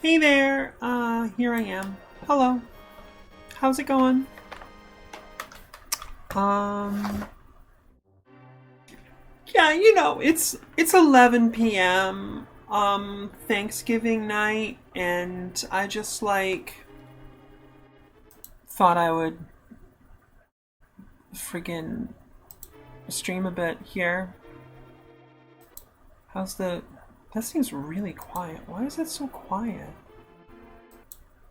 Hey there, here I am. Hello. How's it going? Um, yeah, it's 11 p.m. Thanksgiving night, and I just thought I would friggin' stream a bit here. How's the That seems really quiet. Why is it so quiet?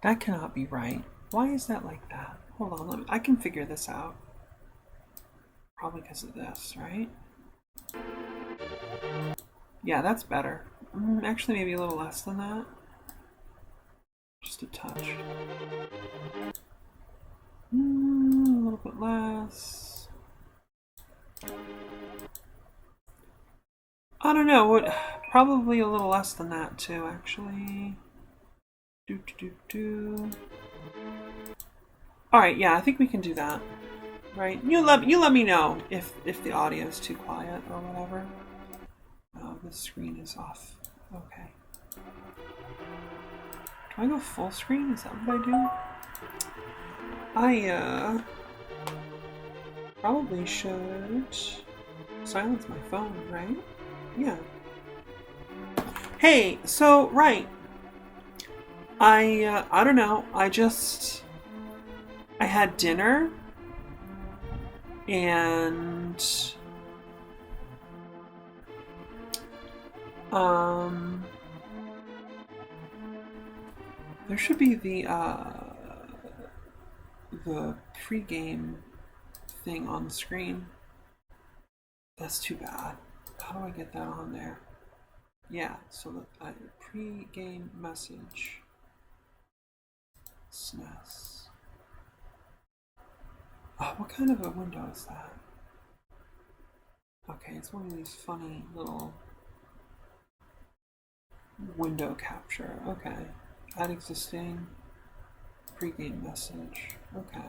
That cannot be right. Why is that like that? Hold on, I can figure this out. Probably because of this, right? Yeah, that's better. Actually, maybe a little less than that. Just a touch. A little bit less. I don't know. Probably a little less than that too, actually. Do do do do. All right, yeah, I think we can do that. Right? You let me know if the audio is too quiet or whatever. Oh, the screen is off. Okay. Do I go full screen? Is that what I do? I probably should silence my phone, right? Yeah. Hey, so right. I don't know. I had dinner and um there should be the pregame thing on the screen. That's too bad. How do I get that on there? Yeah, so the pre-game message. SNES. Oh, what kind of a window is that? Okay, it's one of these funny little window capture. Okay. Add existing pre-game message. Okay.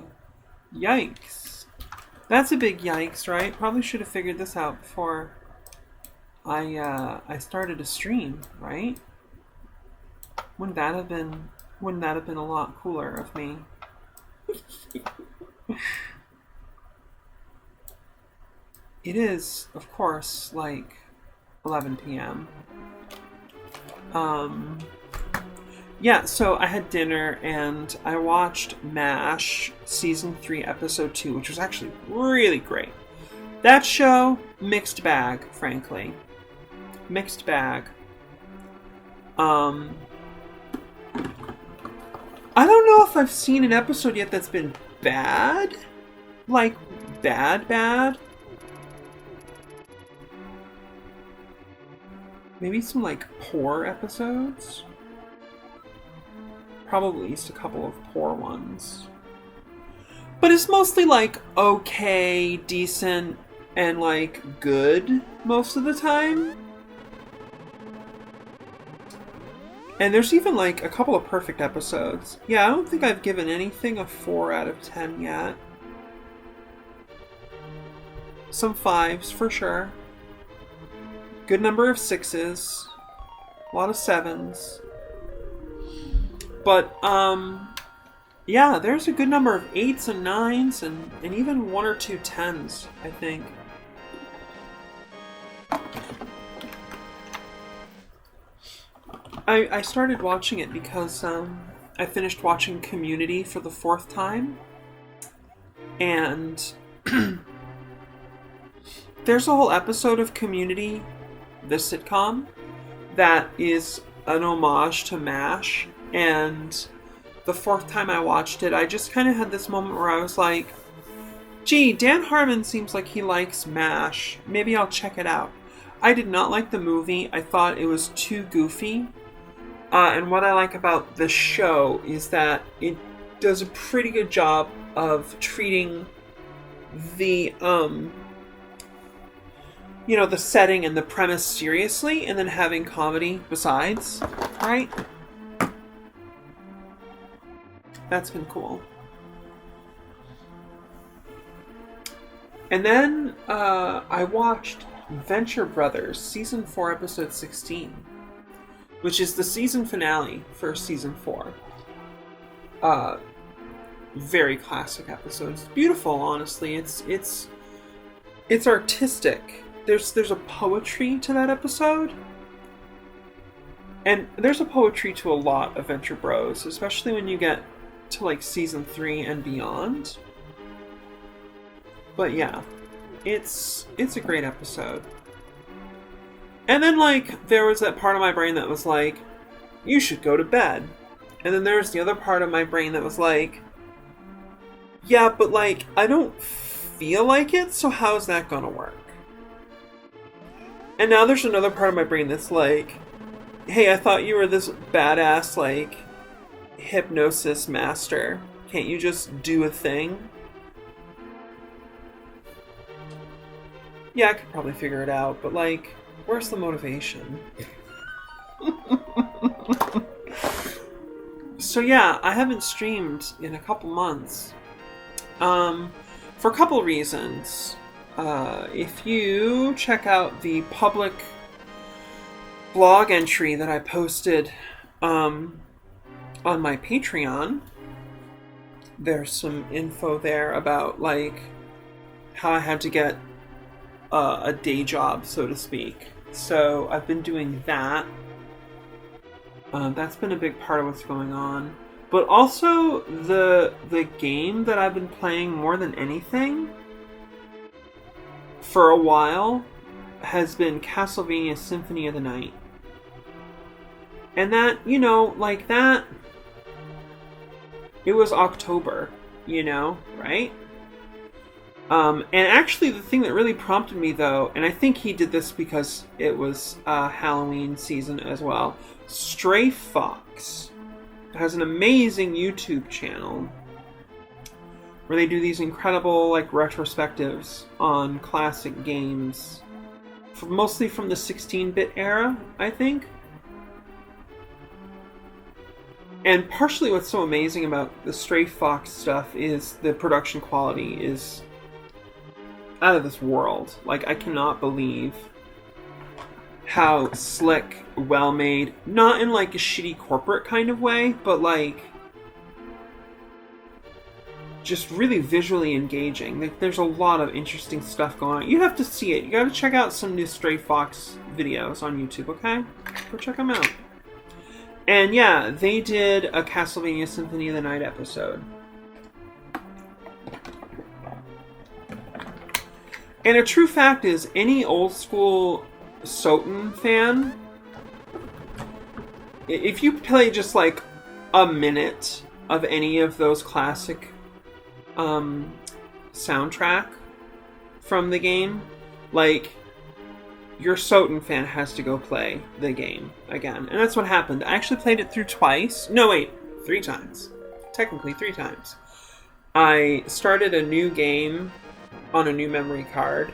Yikes. That's a big yikes, right? Probably should have figured this out before I started a stream, right? Wouldn't that have been a lot cooler of me? It is, of course, 11 p.m. Um yeah, so I had dinner and I watched MASH season 3 episode 2, which was actually really great. That show, mixed bag, frankly. Mixed bag. I don't know if I've seen an episode yet that's been bad. Like, bad. Maybe some, poor episodes. Probably at least a couple of poor ones. But it's mostly, okay, decent, and, good most of the time. And there's even, a couple of perfect episodes. Yeah, I don't think I've given anything a 4 out of 10 yet. Some 5s, for sure. Good number of 6s. A lot of 7s. But, yeah, there's a good number of 8s and 9s, and even 1 or 2 10s, I think. I started watching it because I finished watching Community for the 4th time. And there's a whole episode of Community, the sitcom, that is an homage to MASH. And the 4th time I watched it, I just kind of had this moment where I was like, gee, Dan Harmon seems like he likes MASH. Maybe I'll check it out. I did not like the movie. I thought it was too goofy. And what I like about the show is that it does a pretty good job of treating the the setting and the premise seriously, and then having comedy besides, right? That's been cool. And then I watched Venture Brothers, season 4, episode 16. which is the season finale for season 4. Very classic episode. It's beautiful, honestly. It's artistic. There's a poetry to that episode. And there's a poetry to a lot of Venture Bros, especially when you get to like season 3 and beyond. But yeah, it's a great episode. And then like there was that part of my brain that was like, you should go to bed. And then there's the other part of my brain that was like, yeah, but like I don't feel like it, so how's that gonna work? And now there's another part of my brain that's like, hey, I thought you were this badass, like, hypnosis master. Can't you just do a thing? Yeah, I could probably figure it out, but, like, where's the motivation? So, yeah, I haven't streamed in a couple months. For a couple reasons. If you check out the public blog entry that I posted on my Patreon, there's some info there about like how I had to get a day job, so to speak. So I've been doing that. That's been a big part of what's going on. But also the game that I've been playing more than anything for a while has been Castlevania Symphony of the Night. And that, you know, like that, it was October, you know, right? And actually the thing that really prompted me though, and I think he did this because it was Halloween season as well, Stray Fox has an amazing YouTube channel where they do these incredible like retrospectives on classic games, mostly from the 16-bit era, I think. And partially what's so amazing about the Stray Fox stuff is the production quality is out of this world. Like, I cannot believe how slick, well-made, not in like a shitty corporate kind of way, but like just really visually engaging. Like, there's a lot of interesting stuff going on. You have to see it. You gotta check out some new Stray Fox videos on YouTube, okay? Go check them out. And yeah, they did a Castlevania Symphony of the Night episode. And a true fact is, any old school Soten fan, if you play just like a minute of any of those classic soundtrack from the game, like, your Soten fan has to go play the game again. And that's what happened. I actually played it through twice. No, wait, 3 times. Technically 3 times. I started a new game on a new memory card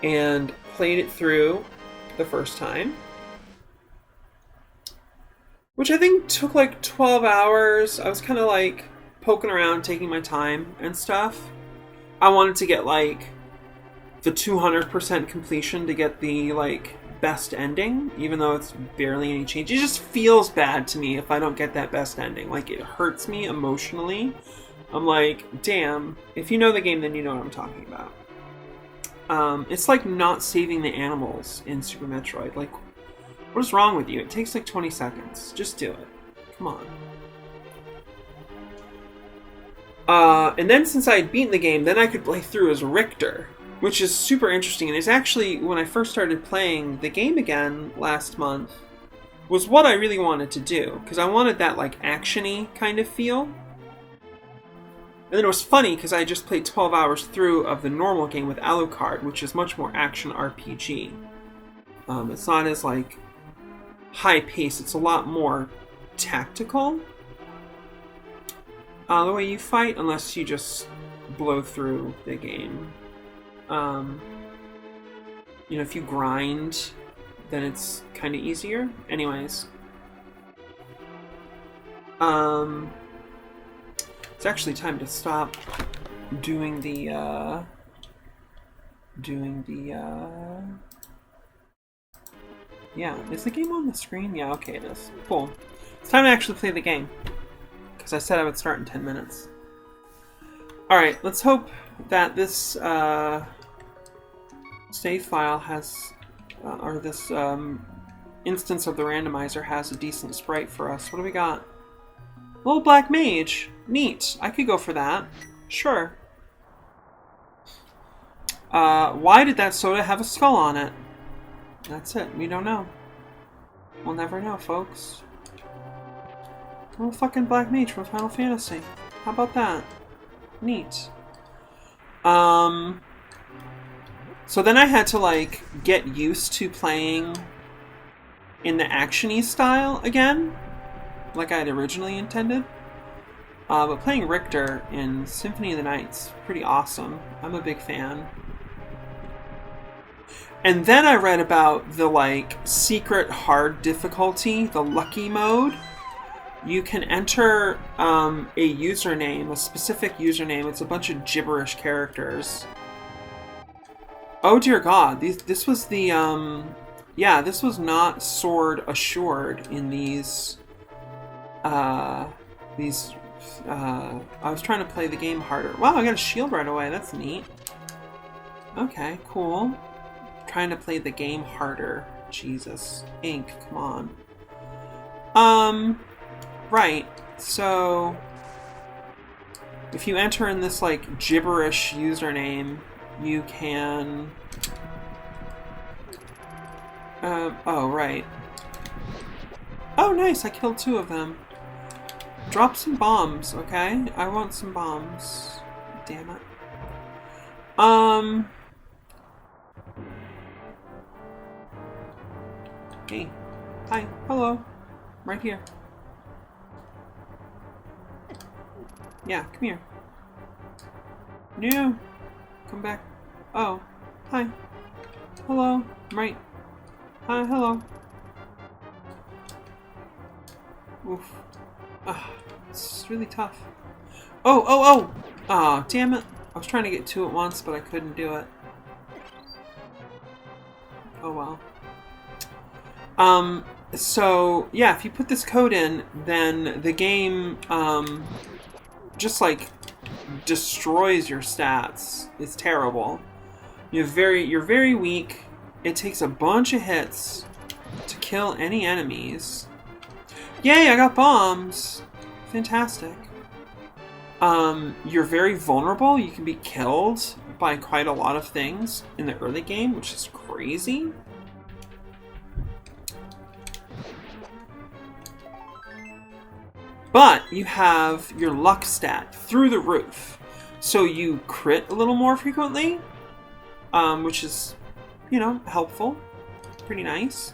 and played it through the first time, which I think took like 12 hours. I was kind of like poking around, taking my time and stuff. I wanted to get like the 200% completion to get the like best ending, even though it's barely any change. It just feels bad to me if I don't get that best ending. Like, it hurts me emotionally. I'm like, damn, if you know the game, then you know what I'm talking about. It's like not saving the animals in Super Metroid. Like, what is wrong with you? It takes like 20 seconds. Just do it. Come on. And then since I had beaten the game, then I could play through as Richter, which is super interesting. And it's actually, when I first started playing the game again last month, was what I really wanted to do. Because I wanted that like action-y kind of feel. And then it was funny because I just played 12 hours through of the normal game with Alucard, which is much more action RPG. It's not as like high pace. It's a lot more tactical. The way you fight, unless you just blow through the game. You know, if you grind, then it's kind of easier. Anyways. It's actually time to stop doing the, Yeah, is the game on the screen? Yeah, okay, it is. Cool. It's time to actually play the game. Because I said I would start in 10 minutes. Alright, let's hope that this save file has, or this instance of the randomizer has a decent sprite for us. What do we got? Little black mage. Neat. I could go for that. Sure. Why did that soda have a skull on it? That's it. We don't know. We'll never know, folks. Little fucking black mage from Final Fantasy. How about that? Neat. So then I had to, like, get used to playing in the action-y style again, like I had originally intended. But playing Richter in Symphony of the Night's pretty awesome. I'm a big fan. And then I read about the, like, secret hard difficulty, the lucky mode. You can enter a username, a specific username. It's a bunch of gibberish characters. Oh dear God, this was the, yeah, this was not sword assured in these, I was trying to play the game harder. Wow, I got a shield right away, that's neat. Okay, cool. Trying to play the game harder. Jesus. Inke, come on. Right, so if you enter in this, like, gibberish username, you can... oh, right. Oh, nice, I killed 2 of them. Drop some bombs, okay? I want some bombs. Damn it. Hey. Hi. Hello. Right here. Yeah, come here. No. Come back. Oh. Hi. Hello. Right. Hi, hello. Oof. Ah, it's really tough. Oh, oh, oh! Aw, damn it. I was trying to get 2 at once, but I couldn't do it. Oh well. So, yeah, if you put this code in, then the game, just, like, destroys your stats. It's terrible. You're very weak. It takes a bunch of hits to kill any enemies. Yay, I got bombs! Fantastic. You're very vulnerable. You can be killed by quite a lot of things in the early game, which is crazy. But you have your luck stat through the roof. So you crit a little more frequently, which is, you know, helpful. Pretty nice.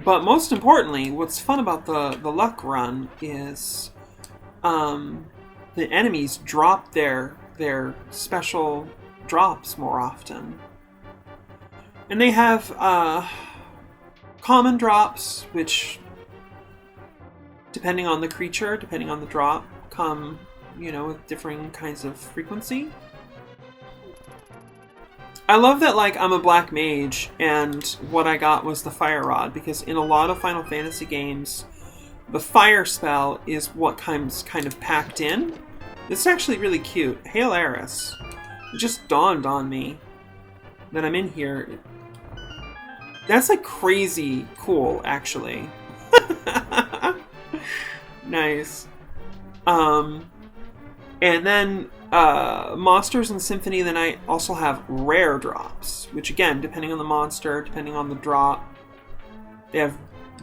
But most importantly, what's fun about the luck run is the enemies drop their special drops more often. And they have common drops, which, depending on the creature, depending on the drop, come, you know, with differing kinds of frequency. I love that, like, I'm a black mage, and what I got was the fire rod, because in a lot of Final Fantasy games, the fire spell is what comes kind of packed in. It's actually really cute. Hail Eris. It just dawned on me that I'm in here. That's, like, crazy cool, actually. Nice. And then monsters in Symphony of the Night also have rare drops, which, again, depending on the monster, depending on the drop, they have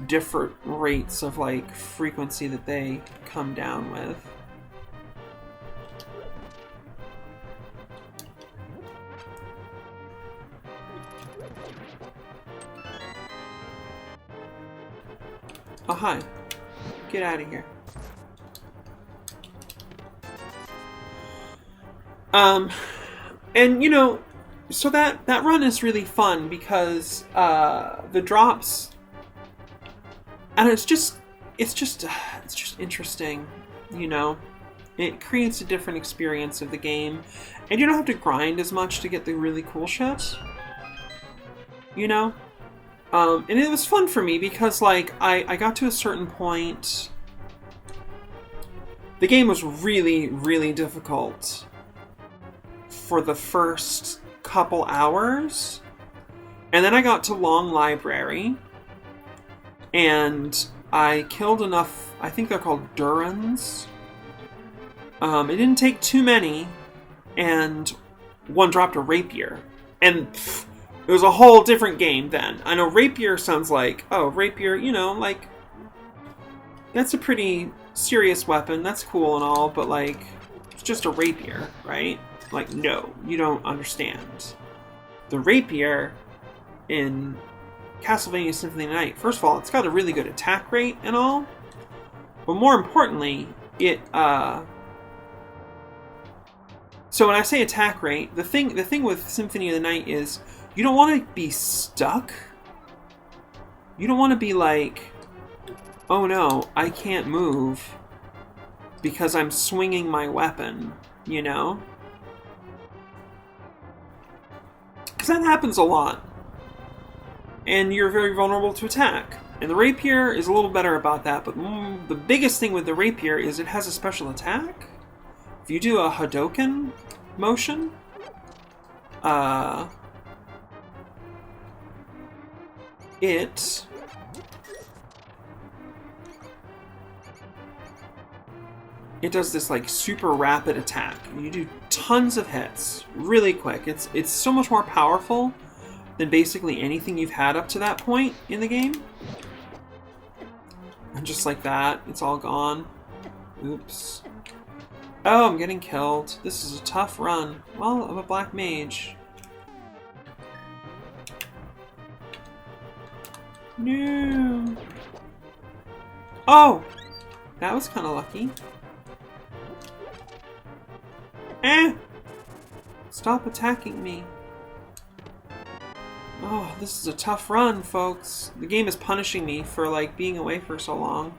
different rates of, like, frequency that they come down with. Oh, hi. Get out of here. And, you know, so that run is really fun because the drops, and it's just interesting, you know. It creates a different experience of the game, and you don't have to grind as much to get the really cool shit. You know? And it was fun for me because, like, I got to a certain point. The game was really, really difficult for the first couple hours. And then I got to Long Library. And I killed enough, I think they're called Durans. It didn't take too many. And one dropped a rapier. And pff, it was a whole different game then. I know rapier sounds like, oh, rapier, you know, like, that's a pretty serious weapon. That's cool and all, but, like, it's just a rapier, right? Like, no, you don't understand. The rapier in Castlevania Symphony of the Night, first of all, it's got a really good attack rate and all, but more importantly, so when I say attack rate, the thing with Symphony of the Night is you don't want to be stuck. You don't want to be like, oh no, I can't move because I'm swinging my weapon, you know? Because that happens a lot. And you're very vulnerable to attack. And the rapier is a little better about that, but the biggest thing with the rapier is it has a special attack. If you do a Hadoken motion, it does this like super rapid attack. You do tons of hits really quick. It's so much more powerful than basically anything you've had up to that point in the game. And just like that, it's all gone. Oops. Oh, I'm getting killed. This is a tough run. Well, I'm a black mage. No. Oh! That was kind of lucky. Eh! Stop attacking me. Oh, this is a tough run, folks. The game is punishing me for, like, being away for so long.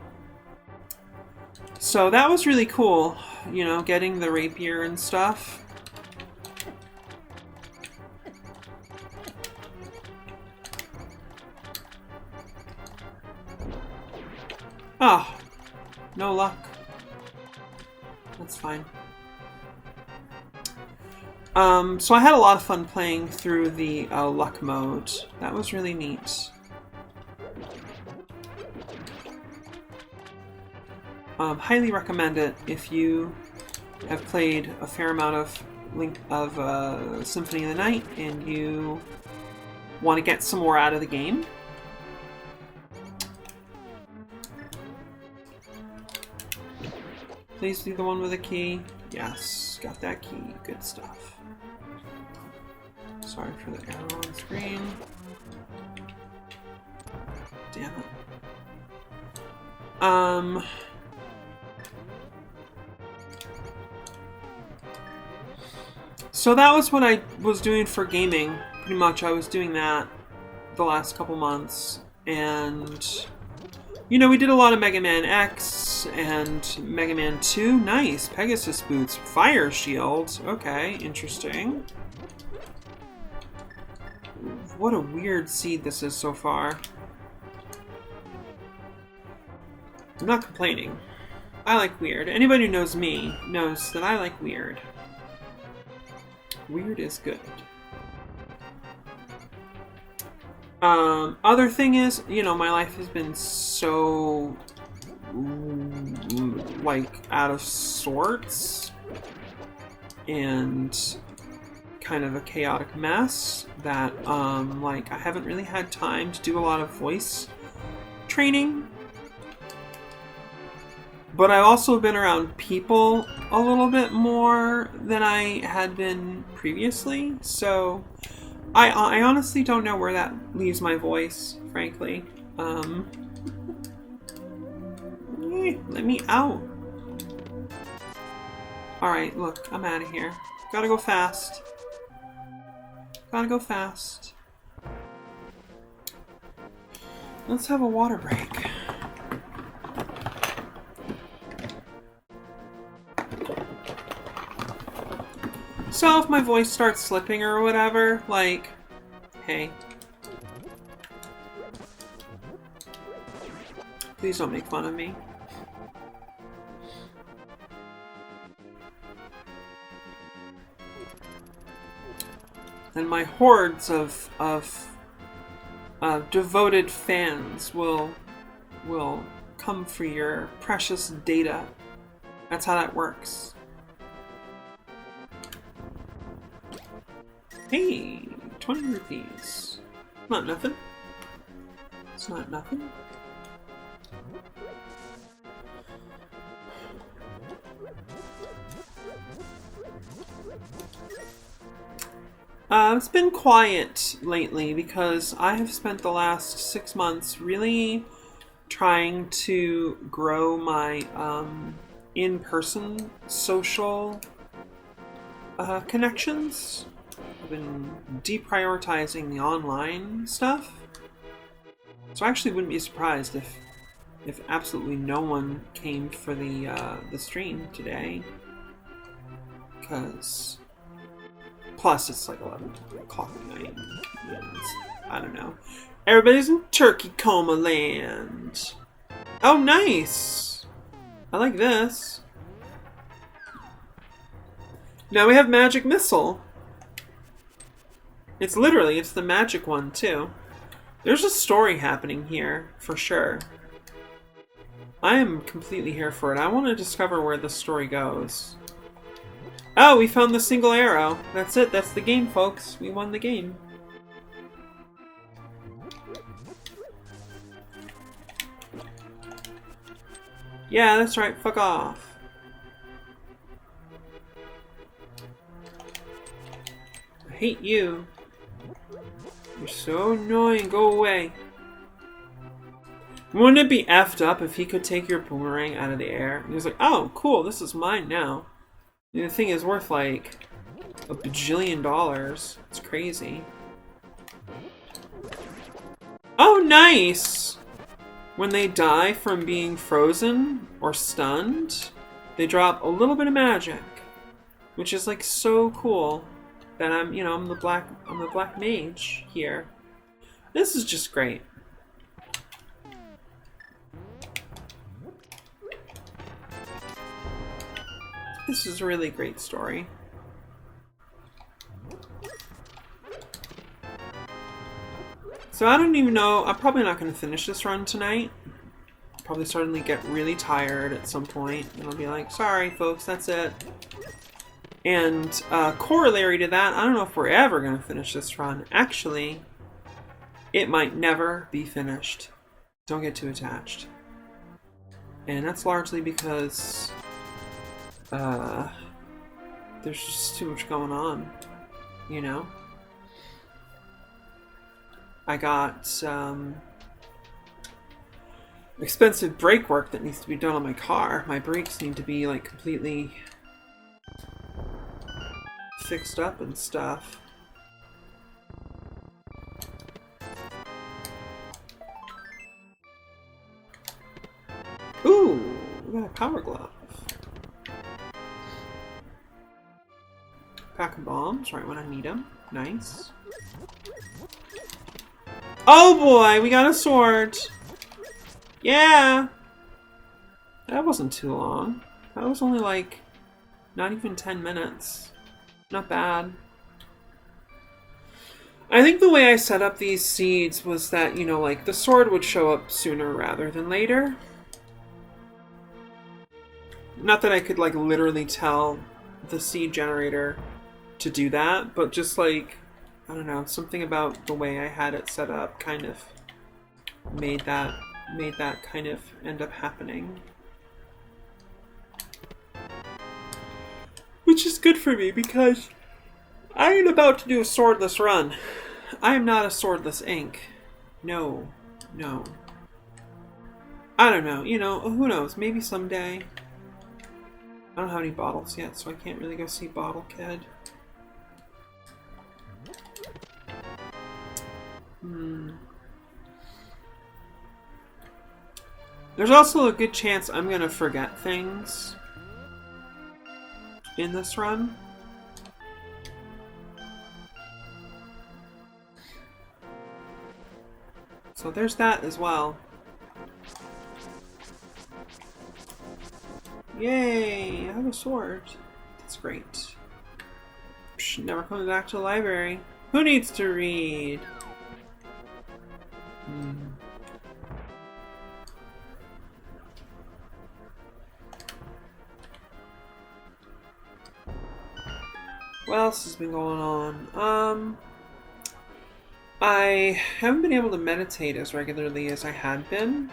So that was really cool, you know, getting the rapier and stuff. Oh, no luck. That's fine. So I had a lot of fun playing through the luck mode. That was really neat. Highly recommend it if you have played a fair amount of Symphony of the Night and you want to get some more out of the game. Please be the one with a key. Yes, got that key. Good stuff. Sorry for the arrow on screen. Damn it. So that was what I was doing for gaming. Pretty much I was doing that the last couple months. And, you know, we did a lot of Mega Man X and Mega Man 2. Nice. Pegasus boots. Fire shield. Okay, interesting. What a weird seed this is so far. I'm not complaining. I like weird. Anybody who knows me knows that I like weird. Weird is good. Other thing is, you know, my life has been so, like, out of sorts and kind of a chaotic mess that, like, I haven't really had time to do a lot of voice training. But I've also been around people a little bit more than I had been previously, so I honestly don't know where that leaves my voice, frankly. Let me out. Alright, look, I'm out of here. Gotta go fast. Gotta go fast. Let's have a water break. So if my voice starts slipping or whatever, like, hey. Please don't make fun of me. And my hordes of devoted fans will come for your precious data. That's how that works. Hey, 20 rupees. Not nothing. It's not nothing. It's been quiet lately because I have spent the last 6 months really trying to grow my in-person social connections. I've been deprioritizing the online stuff. So I actually wouldn't be surprised if absolutely no one came for the stream today. Because plus it's like 11 o'clock at night. I don't know. Everybody's in turkey coma land. Oh, nice! I like this. Now we have magic missile. It's the magic one too. There's a story happening here, for sure. I am completely here for it. I want to discover where the story goes. Oh, we found the single arrow. That's it. That's the game, folks. We won the game. Yeah, that's right. Fuck off. I hate you. You're so annoying. Go away. Wouldn't it be effed up if he could take your boomerang out of the air? And he was like, oh, cool. This is mine now. The thing is worth like $1 bajillion. It's crazy. Oh, nice! When they die from being frozen or stunned, they drop a little bit of magic, which is like so cool. That I'm the black mage here. This is just great. This is a really great story. So I don't even know. I'm probably not going to finish this run tonight. I'll probably suddenly get really tired at some point, and I'll be like, sorry, folks, that's it. And corollary to that, I don't know if we're ever going to finish this run. Actually, it might never be finished. Don't get too attached. And that's largely because there's just too much going on, you know? I got some expensive brake work that needs to be done on my car. My brakes need to be like completely fixed up and stuff. Ooh, we got a power glove. Pack of bombs right when I need them. Nice. Oh boy, we got a sword. Yeah. That wasn't too long. That was only like not even 10 minutes. Not bad. I think the way I set up these seeds was that, you know, like the sword would show up sooner rather than later. Not that I could like literally tell the seed generator to do that, but just like, I don't know, something about the way I had it set up kind of made that kind of end up happening. Which is good for me because I ain't about to do a swordless run. I am not a swordless Inke. No. No. I don't know, you know, who knows, maybe someday. I don't have any bottles yet, so I can't really go see Bottle Kid. There's also a good chance I'm gonna forget things in this run. So there's that as well. Yay! I have a sword. That's great. Psh, never comes back to the library. Who needs to read? What else has been going on? I haven't been able to meditate as regularly as I had been.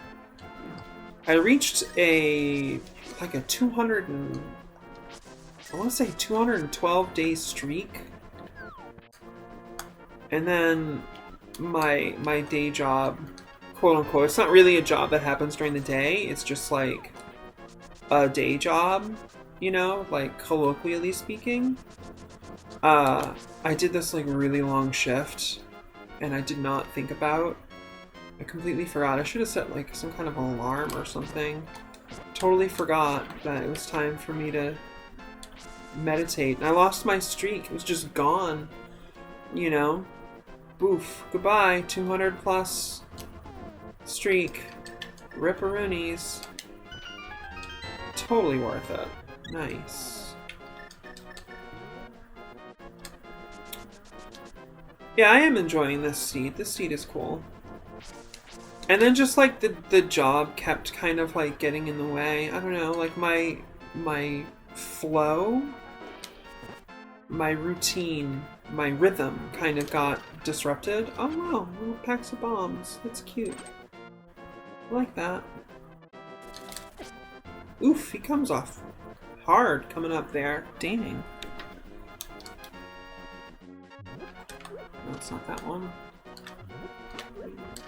I reached a 212 day streak. And then my day job, quote unquote, it's not really a job that happens during the day, it's just like a day job, you know, like colloquially speaking. I did this like really long shift and I did not think about. I completely forgot. I should have set like some kind of alarm or something. Totally forgot that it was time for me to meditate. And I lost my streak. It was just gone. You know? Boof. Goodbye. 200 plus streak. Ripperoonies. Totally worth it. Nice. Yeah, I am enjoying this seat. This seat is cool. And then just like the job kept kind of like getting in the way. I don't know, like my flow, my routine, my rhythm kind of got disrupted. Oh wow, little packs of bombs. That's cute. I like that. Oof, he comes off hard coming up there. Dang. No, it's not that one.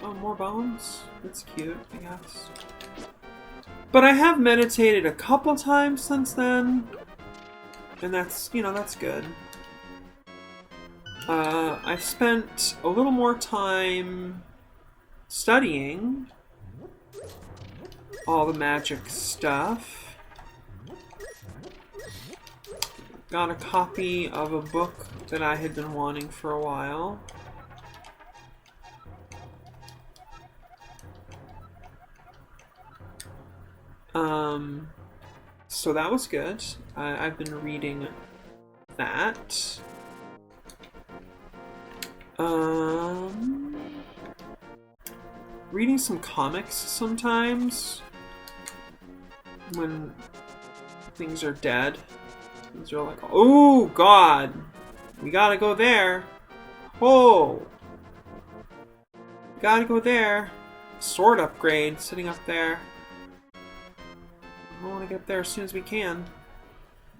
Oh, more bombs? That's cute, I guess. But I have meditated a couple times since then. And that's, you know, that's good. I've spent a little more time studying all the magic stuff. Got a copy of a book that I had been wanting for a while. So that was good. I've been reading that. Reading some comics sometimes when things are dead. Things are like, oh god, we gotta go there. Oh, gotta go there. Sword upgrade sitting up there. I want to get up there as soon as we can.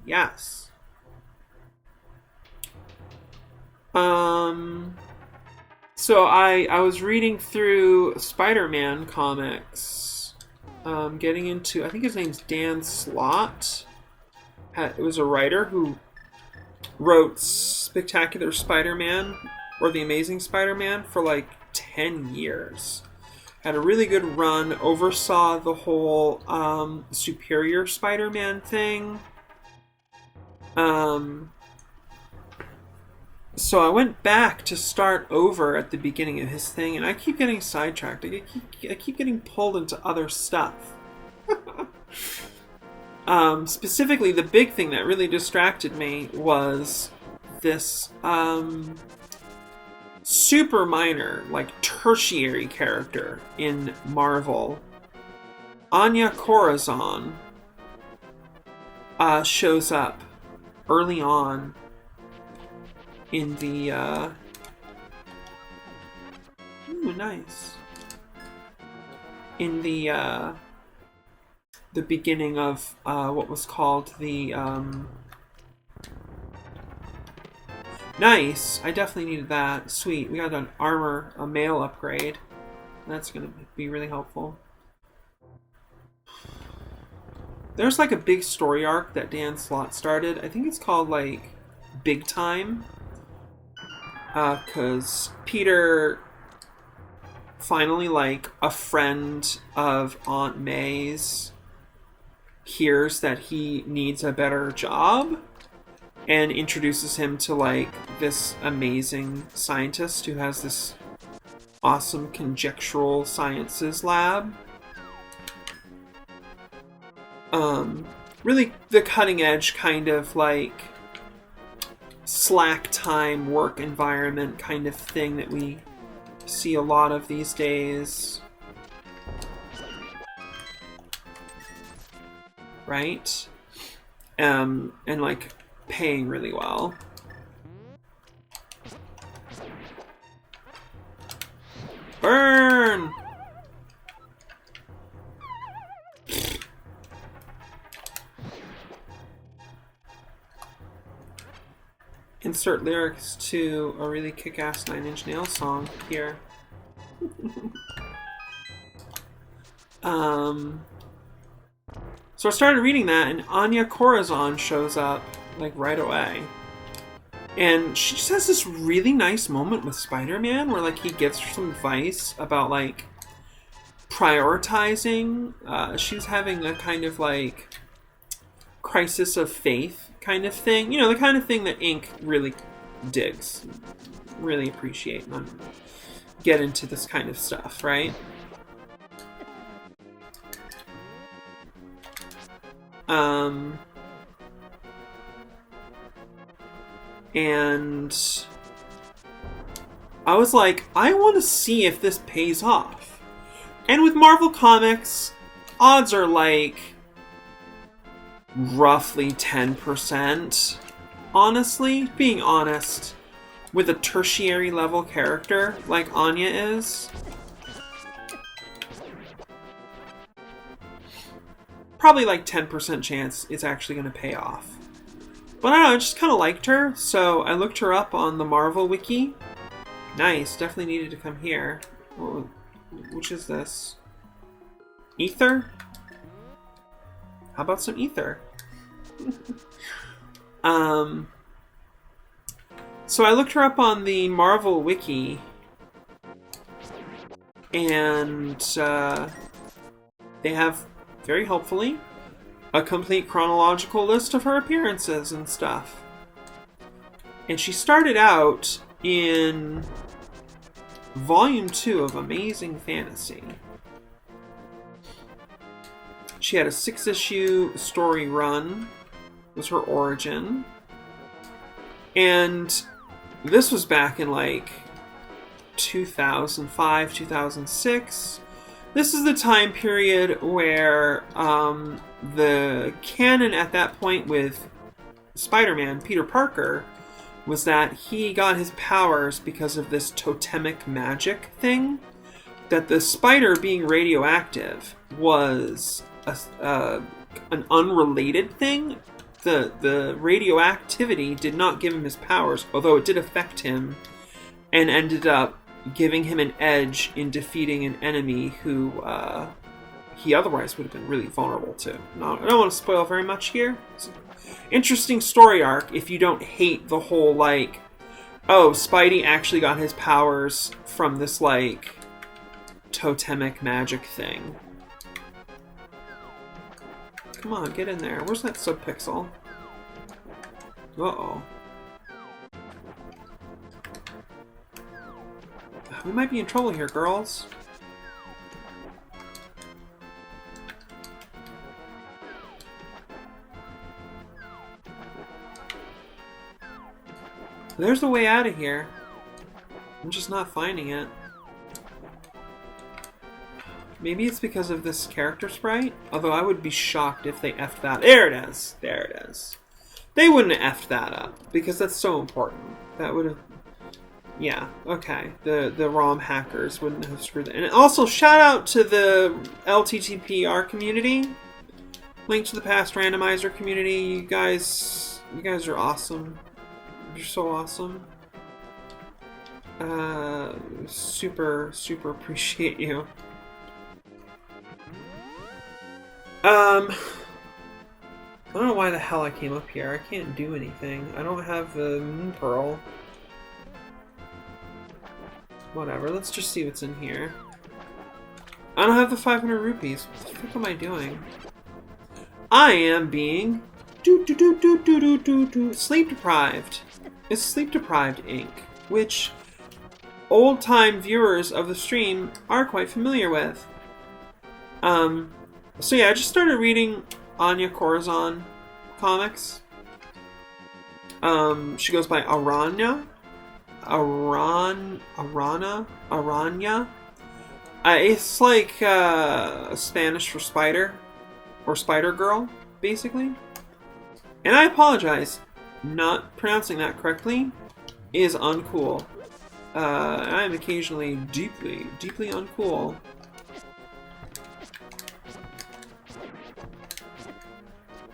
Yes. So I was reading through Spider-Man comics. Getting into, I think his name's Dan Slott. It was a writer who wrote Spectacular Spider-Man or The Amazing Spider-Man for like 10 years. Had a really good run, oversaw the whole Superior Spider-Man thing. So I went back to start over at the beginning of his thing, and I keep getting sidetracked. I keep getting pulled into other stuff. Specifically, the big thing that really distracted me was this super minor, like tertiary character in Marvel. Anya Corazon shows up early on in the ooh, nice. In the beginning of what was called the nice. I definitely needed that. Sweet. We got an armor, a mail upgrade. That's going to be really helpful. There's like a big story arc that Dan Slott started. I think it's called like Big Time. Because Peter finally, like, a friend of Aunt May's hears that he needs a better job and introduces him to like this amazing scientist who has this awesome conjectural sciences lab. Really the cutting edge kind of like slack time work environment kind of thing that we see a lot of these days. Right? And like paying really well. Burn! Insert lyrics to a really kick-ass Nine Inch Nails song here. So I started reading that, and Anya Corazon shows up, like, right away. And she just has this really nice moment with Spider-Man where, like, he gives her some advice about, like, prioritizing. She was having a kind of, like, crisis of faith kind of thing. You know, the kind of thing that Inke really digs. Really appreciate and get into this kind of stuff, right? And I was like, I want to see if this pays off. And with Marvel Comics, odds are like roughly 10%. Honestly, being honest, with a tertiary level character like Anya is, probably like 10% chance it's actually going to pay off. But I don't know, I just kind of liked her, so I looked her up on the Marvel Wiki. Nice, definitely needed to come here. Oh, which is this? Ether? How about some ether? So I looked her up on the Marvel Wiki, and they have, very helpfully, a complete chronological list of her appearances and stuff. And she started out in Volume 2 of Amazing Fantasy. She had a 6-issue story run, was her origin. And this was back in like 2005, 2006. This is the time period where the canon at that point with Spider-Man, Peter Parker, was that he got his powers because of this totemic magic thing. That the spider being radioactive was an unrelated thing. The radioactivity did not give him his powers, although it did affect him, and ended up giving him an edge in defeating an enemy who he otherwise would have been really vulnerable to. No, I don't want to spoil very much here. It's an interesting story arc if you don't hate the whole, like, oh, Spidey actually got his powers from this, like, totemic magic thing. Come on, get in there. Where's that subpixel? Uh-oh. We might be in trouble here, girls. There's a way out of here. I'm just not finding it. Maybe it's because of this character sprite? Although I would be shocked if they effed that. There it is! There it is. They wouldn't have effed that up, because that's so important. That would have... Yeah, okay. The ROM hackers wouldn't have screwed that. And also, shout out to the LTTPR community. Link to the Past Randomizer community. You guys are awesome. You're so awesome. Super appreciate you. I don't know why the hell I came up here. I can't do anything. I don't have the Moon Pearl. Whatever, let's just see what's in here. I don't have the 500 rupees. What the fuck am I doing? I am being... sleep deprived. It's sleep deprived ink. Which old-time viewers of the stream are quite familiar with. So yeah, I just started reading Anya Corazon comics. She goes by Aranya. Aranya. It's like Spanish for spider, or spider girl, basically. And I apologize, not pronouncing that correctly is uncool. I am occasionally deeply, deeply uncool.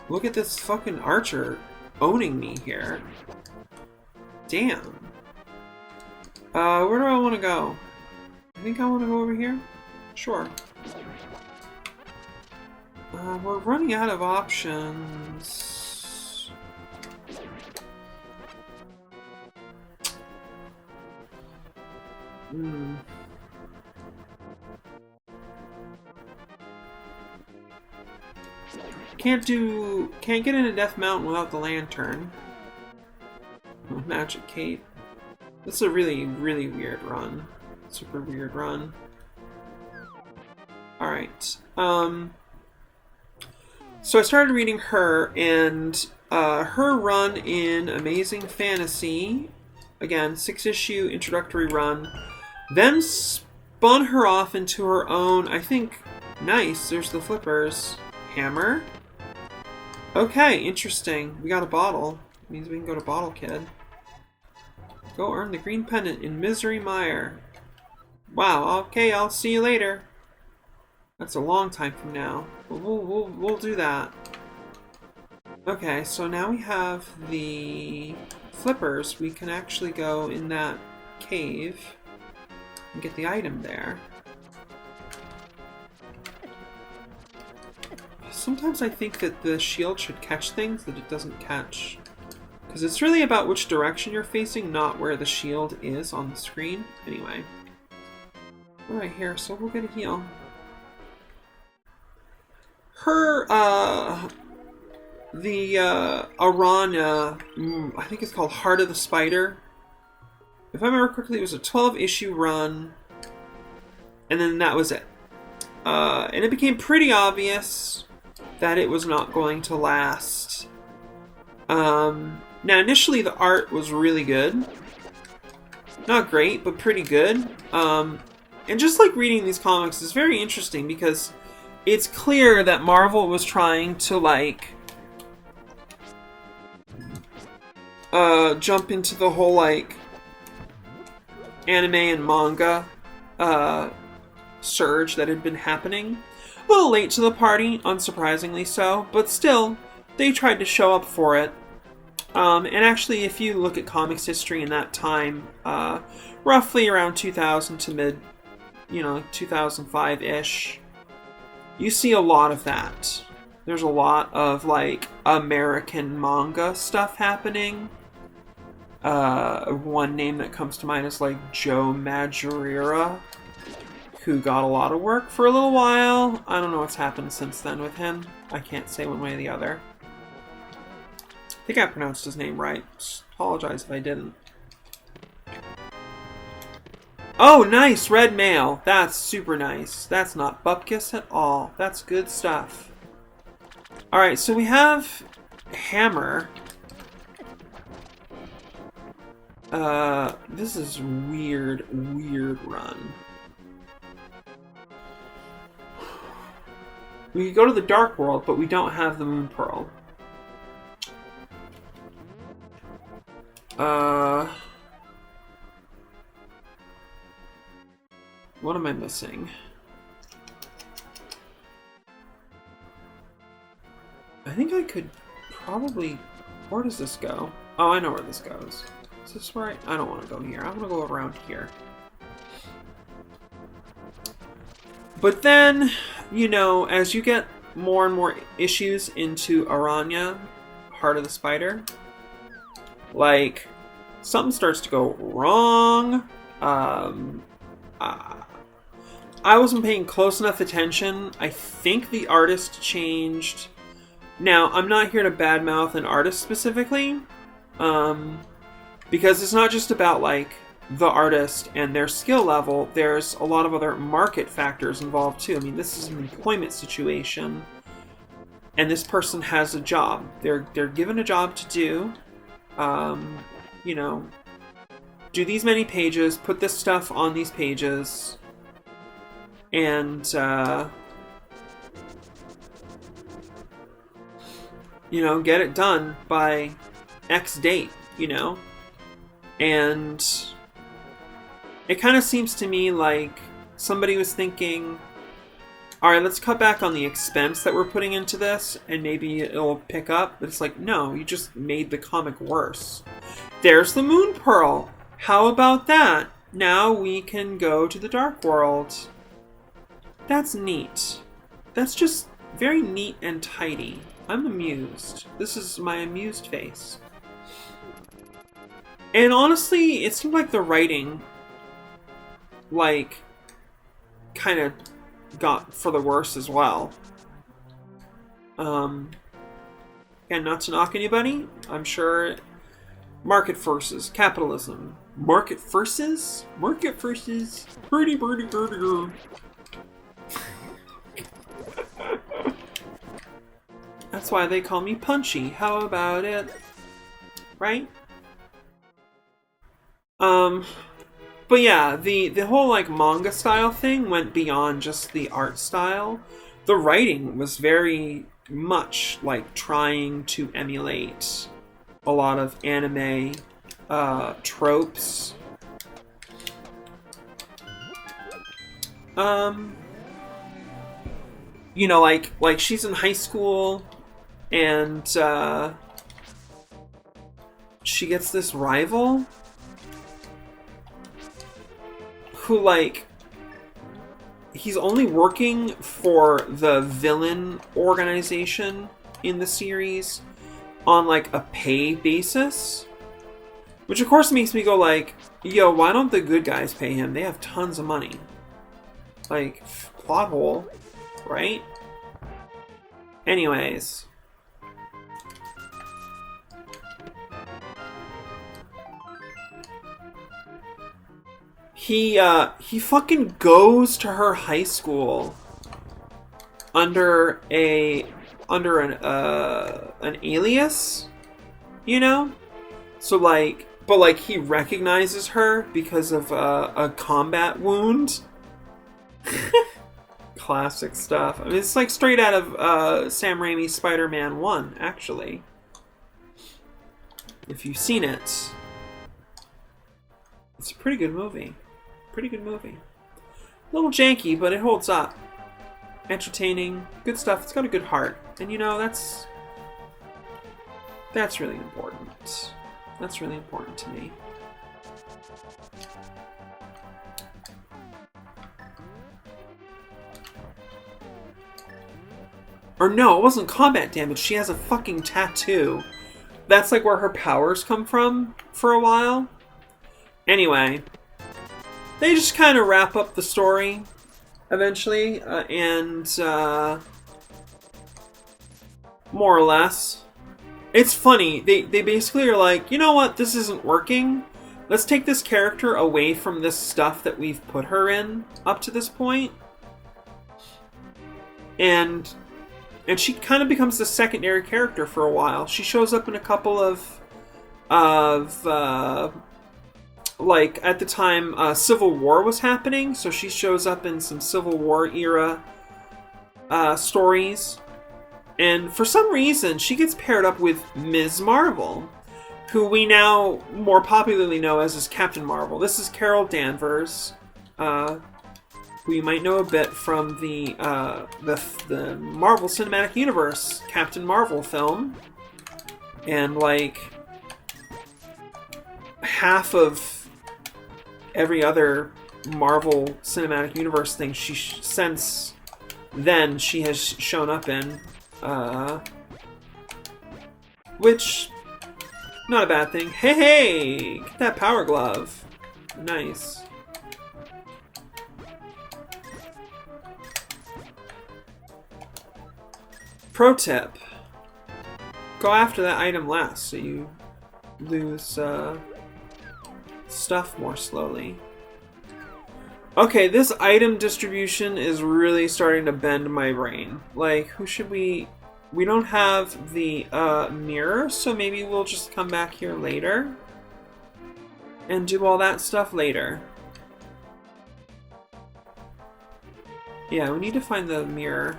Look at this fucking archer owning me here. Damn. Where do I want to go? I think I want to go over here? Sure. We're running out of options. Can't get into Death Mountain without the lantern. Magic Cape. This is a really, really weird run. Super weird run. Alright. So I started reading her, and her run in Amazing Fantasy, again, 6-issue introductory run, then spun her off into her own, I think, nice, there's the flippers, hammer. Okay, interesting. We got a bottle. It means we can go to Bottle Kid. Go earn the green pendant in Misery Mire. Wow, okay, I'll see you later. That's a long time from now. But we'll do that. Okay, so now we have the flippers. We can actually go in that cave and get the item there. Sometimes I think that the shield should catch things that it doesn't catch. Because it's really about which direction you're facing, not where the shield is on the screen. Anyway. We're right here, so we'll get a heal. Her, Aranya, I think it's called Heart of the Spider. If I remember correctly, it was a 12-issue run. And then that was it. And it became pretty obvious that it was not going to last. Now, initially the art was really good. Not great, but pretty good. And just like reading these comics is very interesting because it's clear that Marvel was trying to, like, jump into the whole, like, anime and manga surge that had been happening. A little late to the party, unsurprisingly so, but still, they tried to show up for it. And actually, if you look at comics history in that time, roughly around 2000 to mid, 2005-ish, you see a lot of that. There's a lot of, like, American manga stuff happening. One name that comes to mind is, like, Joe Madureira, who got a lot of work for a little while. I don't know what's happened since then with him. I can't say one way or the other. I think I pronounced his name right. Apologize if I didn't. Oh, nice! Red mail. That's super nice. That's not bupkis at all. That's good stuff. Alright, so we have Hammer. This is weird run. We could go to the Dark World, but we don't have the Moon Pearl. What am I missing? I think I could probably... Where does this go? Oh, I know where this goes. Is this right? I don't want to go here. I want to go around here. But then, as you get more and more issues into Aranya, Heart of the Spider, like, something starts to go wrong. I wasn't paying close enough attention. I think the artist changed. Now, I'm not here to badmouth an artist specifically, because it's not just about, like, the artist and their skill level, there's a lot of other market factors involved too. I mean, this is an employment situation, and this person has a job. They're given a job to do. You know, do these many pages, put this stuff on these pages, and you know, get it done by X date. You know, and it kind of seems to me like somebody was thinking, all right, let's cut back on the expense that we're putting into this, and maybe it'll pick up. But it's like, no, you just made the comic worse. There's the Moon Pearl. How about that? Now we can go to the Dark World. That's neat. That's just very neat and tidy. I'm amused. This is my amused face. And honestly, it seemed like the writing, like, kind of got for the worse as well. And not to knock anybody, I'm sure market forces, capitalism. Market forces? Market forces. Birdie, birdie, birdie. That's why they call me Punchy. How about it? Right? But yeah, the whole like manga style thing went beyond just the art style. The writing was very much like trying to emulate a lot of anime tropes. You know, like she's in high school and she gets this rival who, like, he's only working for the villain organization in the series on, like, a pay basis. Which, of course, makes me go, like, yo, why don't the good guys pay him? They have tons of money. Like, plot hole, right? Anyways. He fucking goes to her high school under an alias, you know? So like, but like he recognizes her because of a combat wound. Classic stuff. I mean, it's like straight out of Sam Raimi's Spider-Man 1, actually. If you've seen it, it's a pretty good movie. Pretty good movie. A little janky, but it holds up. Entertaining, good stuff. It's got a good heart, and you know that's really important. That's really important to me. Or no, it wasn't combat damage. She has a fucking tattoo. That's like where her powers come from for a while. Anyway. They just kind of wrap up the story eventually, and more or less. It's funny. They basically are like, you know what? This isn't working. Let's take this character away from this stuff that we've put her in up to this point. And she kind of becomes the secondary character for a while. She shows up in a couple of like, at the time, Civil War was happening, so she shows up in some Civil War era stories. And for some reason, she gets paired up with Ms. Marvel, who we now more popularly know as Captain Marvel. This is Carol Danvers, who you might know a bit from the Marvel Cinematic Universe Captain Marvel film. And, like, half of every other Marvel Cinematic Universe thing since then she has shown up in, which, not a bad thing. Hey, get that power glove. Nice. Pro tip. Go after that item last so you lose, stuff more slowly. Okay, this item distribution is really starting to bend my brain. Like, who should we... We don't have the mirror, so maybe we'll just come back here later and do all that stuff later. Yeah, we need to find the mirror.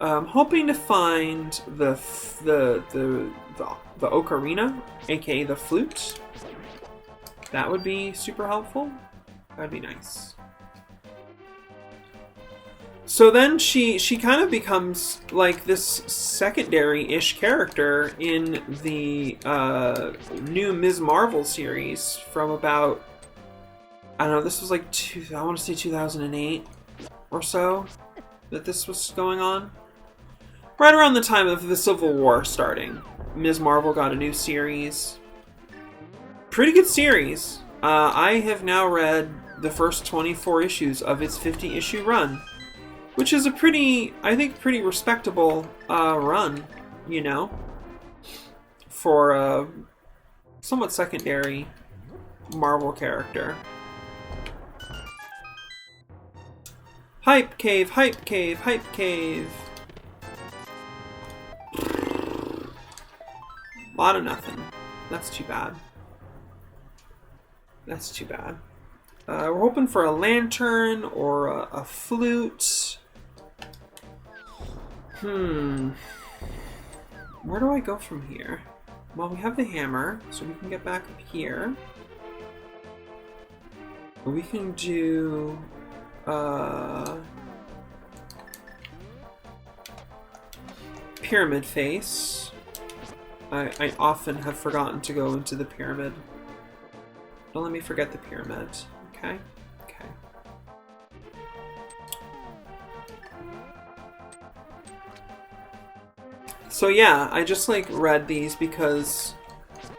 I'm hoping to find the ocarina, aka the flute. That would be super helpful. That'd be nice. So then she kind of becomes like this secondary-ish character in the new Ms. Marvel series from about, I don't know, this was like I want to say 2008 or so that this was going on. Right around the time of the Civil War starting. Ms. Marvel got a new series. Pretty good series. I have now read the first 24 issues of its 50-issue run. Which is a pretty, I think, pretty respectable run, you know, for a somewhat secondary Marvel character. Hype cave, hype cave, hype cave. A lot of nothing. That's too bad. That's too bad. We're hoping for a lantern or a flute. Where do I go from here? Well, we have the hammer, so we can get back up here. We can do... pyramid face. I often have forgotten to go into the pyramid. Don't let me forget the pyramid. Okay? Okay. So yeah, I just like read these because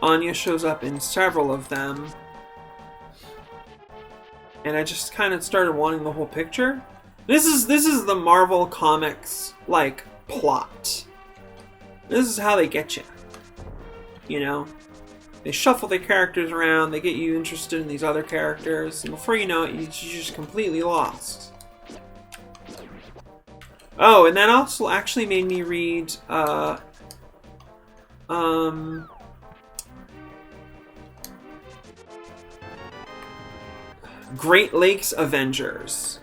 Anya shows up in several of them. And I just kind of started wanting the whole picture. This is the Marvel Comics like plot. This is how they get you. You know? They shuffle their characters around, they get you interested in these other characters, and before you know it, you're just completely lost. Oh, and that also actually made me read, Great Lakes Avengers.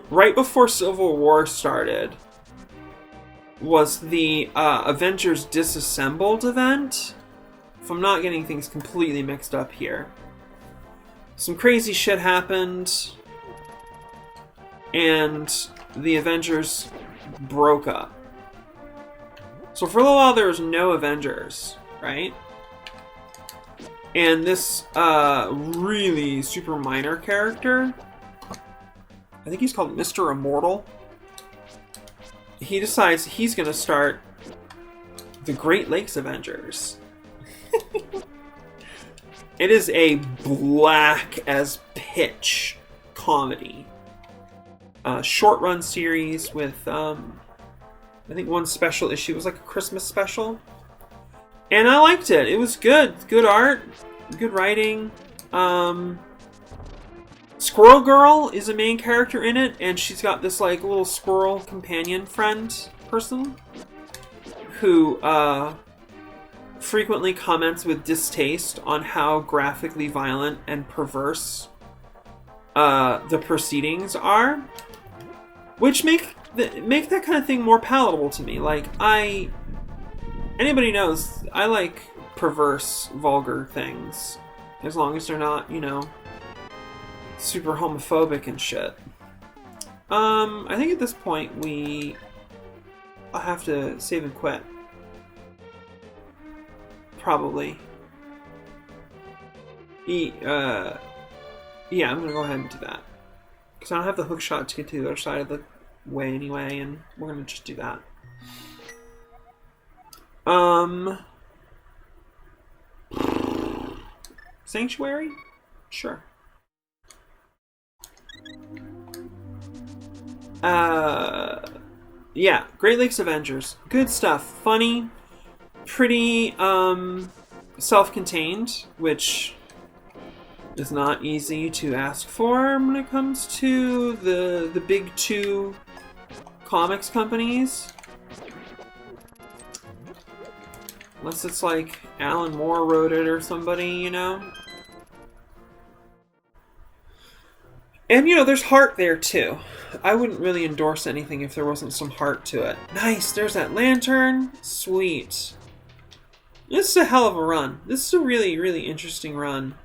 Right before Civil War started was the Avengers Disassembled event. If I'm not getting things completely mixed up here. Some crazy shit happened, and the Avengers broke up. So for a little while there was no Avengers, right? And this really super minor character, I think he's called Mr. Immortal, he decides he's gonna start the Great Lakes Avengers. It is a black as pitch comedy. Short run series with, I think one special issue was like a Christmas special. And I liked it. It was good. Good art. Good writing. Squirrel Girl is a main character in it, and she's got this like little squirrel companion friend person who, frequently comments with distaste on how graphically violent and perverse the proceedings are, which make that kind of thing more palatable to me. Like, anybody knows I like perverse, vulgar things, as long as they're not, you know, super homophobic and shit. I think at this point I'll have to save and quit. Probably. Yeah, I'm gonna go ahead and do that. Because I don't have the hook shot to get to the other side of the way anyway, and we're gonna just do that. Sanctuary? Sure. Yeah, Great Lakes Avengers. Good stuff. Funny. pretty self-contained, which is not easy to ask for when it comes to the big two comics companies. Unless it's like Alan Moore wrote it or somebody, you know? And, you know, there's heart there, too. I wouldn't really endorse anything if there wasn't some heart to it. Nice, there's that lantern. Sweet. This is a hell of a run. This is a really, really interesting run.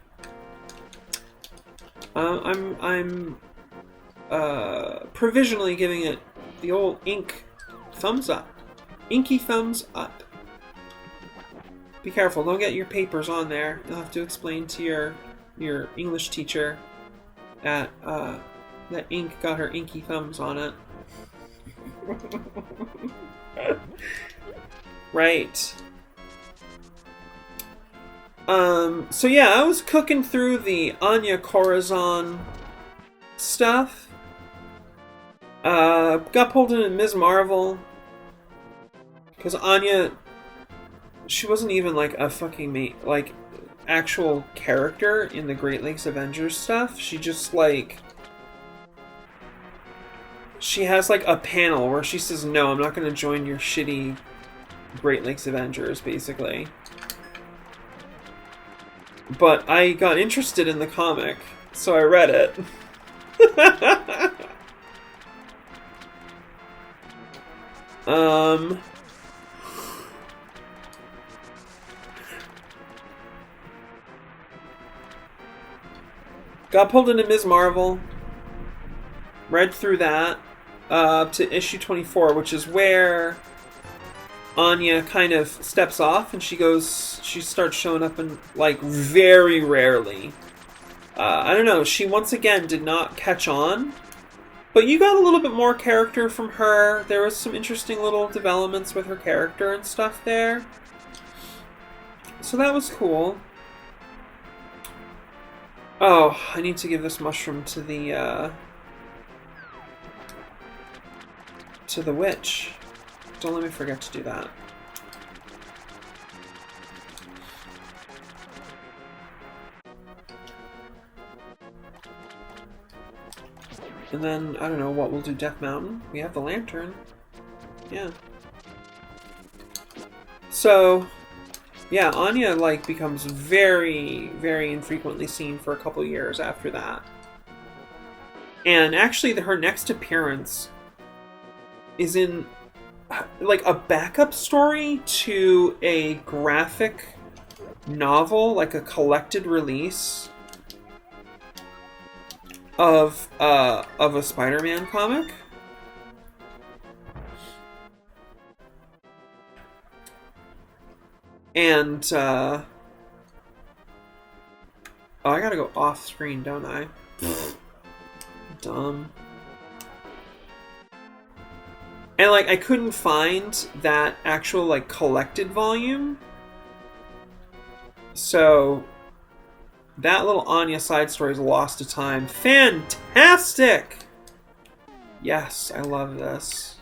I'm provisionally giving it the old ink thumbs up. Inky thumbs up. Be careful, don't get your papers on there. You'll have to explain to your English teacher that that ink got her inky thumbs on it. Right. So yeah, I was cooking through the Anya Corazon stuff. Got pulled into Ms. Marvel. Because Anya, she wasn't even like a fucking actual character in the Great Lakes Avengers stuff. She just like... She has like a panel where she says, no, I'm not going to join your shitty Great Lakes Avengers, basically. But I got interested in the comic, so I read it. Got pulled into Ms. Marvel. Read through that up to issue 24, which is where Anya kind of steps off and she starts showing up in, like, very rarely. I don't know, she once again did not catch on, but you got a little bit more character from her. There was some interesting little developments with her character and stuff there. So that was cool. Oh, I need to give this mushroom to the witch. Don't let me forget to do that. And then, I don't know what we'll do, Death Mountain. We have the lantern. Yeah. So, yeah, Anya, like, becomes very, very infrequently seen for a couple years after that. And actually, her next appearance is in, like, a backup story to a graphic novel, like a collected release of a Spider-Man comic. And oh, I gotta go off screen, don't I? Dumb. And, like, I couldn't find that actual, like, collected volume. So, that little Anya side story is lost to time. Fantastic! Yes, I love this.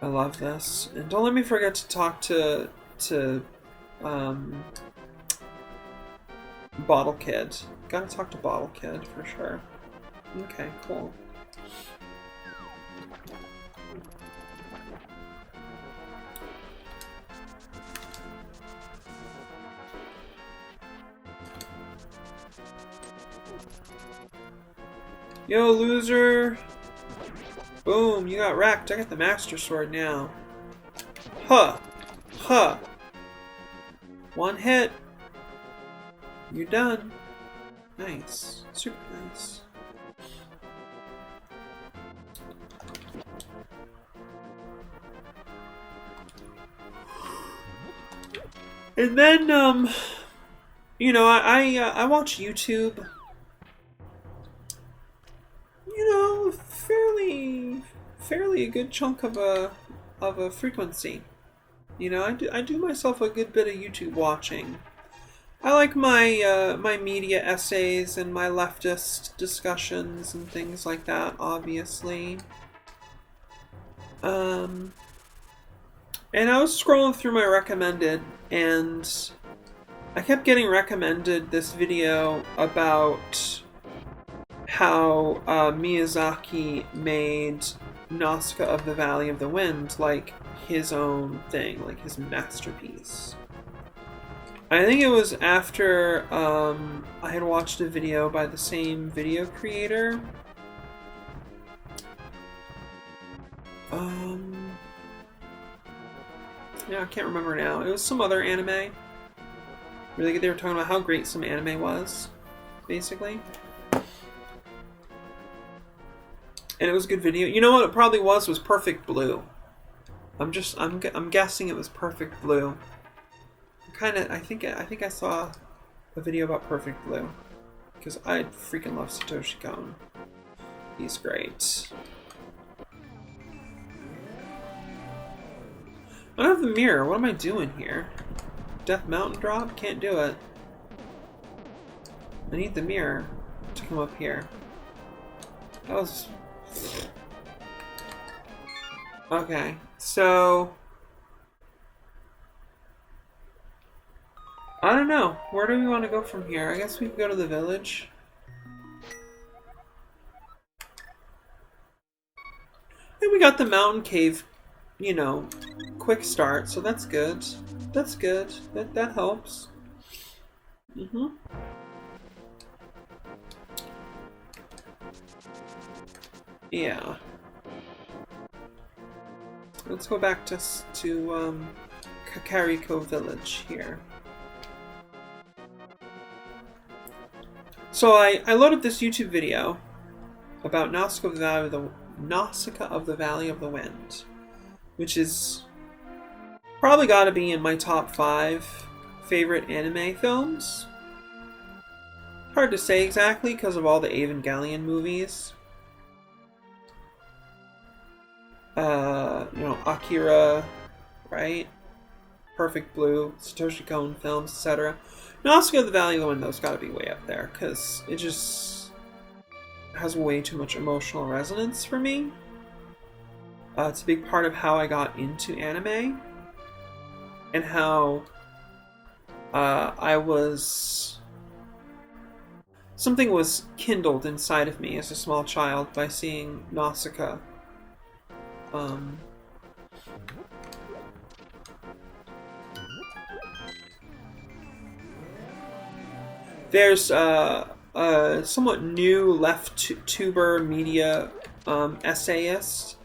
I love this. And don't let me forget to talk to Bottle Kid. Gotta talk to Bottle Kid, for sure. Okay, cool. Yo, loser! Boom, you got wrecked. I got the Master Sword now. Huh! Huh! One hit. You're done. Nice. Super nice. And then, you know, I watch YouTube. You know, fairly a good chunk of a frequency. You know, I do myself a good bit of YouTube watching. I like my my media essays and my leftist discussions and things like that, obviously. And I was scrolling through my recommended, and I kept getting recommended this video about how Miyazaki made Nausicaa of the Valley of the Wind like his own thing, like his masterpiece. I think it was after I had watched a video by the same video creator. Yeah, I can't remember now. It was some other anime. They were talking about how great some anime was, basically. And it was a good video. You know what it probably was Perfect Blue. I'm guessing it was Perfect Blue. I think I saw a video about Perfect Blue, because I freaking love Satoshi Kon. He's great. I don't have the mirror. What am I doing here? Death Mountain drop? Can't do it. I need the mirror to come up here. That was... Okay, so... I don't know. Where do we want to go from here? I guess we can go to the village. And we got the mountain cave, you know, quick start, so that's good. That's good. That helps. Yeah. Let's go back to Kakariko village here. So I loaded this YouTube video about Nausicaa of the Valley of the Wind, which is probably got to be in my top 5 favorite anime films. Hard to say exactly because of all the Evangelion movies. You know, Akira, right? Perfect Blue, Satoshi Kon films, etc. Nausicaa of the Valley of the Wind, though, has got to be way up there because it just has way too much emotional resonance for me. It's a big part of how I got into anime and how something was kindled inside of me as a small child by seeing Nausicaa. There's a somewhat new left-tuber media essayist.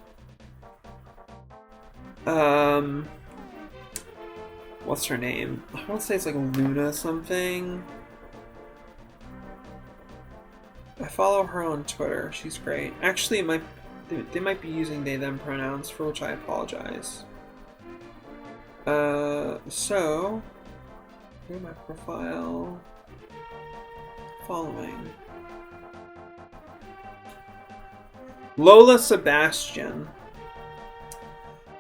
What's her name? I want to say it's like Luna something. I follow her on Twitter. She's great. Actually, they might be using they/them pronouns, for which I apologize. So, here's my profile. Following. Lola Sebastian.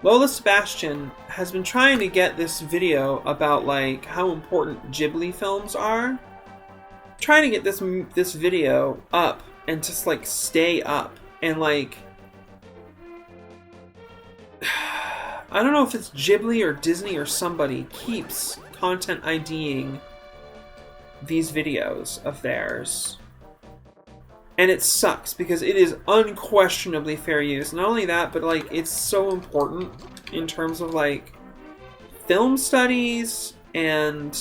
Lola Sebastian has been trying to get this video about like how important Ghibli films are. Trying to get this video up and just like stay up and like I don't know if it's Ghibli or Disney or somebody keeps content IDing these videos of theirs. And it sucks because it is unquestionably fair use. Not only that, but like it's so important in terms of like film studies and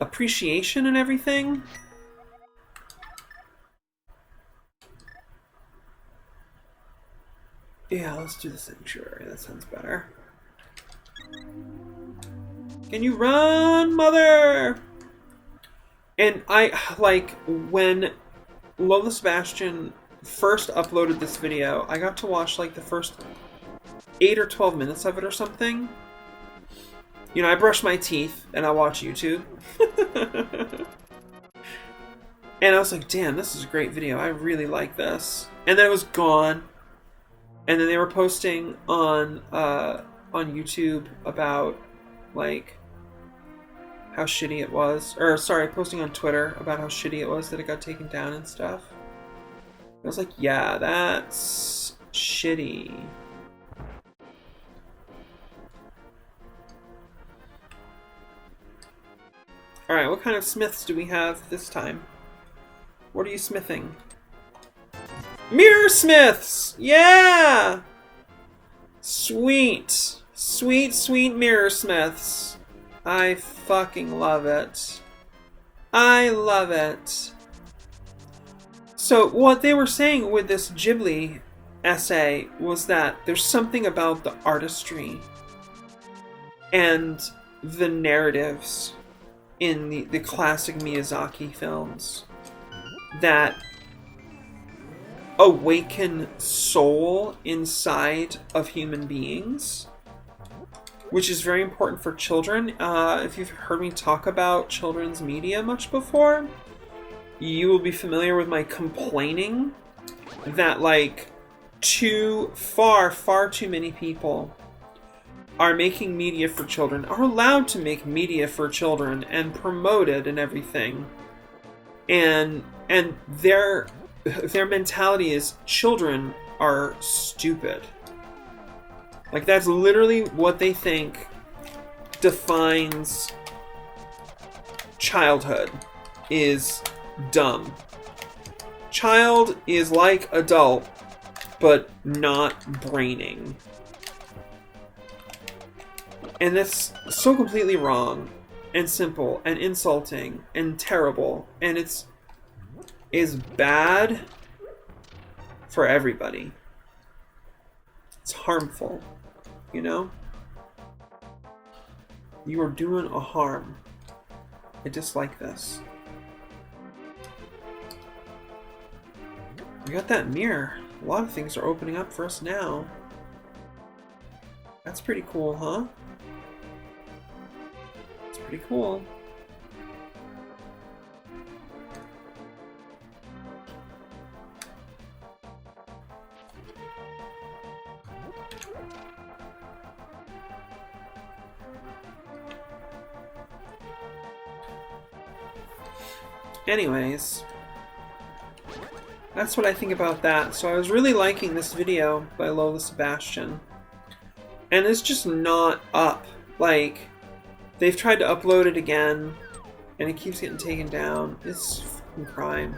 appreciation and everything. Yeah, let's do the sanctuary. That sounds better. Can you run, mother? And I, like, when Lola Sebastian first uploaded this video, I got to watch, like, the first 8 or 12 minutes of it or something. You know, I brush my teeth and I watch YouTube. And I was like, damn, this is a great video. I really like this. And then it was gone. And then they were posting on YouTube about, like, how shitty it was. Or, sorry, posting on Twitter about how shitty it was that it got taken down and stuff. I was like, yeah, that's shitty. Alright, what kind of smiths do we have this time? What are you smithing? Mirror smiths! Yeah! Sweet. Sweet, sweet mirror smiths. I fucking love it. I love it. So what they were saying with this Ghibli essay was that there's something about the artistry and the narratives in the classic Miyazaki films that awaken soul inside of human beings, which is very important for children. If you've heard me talk about children's media much before, you will be familiar with my complaining that, like, far too many people are making media for children, are allowed to make media for children and promote it and everything. And their mentality is children are stupid. Like, that's literally what they think defines childhood, is dumb. Child is like adult, but not braining. And that's so completely wrong, and simple, and insulting, and terrible, and it's bad for everybody. It's harmful, you know? You are doing a harm. I dislike this. We got that mirror. A lot of things are opening up for us now. That's pretty cool, huh? It's pretty cool. Anyways, that's what I think about that. So I was really liking this video by Lola Sebastian. And it's just not up. Like, they've tried to upload it again, and it keeps getting taken down. It's fucking crime.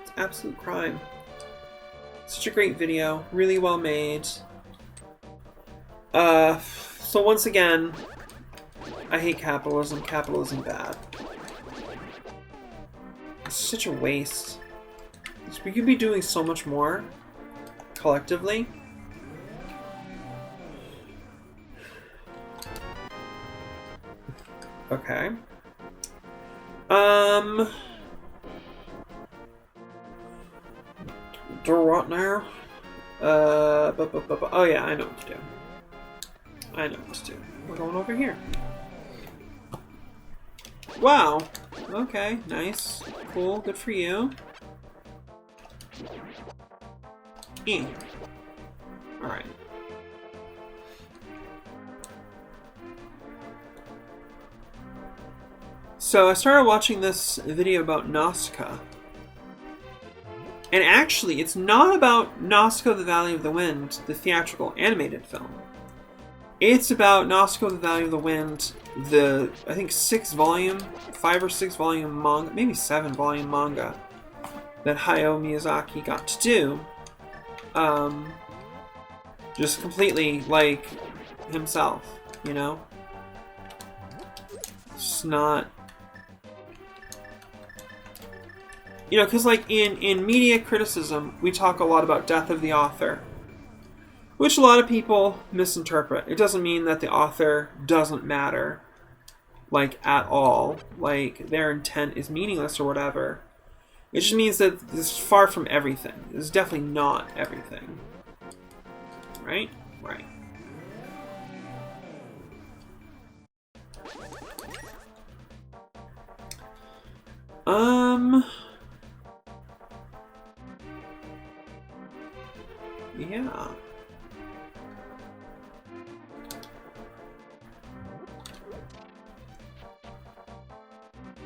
It's absolute crime. Such a great video. Really well made. So once again, I hate capitalism. Capitalism bad. It's such a waste. We could be doing so much more collectively. Okay. Do what now? Oh yeah, I know what to do. I know what to do. We're going over here. Wow. Okay, nice. Cool, good for you. Alright. So I started watching this video about Nausicaa. And actually, it's not about Nausicaa the Valley of the Wind, the theatrical animated film. It's about Nausicaa the Valley of the Wind, the, I think, 5 or 6 volume manga, maybe 7 volume manga that Hayao Miyazaki got to do. Just completely, like, himself, you know? It's not... You know, because, like, in media criticism, we talk a lot about death of the author, which a lot of people misinterpret. It doesn't mean that the author doesn't matter, like, at all. Like, their intent is meaningless or whatever. It just means that it's far from everything. It's definitely not everything. Right? Right. Yeah.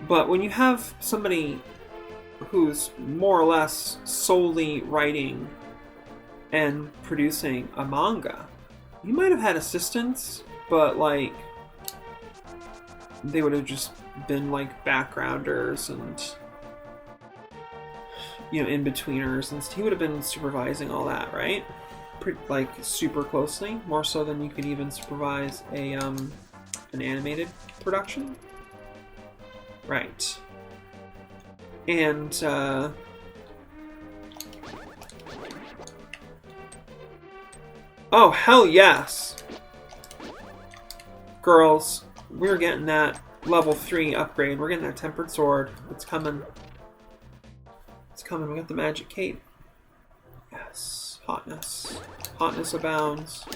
But when you have somebody who's more or less solely writing and producing a manga, you might have had assistants, but like they would have just been like backgrounders and, you know, in-betweeners, and he would have been supervising all that, right? Like super closely, more so than you could even supervise a an animated production, right? And oh hell yes, girls, we're getting that level 3 upgrade. We're getting that tempered sword. It's coming. It's coming. We got the magic cape. Yes, hotness. Hotness abounds.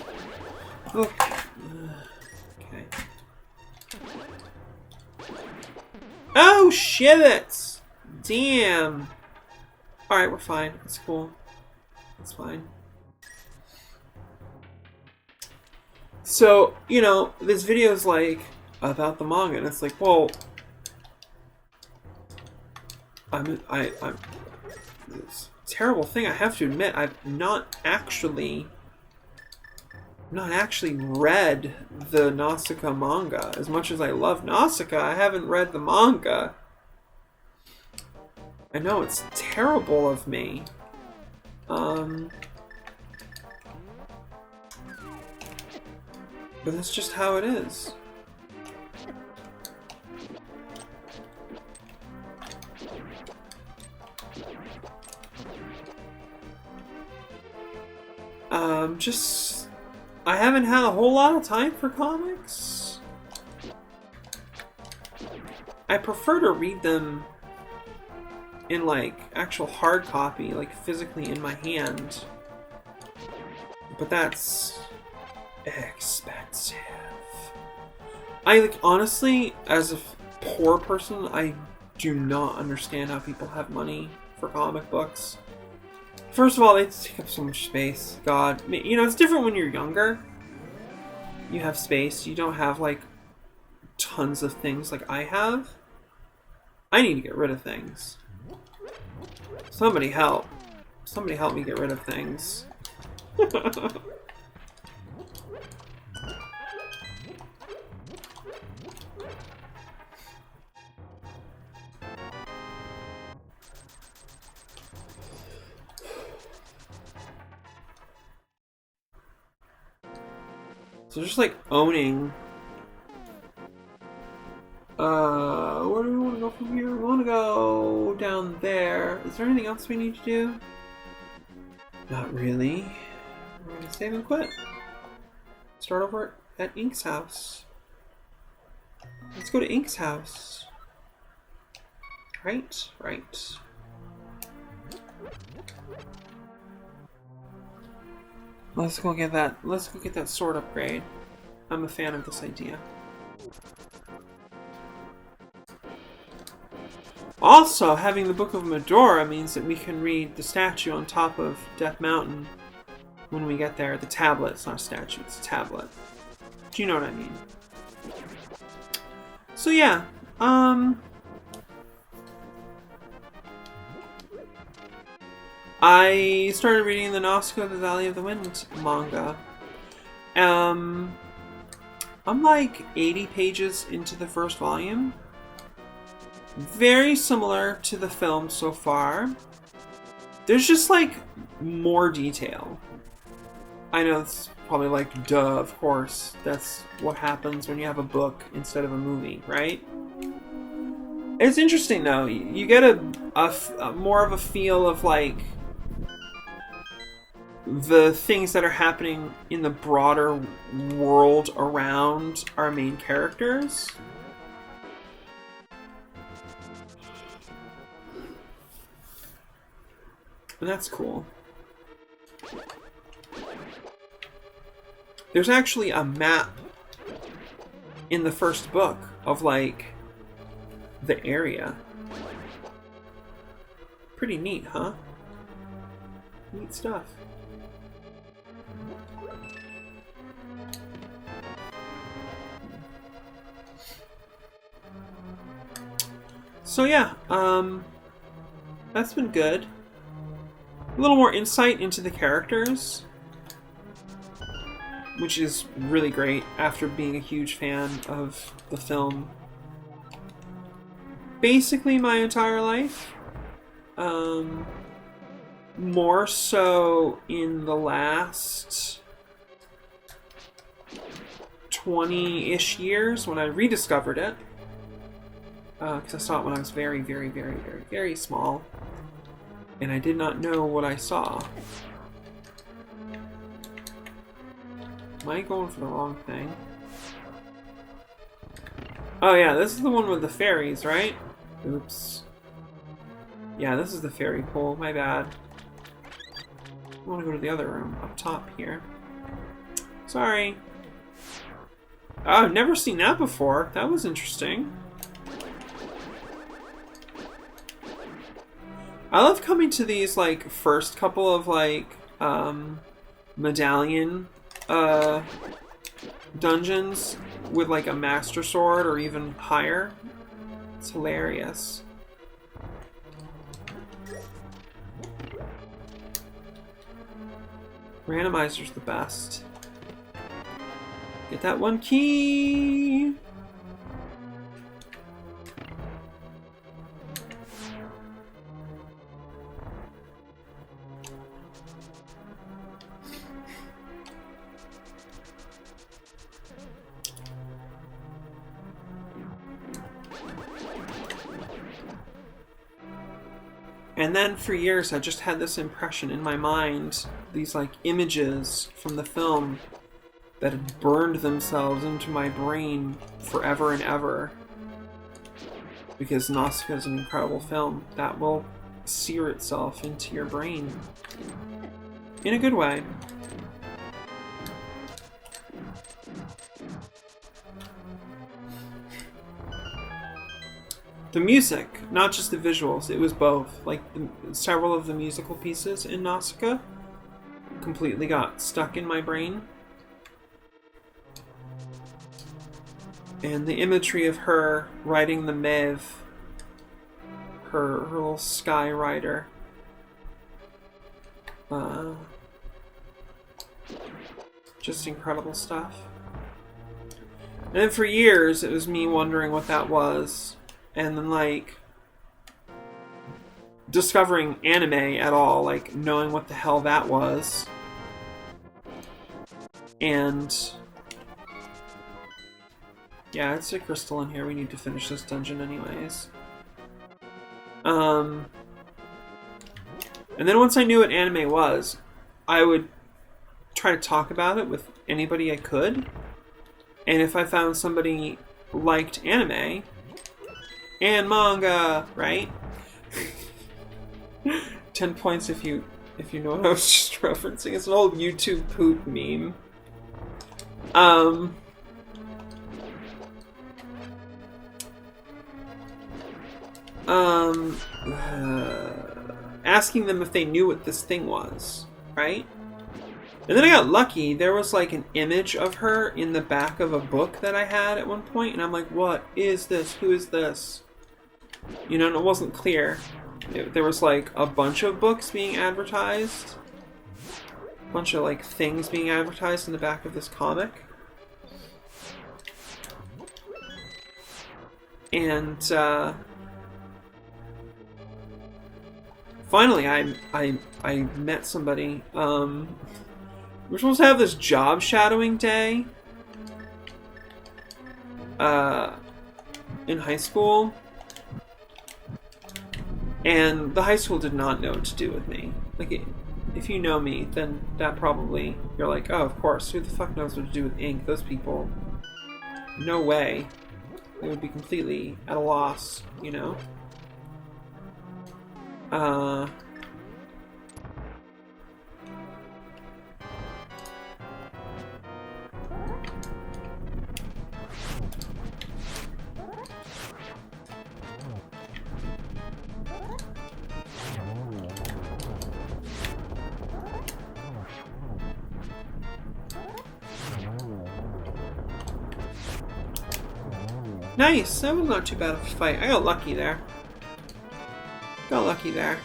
Okay. Okay. Oh shit! Damn. All right, we're fine. It's cool. It's fine. So, you know, this video is like about the manga, and it's like, well, it's a terrible thing. I have to admit, I've not actually read the Nausicaa manga. As much as I love Nausicaa, I haven't read the manga. I know it's terrible of me. But that's just how it is. Just... I haven't had a whole lot of time for comics. I prefer to read them in, like, actual hard copy, like, physically in my hand. But that's expensive. I, like, honestly, as a poor person, I do not understand how people have money for comic books. First of all, they take up so much space. God. You know, it's different when you're younger. You have space. You don't have, like, tons of things like I have. I need to get rid of things. Somebody help. Somebody help me get rid of things. So just like owning. Where do we want to go from here? We want to go down there. Is there anything else we need to do? Not really. We're gonna save and quit. Start over at Inke's house. Let's go to Inke's house. Right, right. Let's go get that. Let's go get that sword upgrade. I'm a fan of this idea. Also, having the Book of Medora means that we can read the statue on top of Death Mountain when we get there. The tablet. It's not a statue. It's a tablet. Do you know what I mean? So yeah. I started reading the Nausicaa of the Valley of the Wind manga. I'm like 80 pages into the first volume. Very similar to the film so far. There's just like more detail. I know it's probably like, duh, of course. That's what happens when you have a book instead of a movie, right? It's interesting though. You get a more of a feel of like the things that are happening in the broader world around our main characters. And that's cool. There's actually a map in the first book of like the area. Pretty neat, huh? Neat stuff. So yeah, that's been good. A little more insight into the characters, which is really great after being a huge fan of the film basically my entire life. More so in the last 20-ish years when I rediscovered it. Because I saw it when I was very, very, very, very, very small. And I did not know what I saw. Am I going for the wrong thing? Oh yeah, this is the one with the fairies, right? Oops. Yeah, this is the fairy pool, my bad. I want to go to the other room, up top here. Sorry. Oh, I've never seen that before. That was interesting. I love coming to these, like, first couple of, like, medallion, dungeons with, like, a master sword or even higher. It's hilarious. Randomizer's the best. Get that one key! And then for years I just had this impression in my mind, these like images from the film that had burned themselves into my brain forever and ever. Because Nausicaa is an incredible film that will sear itself into your brain. In a good way. The music, not just the visuals, it was both. Like, several of the musical pieces in Nausicaa completely got stuck in my brain. And the imagery of her riding the Maeve, her little sky rider. Just incredible stuff. And then for years, it was me wondering what that was. And then, like, discovering anime at all, like, knowing what the hell that was. And yeah, it's a crystal in here. We need to finish this dungeon anyways. And then once I knew what anime was, I would try to talk about it with anybody I could. And if I found somebody liked anime and manga, right? 10 points if you know what I was just referencing. It's an old YouTube poop meme. Asking them if they knew what this thing was, right? And then I got lucky. There was like an image of her in the back of a book that I had at one point, and I'm like, what is this? Who is this? You know, and it wasn't clear. There was like a bunch of books being advertised. A bunch of like things being advertised in the back of this comic. And finally I met somebody. We're supposed to have this job shadowing day in high school. And the high school did not know what to do with me. Like, if you know me, then that probably, you're like, oh, of course, who the fuck knows what to do with ink? Those people, no way. They would be completely at a loss, you know? Nice! That was not too bad of a fight. I got lucky there. Got lucky there.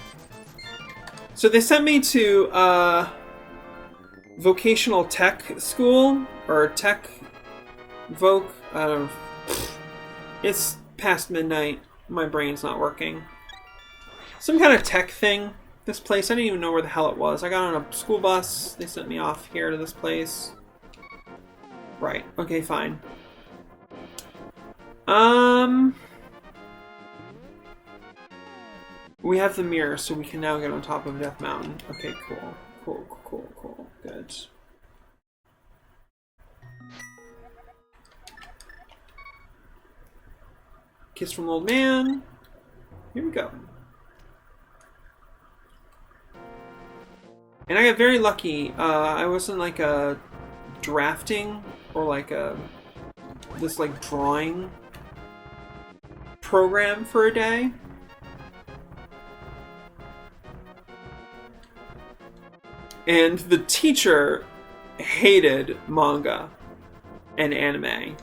So they sent me to vocational tech school, or tech voc. It's past midnight. My brain's not working. Some kind of tech thing. This place, I didn't even know where the hell it was. I got on a school bus. They sent me off here to this place. Right. Okay, fine. We have the mirror, so we can now get on top of Death Mountain. Okay, cool. Cool. Good. Kiss from Old Man. Here we go. And I got very lucky. I was in like a drafting or like this like drawing program for a day. And the teacher hated manga and anime.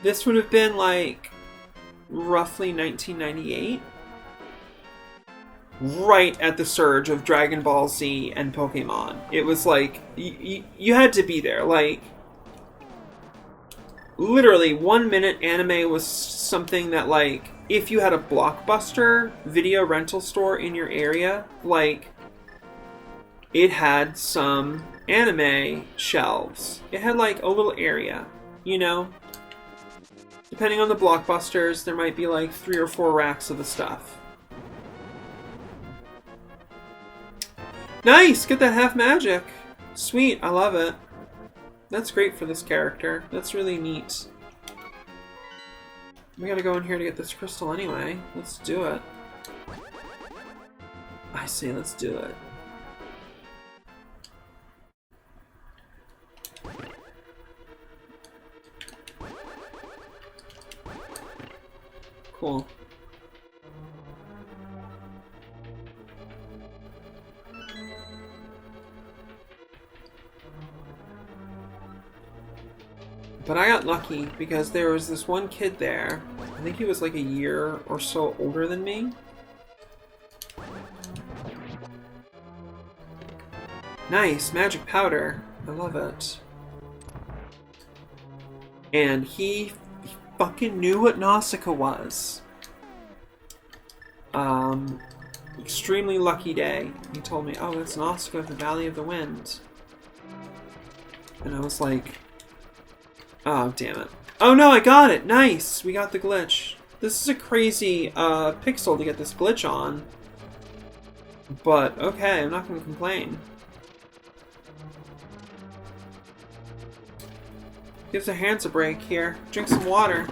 This would have been like roughly 1998. Right at the surge of Dragon Ball Z and Pokemon. It was like, you had to be there. Like, literally 1 minute anime was something that, like, if you had a Blockbuster video rental store in your area, like, it had some anime shelves. It had, like, a little area, you know? Depending on the Blockbusters, there might be, like, 3 or 4 racks of the stuff. Nice! Get that half magic! Sweet, I love it. That's great for this character. That's really neat. We gotta go in here to get this crystal anyway. Let's do it. I say let's do it. Cool. But I got lucky because there was this one kid there. I think he was like a year or so older than me. Nice, magic powder. I love it. And he fucking knew what Nausicaa was. Extremely lucky day. He told me, oh, that's Nausicaa of the Valley of the Wind. And I was like, oh, damn it. Oh no, I got it! Nice! We got the glitch. This is a crazy pixel to get this glitch on. But, okay, I'm not gonna complain. Gives the hands a break here. Drink some water.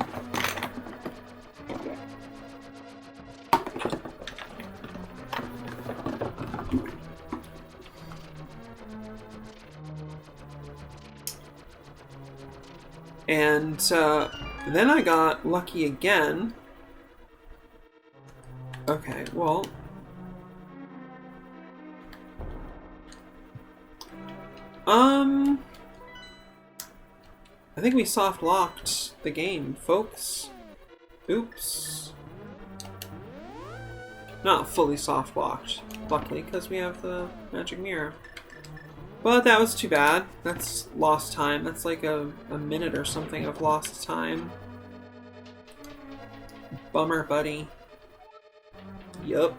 And then I got lucky again. Okay, well. I think we soft locked the game, folks. Oops. Not fully soft locked, luckily, because we have the magic mirror. But that was too bad. That's lost time. That's like a minute or something of lost time. Bummer, buddy. Yup.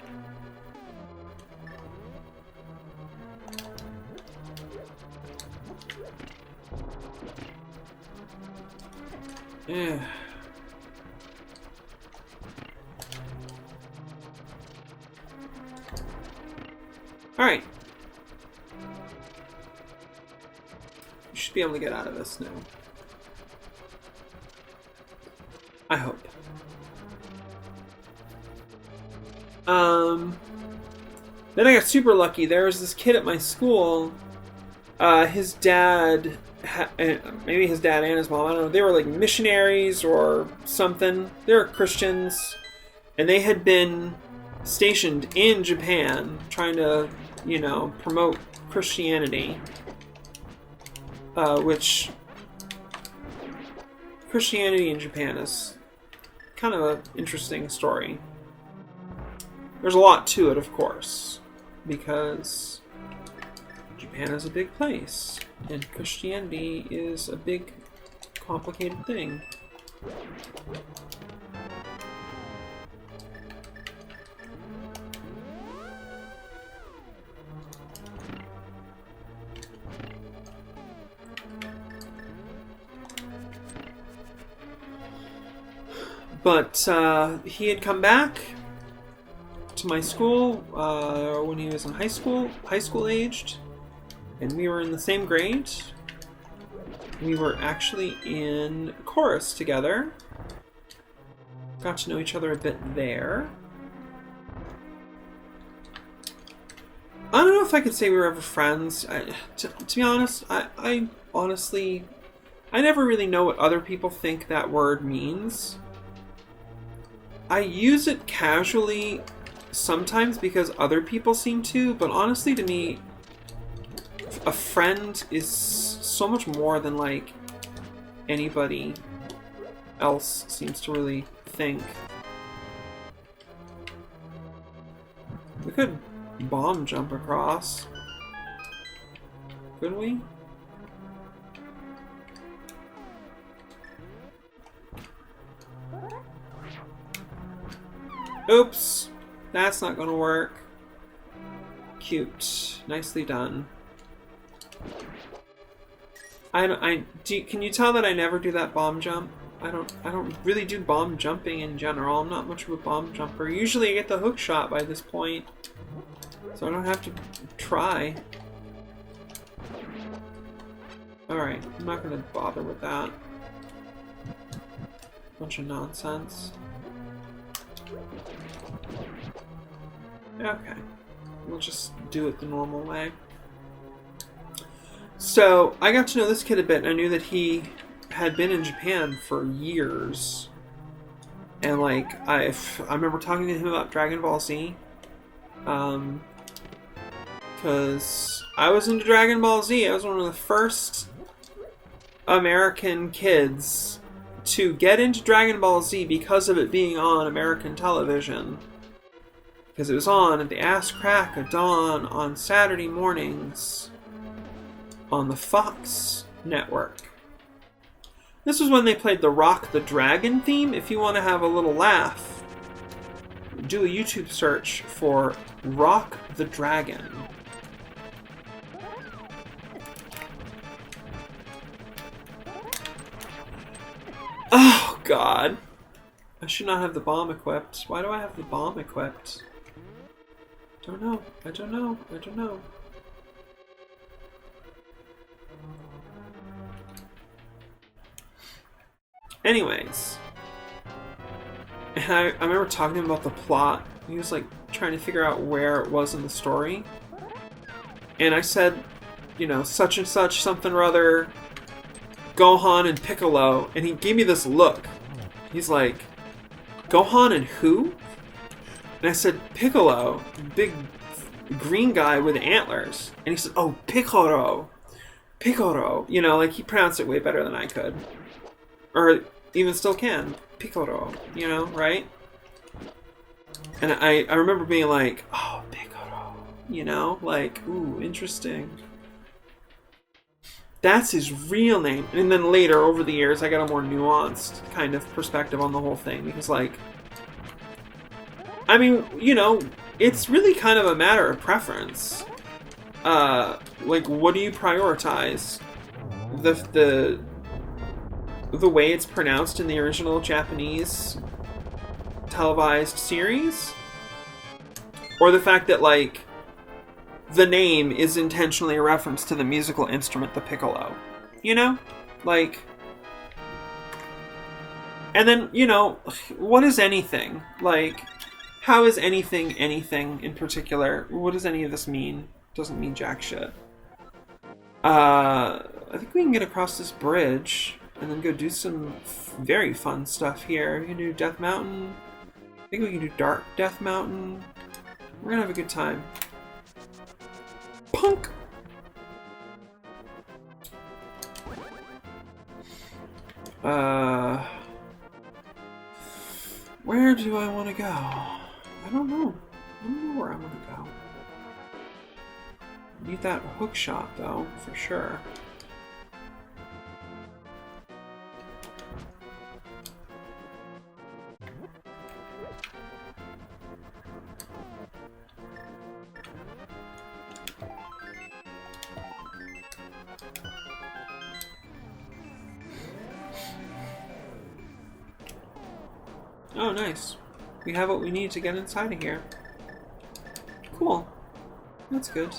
Yeah. Alright. You should be able to get out of this now. I hope. Then I got super lucky. There was this kid at my school. His dad, maybe his dad and his mom, I don't know. They were like missionaries or something. They were Christians. And they had been stationed in Japan trying to, you know, promote Christianity. Which Christianity in Japan is kind of an interesting story. There's a lot to it, of course, because Japan is a big place, and Christianity is a big, complicated thing. But he had come back to my school when he was in high school aged, and we were in the same grade. We were actually in chorus together. Got to know each other a bit there. I don't know if I could say we were ever friends. To be honest, I honestly, I never really know what other people think that word means. I use it casually sometimes because other people seem to, but honestly to me, a friend is so much more than like anybody else seems to really think. We could bomb jump across. Couldn't we? Oops, that's not gonna work. Cute, nicely done. Can you tell that I never do that bomb jump? I don't really do bomb jumping in general. I'm not much of a bomb jumper. Usually I get the hook shot by this point, so I don't have to try. Alright, I'm not gonna bother with that. Bunch of nonsense. Okay, we'll just do it the normal way. So, I got to know this kid a bit, and I knew that he had been in Japan for years. And, like, I remember talking to him about Dragon Ball Z. Because I was into Dragon Ball Z. I was one of the first American kids to get into Dragon Ball Z because of it being on American television. Because it was on at the ass crack of dawn on Saturday mornings on the Fox network. This was when they played the Rock the Dragon theme. If you want to have a little laugh, do a YouTube search for Rock the Dragon. Oh, God. I should not have the bomb equipped. Why do I have the bomb equipped? Don't know. I don't know. I don't know. Anyways. And I remember talking to him about the plot. He was like trying to figure out where it was in the story. And I said, you know, such and such, something or other, Gohan and Piccolo. And he gave me this look. He's like, Gohan and who? And I said, Piccolo, big green guy with antlers. And he said, oh, Piccolo. Piccolo. You know, like he pronounced it way better than I could. Or even still can. Piccolo. You know, right? And I remember being like, oh, Piccolo. You know, like, ooh, interesting. That's his real name. And then later, over the years, I got a more nuanced kind of perspective on the whole thing. Because, like, I mean, you know, it's really kind of a matter of preference. Like, what do you prioritize? The way it's pronounced in the original Japanese televised series? Or the fact that, like, the name is intentionally a reference to the musical instrument, the piccolo. You know? Like... And then, you know, what is anything? Like... How is anything in particular? What does any of this mean? Doesn't mean jack shit. I think we can get across this bridge and then go do some very fun stuff here. We can do Death Mountain. I think we can do Dark Death Mountain. We're gonna have a good time. Punk! Where do I want to go? I don't know. I don't know where I want to go. Need that hook shot, though, for sure. Oh, nice. We have what we need to get inside of here. Cool. That's good.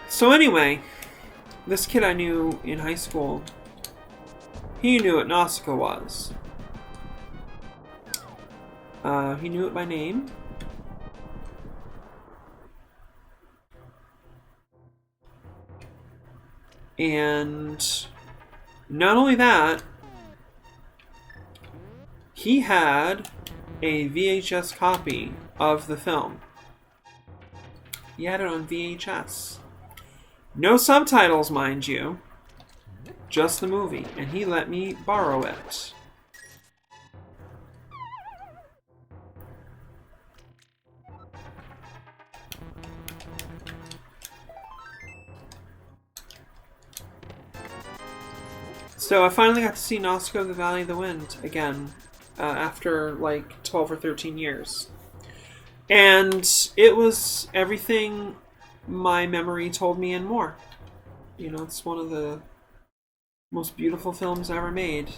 So anyway, this kid I knew in high school, he knew what Nausicaa was. He knew it by name. And not only that, he had a VHS copy of the film. He had it on VHS. No subtitles, mind you. Just the movie. And he let me borrow it. So I finally got to see Nausicaa of the Valley of the Wind again. After like 12 or 13 years. And it was everything my memory told me and more. You know, it's one of the most beautiful films ever made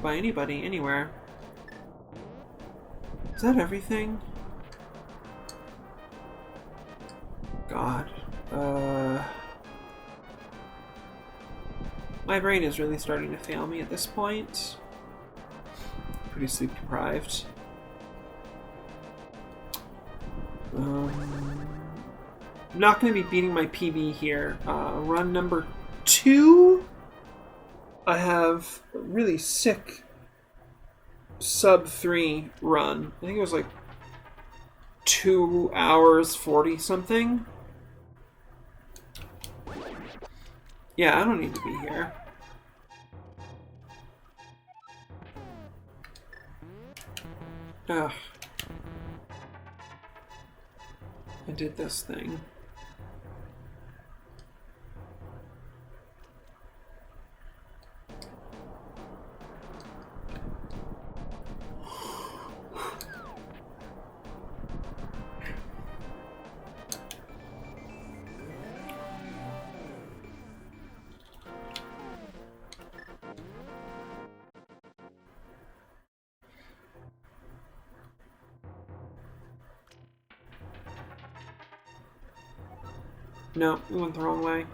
by anybody, anywhere. Is that everything? God. My brain is really starting to fail me at this point. Pretty sleep deprived. I'm not going to be beating my PB here. Run number 2. I have a really sick sub 3 run. I think it was like 2 hours 40 something. Yeah, I don't need to be here. Ugh. I did this thing. No, we went the wrong way.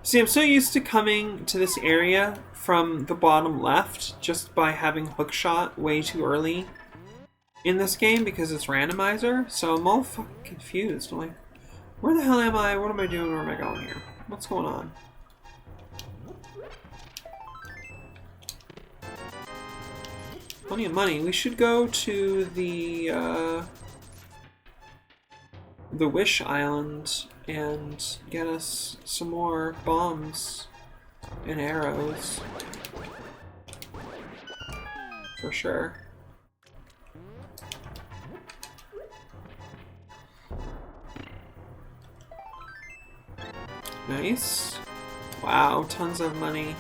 See, I'm so used to coming to this area from the bottom left just by having hookshot way too early in this game because it's randomizer, so I'm all fucking confused. I'm like, where the hell am I? What am I doing? Where am I going here? What's going on? Plenty of money. We should go to the Wish Island and get us some more bombs and arrows. For sure. Nice. Wow, tons of money.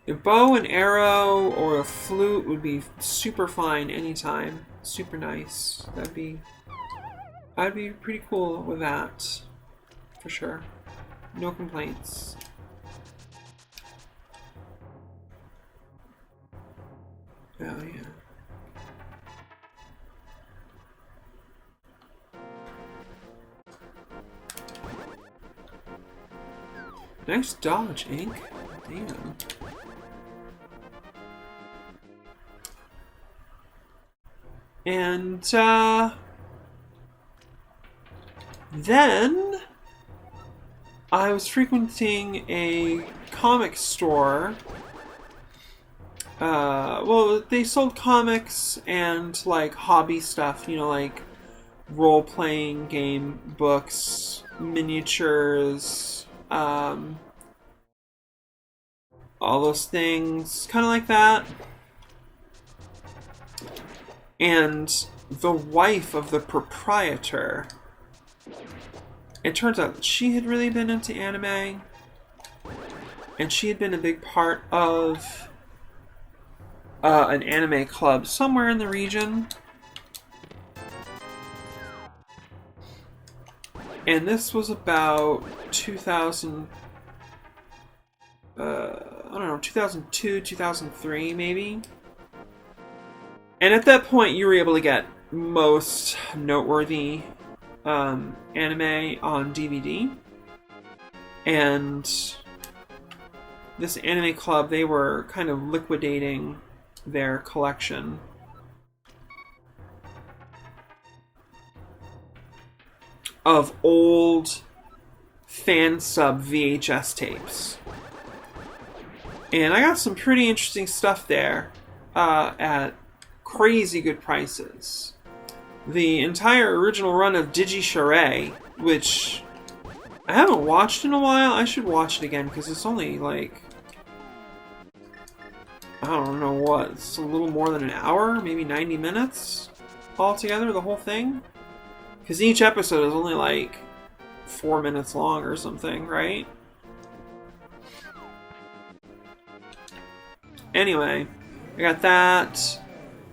A bow and arrow or a flute would be super fine anytime. Super nice. I'd be pretty cool with that. For sure. No complaints. Oh yeah. Nice dodge, Inke. Damn. And, then I was frequenting a comic store. Well, they sold comics and, like, hobby stuff, you know, like role-playing game books, miniatures, all those things, kind of like that. And the wife of the proprietor, it turns out that she had really been into anime, and she had been a big part of an anime club somewhere in the region. And this was about 2000, I don't know, 2002, 2003 maybe. And at that point, you were able to get most noteworthy anime on DVD. And this anime club, they were kind of liquidating their collection. Of old fan sub VHS tapes. And I got some pretty interesting stuff there at crazy good prices. The entire original run of Digi-Charade, which I haven't watched in a while. I should watch it again because it's only like, I don't know what, it's a little more than an hour, maybe 90 minutes altogether, the whole thing. Because each episode is only like 4 minutes long or something, right? Anyway, I got that.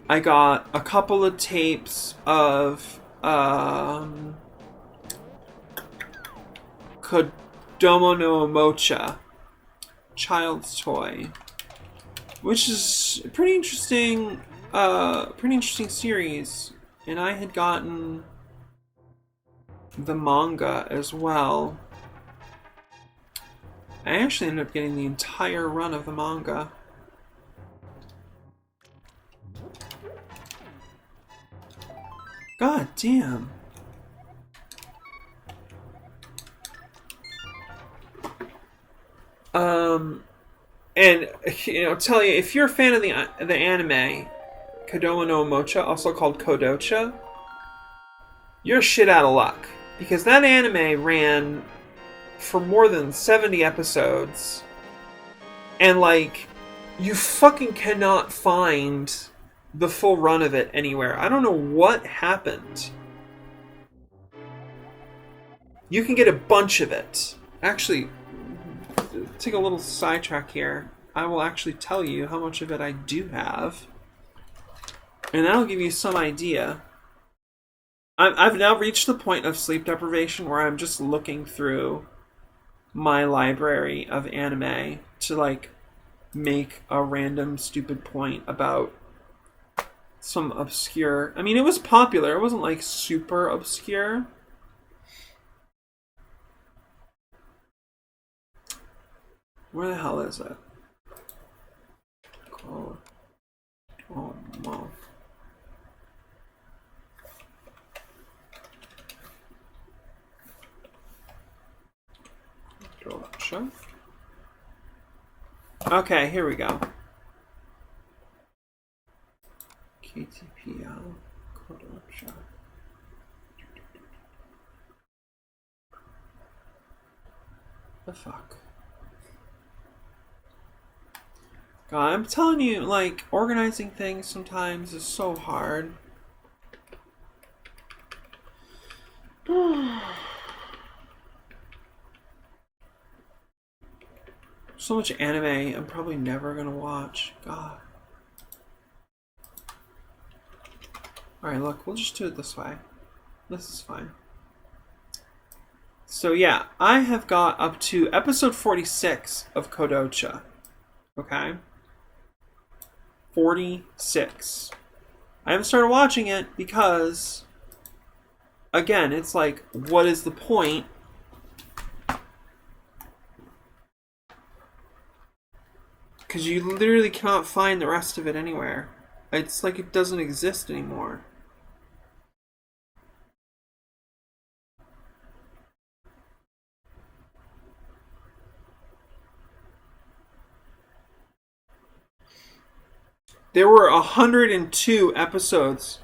I got a couple of tapes of Kodomo no Mocha, Child's Toy, which is a pretty interesting series. And I had gotten the manga as well. I actually ended up getting the entire run of the manga. God damn. And tell you, if you're a fan of the anime Kodomo no Mocha, also called Kodocha, you're shit out of luck, because that anime ran for more than 70 episodes, and like, you fucking cannot find the full run of it anywhere. I don't know what happened. You can get a bunch of it. Actually, take a little sidetrack here. I will actually tell you how much of it I do have, and that'll give you some idea. I've now reached the point of sleep deprivation where I'm just looking through my library of anime to like make a random stupid point about some obscure... I mean, it was popular. It wasn't like super obscure. Where the hell is it? Oh, wow. Gotcha. Okay, here we go. KTPL Kodocha. The fuck? God, I'm telling you, like, organizing things sometimes is so hard. So much anime I'm probably never gonna watch. God. Alright, look, we'll just do it this way. This is fine. So yeah, I have got up to episode 46 of Kodocha. Okay? 46. I haven't started watching it because, again, it's like, what is the point? Because you literally cannot find the rest of it anywhere. It's like it doesn't exist anymore. There were 102 episodes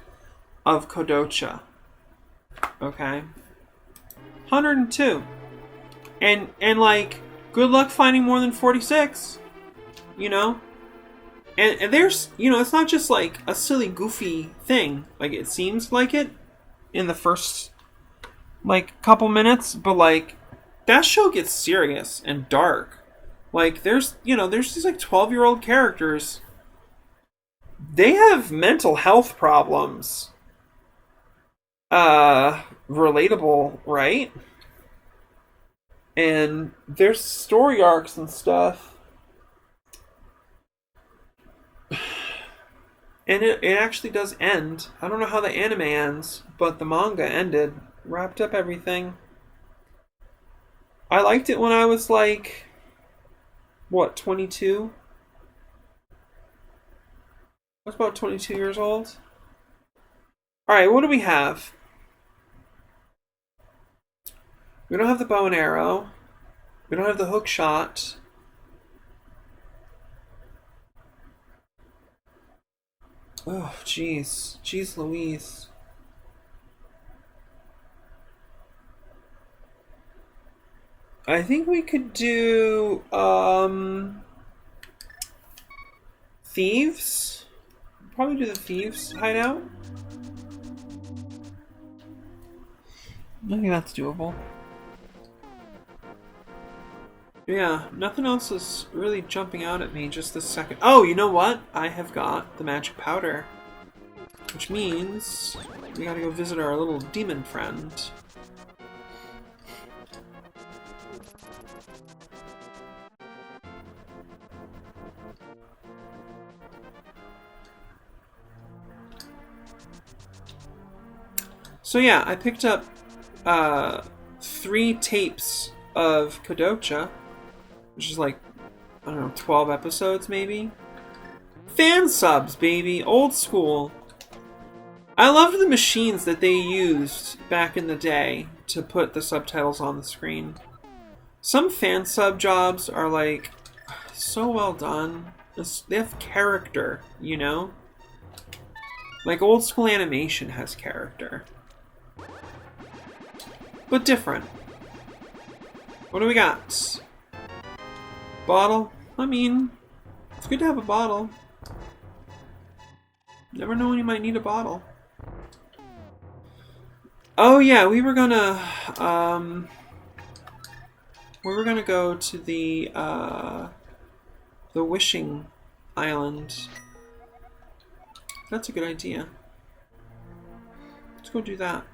of Kodocha. Okay. 102. And like, good luck finding more than 46. You know? And there's, you know, it's not just like a silly, goofy thing. Like, it seems like it in the first, like, couple minutes, but like, that show gets serious and dark. Like, there's, you know, there's these like 12-year-old characters. They have mental health problems. Relatable, right? And there's story arcs and stuff. And it actually does end. I don't know how the anime ends, but the manga ended. Wrapped up everything. I liked it when I was like, what, 22? I was about 22 years old. Alright, what do we have? We don't have the bow and arrow. We don't have the hook shot. Oh, jeez. Jeez Louise. I think we could do, thieves? Probably do the thieves hideout. I think that's doable. Yeah, nothing else is really jumping out at me just this second. Oh, you know what? I have got the magic powder. Which means we gotta go visit our little demon friend. So yeah, I picked up 3 tapes of Kodocha, which is like, I don't know, 12 episodes maybe? Fan subs, baby! Old school! I loved the machines that they used back in the day to put the subtitles on the screen. Some fan sub jobs are like, so well done. They have character, you know? Like old school animation has character. But different. What do we got? Bottle? I mean, it's good to have a bottle. Never know when you might need a bottle. Oh yeah, we were gonna go to the wishing island. That's a good idea. Let's go do that.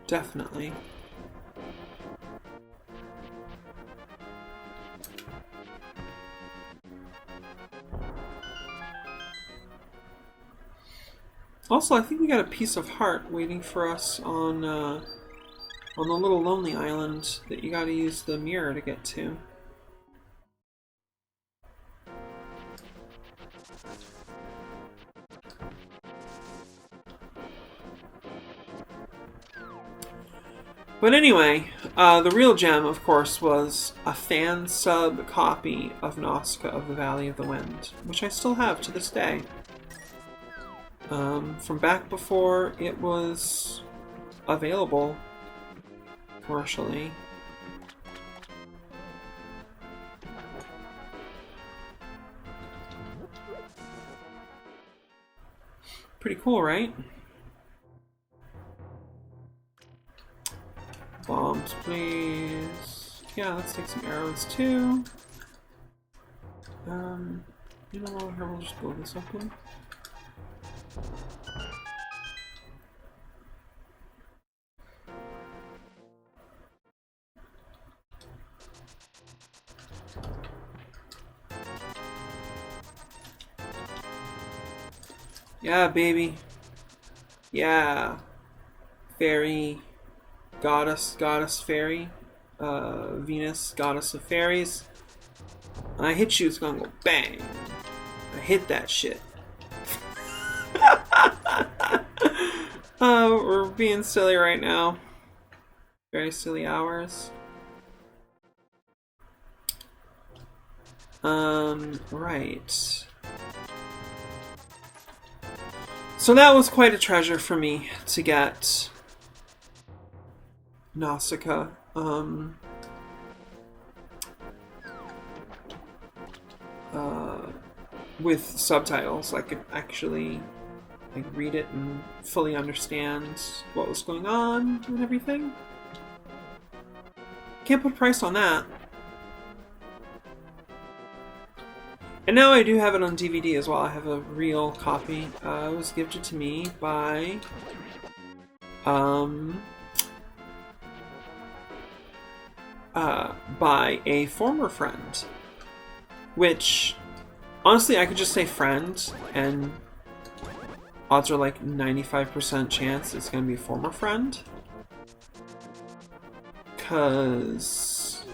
Definitely. Also, I think we got a piece of heart waiting for us on the little lonely island that you gotta use the mirror to get to. But anyway, the real gem, of course, was a fan sub copy of Nausica of the Valley of the Wind, which I still have to this day. From back before it was available commercially. Pretty cool, right? Bombs, please. Yeah, let's take some arrows too. You know what? Here, we'll just blow this open. Yeah, baby. Yeah. Fairy. Goddess, fairy. Venus, goddess of fairies. When I hit you, it's gonna go bang. I hit that shit. We're being silly right now. Very silly hours. Right. So that was quite a treasure for me to get Nausicaa. With subtitles, I could actually read it and fully understand what was going on and everything. Can't put a price on that. And now I do have it on DVD as well. I have a real copy. It was gifted to me by a former friend. Which, honestly, I could just say friend, and odds are like 95% chance it's going to be a former friend. Because,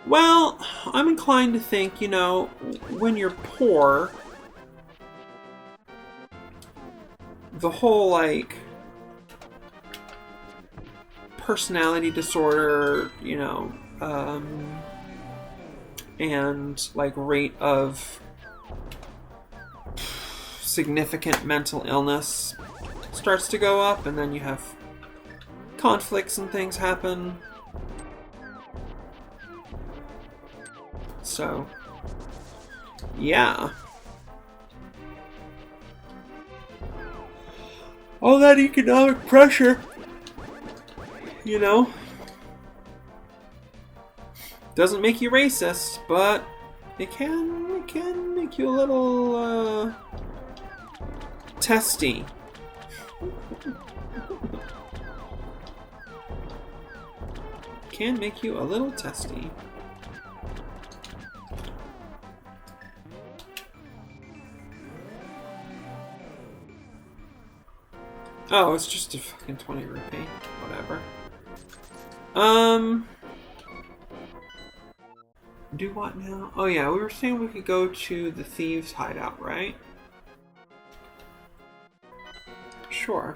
well, I'm inclined to think, you know, when you're poor, the whole, like, personality disorder, you know, and, like, rate of significant mental illness starts to go up, and then you have conflicts and things happen. So, yeah. All that economic pressure, you know, doesn't make you racist, but it can make you a little testy. Can make you a little testy. Oh, it's just a fucking 20 rupee. Whatever. Do what now? Oh yeah, we were saying we could go to the thieves' hideout, right? Sure.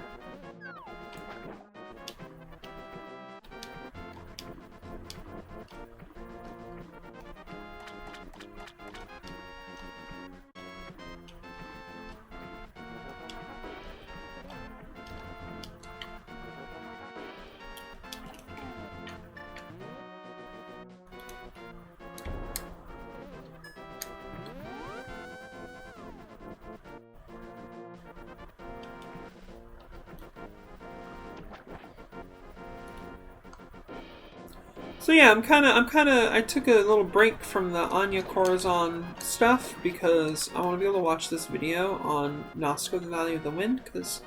So yeah, I took a little break from the Anya Corazon stuff because I want to be able to watch this video on Nausicaa, the Valley of the Wind, because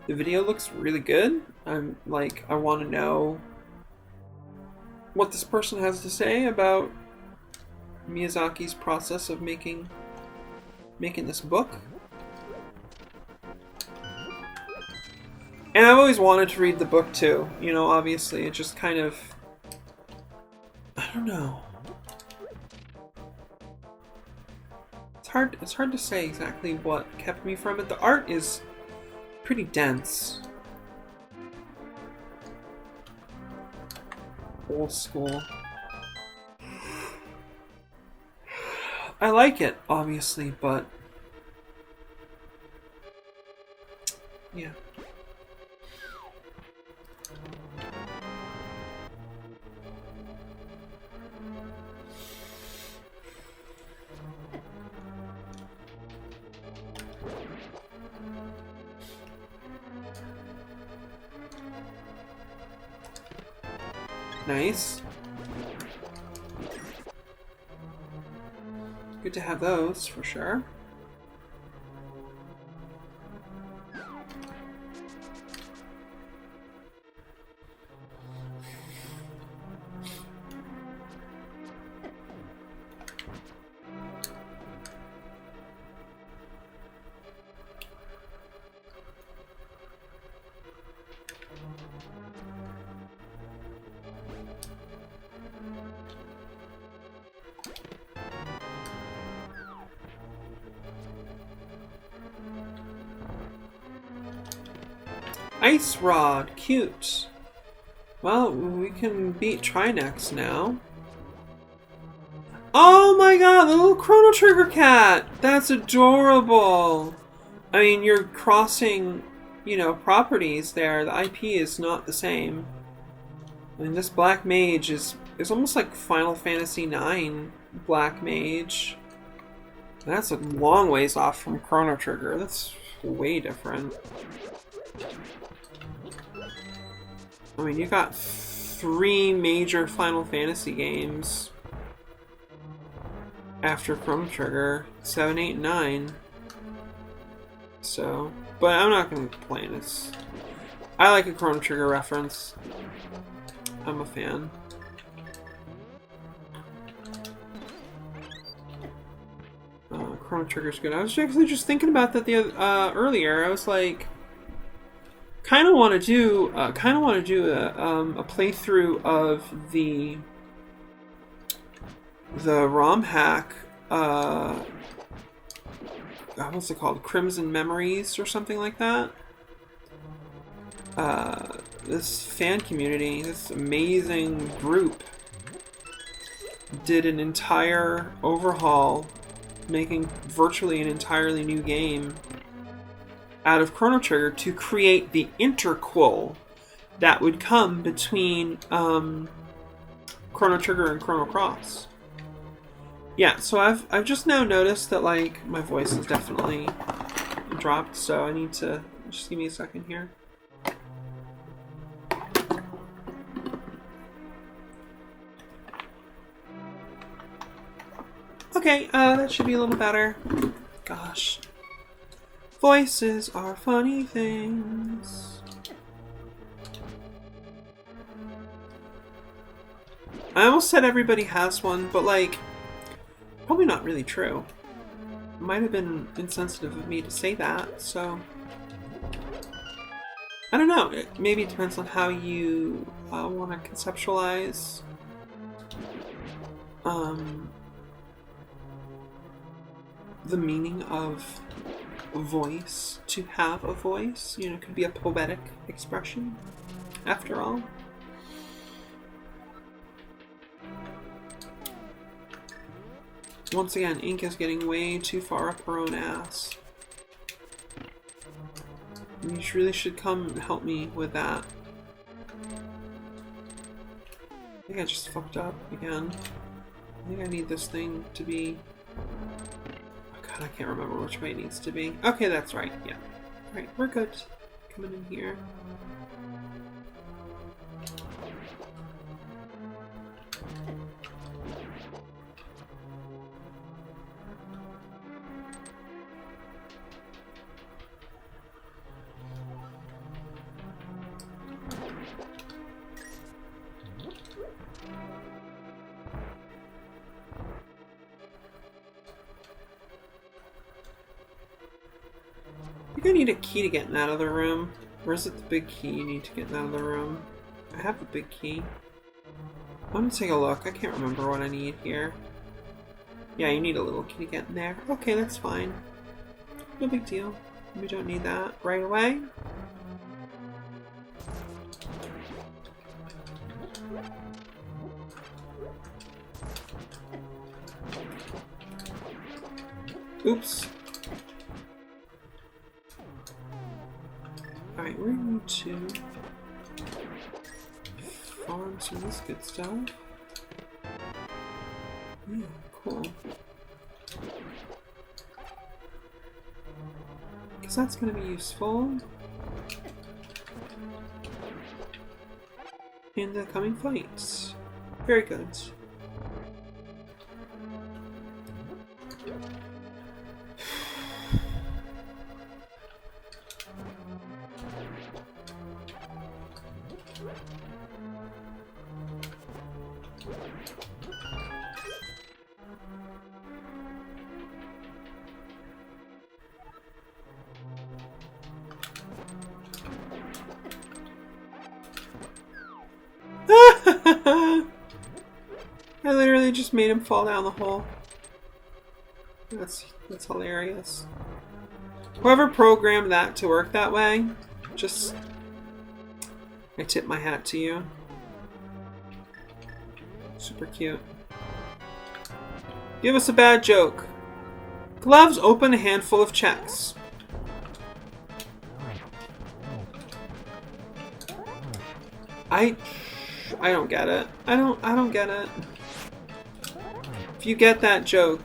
the video looks really good. I want to know what this person has to say about Miyazaki's process of making this book. And I've always wanted to read the book too. You know, obviously, it just kind of, I don't know. It's hard to say exactly what kept me from it. The art is pretty dense. Old school. I like it, obviously, but yeah. Nice. Good to have those, for sure. Ice Rod, cute. Well, we can beat Trinex now. Oh my god, the little Chrono Trigger cat! That's adorable! I mean, you're crossing, you know, properties there. The IP is not the same. I mean, this Black Mage is almost like Final Fantasy IX Black Mage. That's a long ways off from Chrono Trigger. That's way different. I mean, you got 3 major Final Fantasy games after Chrono Trigger, 7, 8, 9. So, but I'm not going to complain. I like a Chrono Trigger reference. I'm a fan. Chrono Trigger's good. I was actually just thinking about that earlier. I was like, kind of want to do a playthrough of the ROM hack. What's it called? Crimson Memories or something like that. This fan community, this amazing group, did an entire overhaul, making virtually an entirely new game out of Chrono Trigger to create the interquel that would come between Chrono Trigger and Chrono Cross. Yeah, so I've just now noticed that like my voice is definitely dropped, so I need to just give me a second here. Okay, that should be a little better. Gosh. Voices are funny things. I almost said everybody has one, but like, probably not really true. It might have been insensitive of me to say that, so... I don't know, maybe it depends on how you want to conceptualize the meaning of voice. To have a voice, you know, it could be a poetic expression, after all. Once again, Inke is getting way too far up her own ass. You really should come and help me with that. I think I just fucked up again. I think I need this thing to be... Oh god, I can't remember which way it needs to be. Okay, that's right, yeah. Alright, we're good. Coming in here. I need a key to get in that other room. Or is it the big key you need to get in that other room? I have the big key. I'm gonna take a look. I can't remember what I need here. Yeah, you need a little key to get in there. Okay, that's fine. No big deal. We don't need that right away. Oops. Alright, we're going to farm some of this good stuff. Yeah, cool. Because that's going to be useful in the coming fights. Very good. I literally just made him fall down the hole. That's hilarious. Whoever programmed that to work that way, just... I tip my hat to you. Super cute. Give us a bad joke. Gloves open a handful of checks. I don't get it. I don't get it. If you get that joke,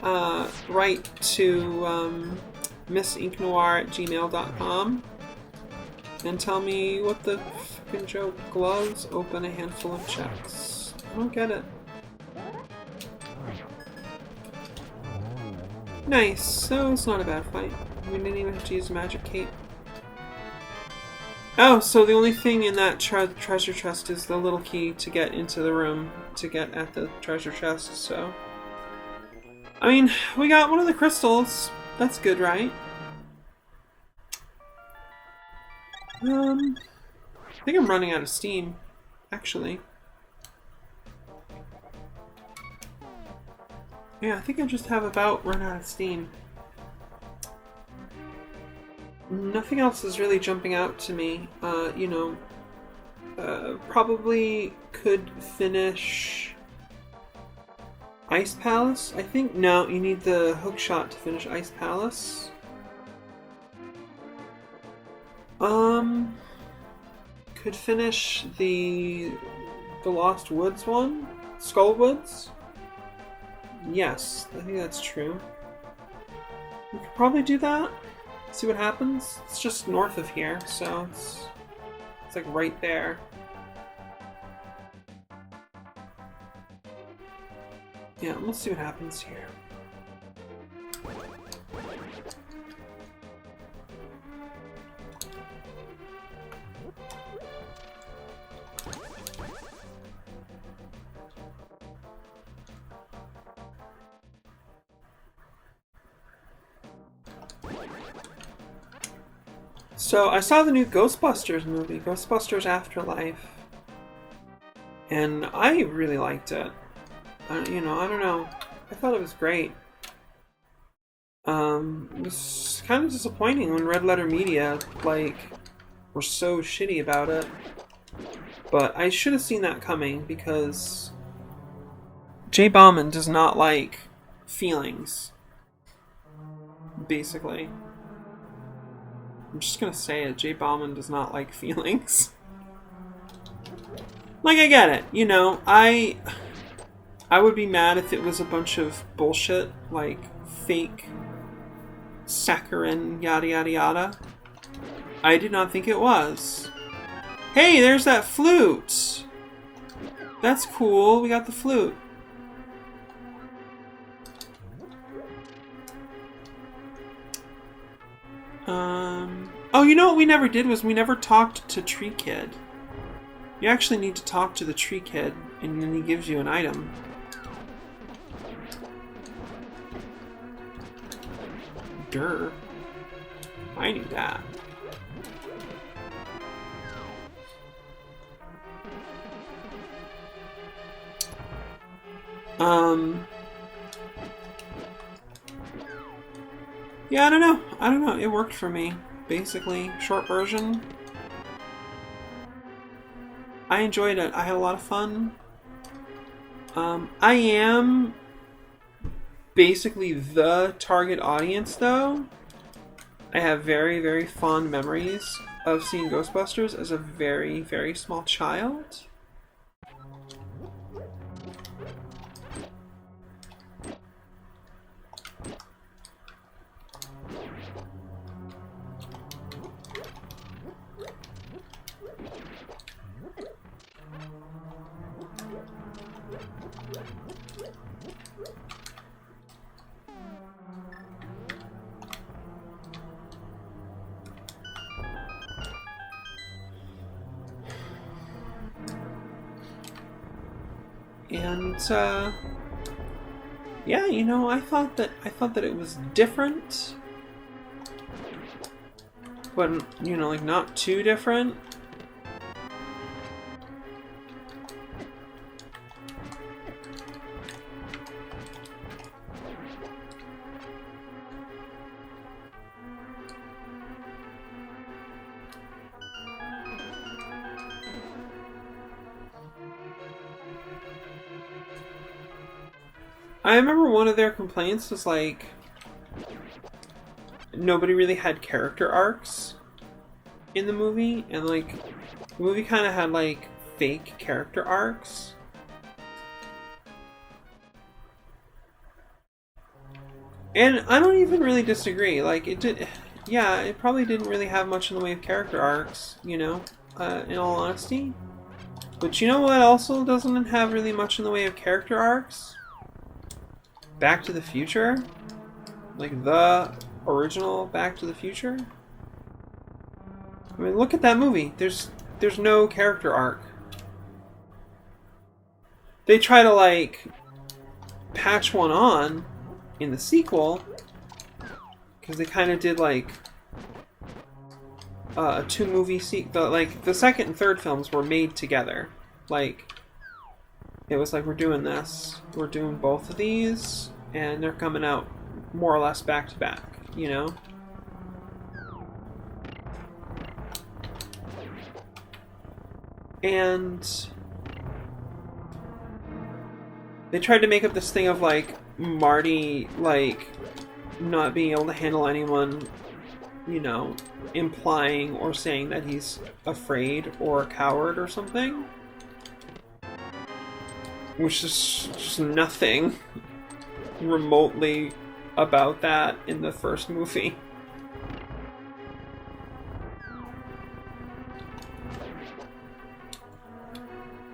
write to missinknoir@gmail.com and tell me what the fucking joke. Gloves open a handful of checks. I don't get it. Nice. So it's not a bad fight. We didn't even have to use a magic cape. Oh, so the only thing in that treasure chest is the little key to get into the room, to get at the treasure chest, so... I mean, we got one of the crystals. That's good, right? I think I'm running out of steam, actually. Yeah, I think I just have about run out of steam. Nothing else is really jumping out to me. You know, probably could finish Ice Palace, I think. No, you need the hook shot to finish Ice Palace. Could finish the Lost Woods one? Skull Woods? Yes, I think that's true. We could probably do that. See what happens? It's just north of here, so it's like right there. Yeah, we'll see what happens here. So I saw the new Ghostbusters movie, Ghostbusters Afterlife, and I really liked it. You know, I don't know. I thought it was great. It was kind of disappointing when Red Letter Media, like, were so shitty about it. But I should have seen that coming because Jay Bauman does not like feelings, basically. I'm just gonna say it, Jay Bauman does not like feelings. Like, I get it, you know, I would be mad if it was a bunch of bullshit, like fake saccharine, yada yada yada. I did not think it was. Hey, there's that flute! That's cool, we got the flute. Oh, you know what we never did was we never talked to Tree Kid. You actually need to talk to the Tree Kid, and then he gives you an item. Durr. I knew that. Yeah, I don't know. I don't know. It worked for me. Basically, short version. I enjoyed it. I had a lot of fun. I am basically the target audience, though. I have very, very fond memories of seeing Ghostbusters as a very, very small child. And yeah, you know, I thought that it was different, but you know, like not too different. I remember one of their complaints was like nobody really had character arcs in the movie, and like The movie kind of had like fake character arcs. And I don't even really disagree. Like, it did... Yeah, it probably didn't really have much in the way of character arcs, you know, in all honesty. But you know what also doesn't have really much in the way of character arcs? Back to the Future? Like, the original Back to the Future? I mean, look at that movie. There's no character arc. They try to, like, patch one on in the sequel, because they kind of did like a two-movie sequel. Like the second and third films were made together. Like it was like, we're doing this, we're doing both of these, and they're coming out more or less back to back. You know. And they tried to make up this thing of like Marty like not being able to handle anyone, you know, implying or saying that he's afraid or a coward or something. Which is just nothing remotely about that in the first movie.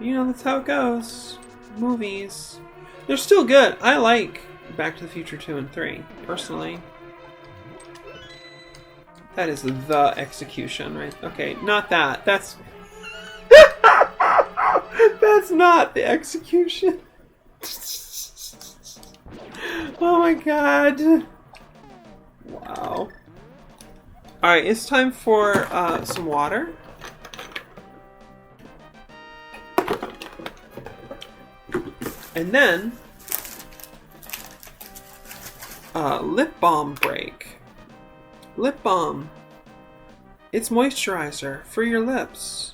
You know, that's how it goes. Movies. They're still good. I like Back to the Future 2 and 3, personally. That is the execution, right? Okay, not that. That's... That's not the execution. Oh my god. Wow. Alright, it's time for some water. And then, lip balm break. Lip balm. It's moisturizer for your lips.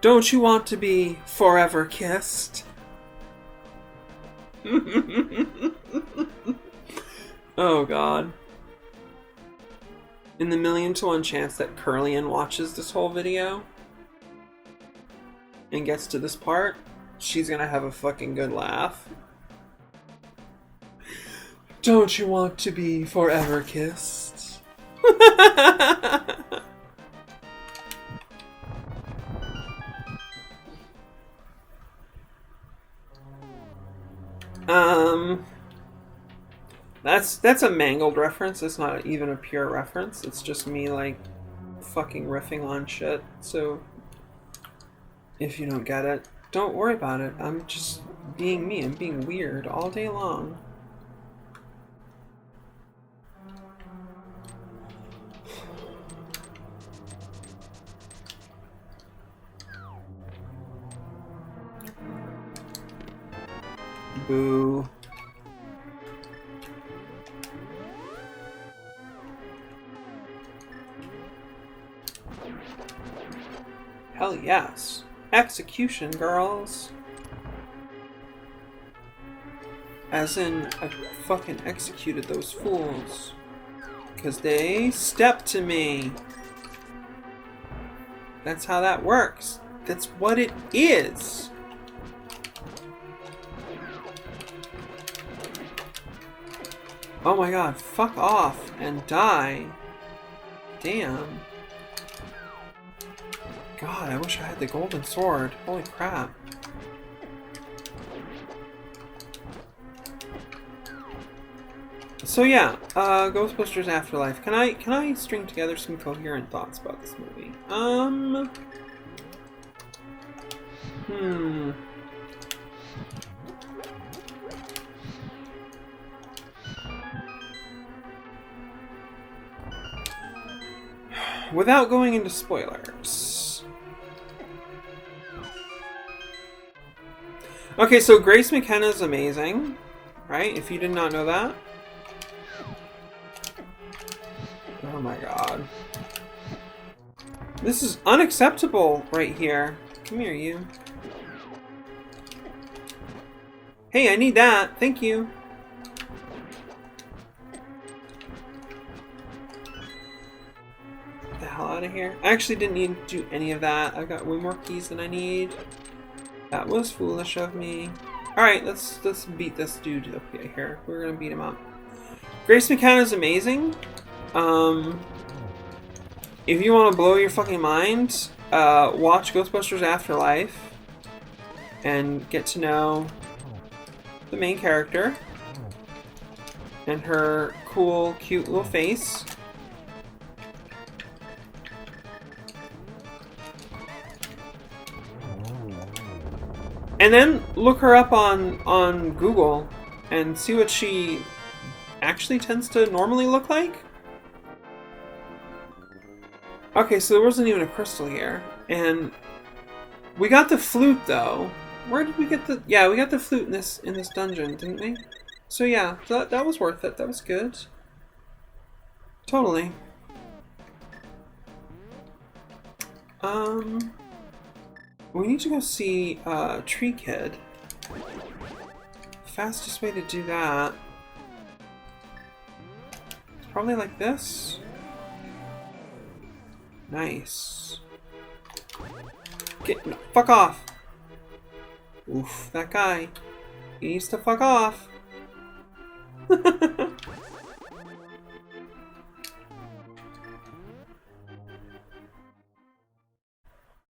Don't you want to be forever kissed? Oh god. In the 1,000,000 to 1 chance that Curlian watches this whole video and gets to this part, she's gonna have a fucking good laugh. Don't you want to be forever kissed? That's a mangled reference. It's not even a pure reference. It's just me, like, fucking riffing on shit. So, if you don't get it, don't worry about it. I'm just being me. I'm being weird all day long. Boo. Hell yes. Execution, girls. As in, I fucking executed those fools. Because they stepped to me. That's how that works. That's what it is. Oh my god, fuck off and die. Damn. God, I wish I had the golden sword. Holy crap. So yeah, Ghostbusters Afterlife. Can I string together some coherent thoughts about this movie? Without going into spoilers. Okay, so Grace McKenna is amazing, right? If you did not know that. Oh my god. This is unacceptable right here. Come here, you. Hey, I need that. Thank you. hell out of here. I actually didn't need to do any of that. I've got way more keys than I need. That was foolish of me. Alright, let's beat this dude up here. We're gonna beat him up. Grace McCann is amazing. If you want to blow your fucking mind, watch Ghostbusters Afterlife and get to know the main character and her cool, cute little face. And then look her up on Google and see what she actually tends to normally look like. Okay, so there wasn't even a crystal here. And we got the flute though. Where did we get the... Yeah, we got the flute in this dungeon, didn't we? So yeah, that was worth it. That was good. Totally. We need to go see Tree Kid. Fastest way to do that. It's probably like this. Nice. No, fuck off. Oof, that guy. He needs to fuck off.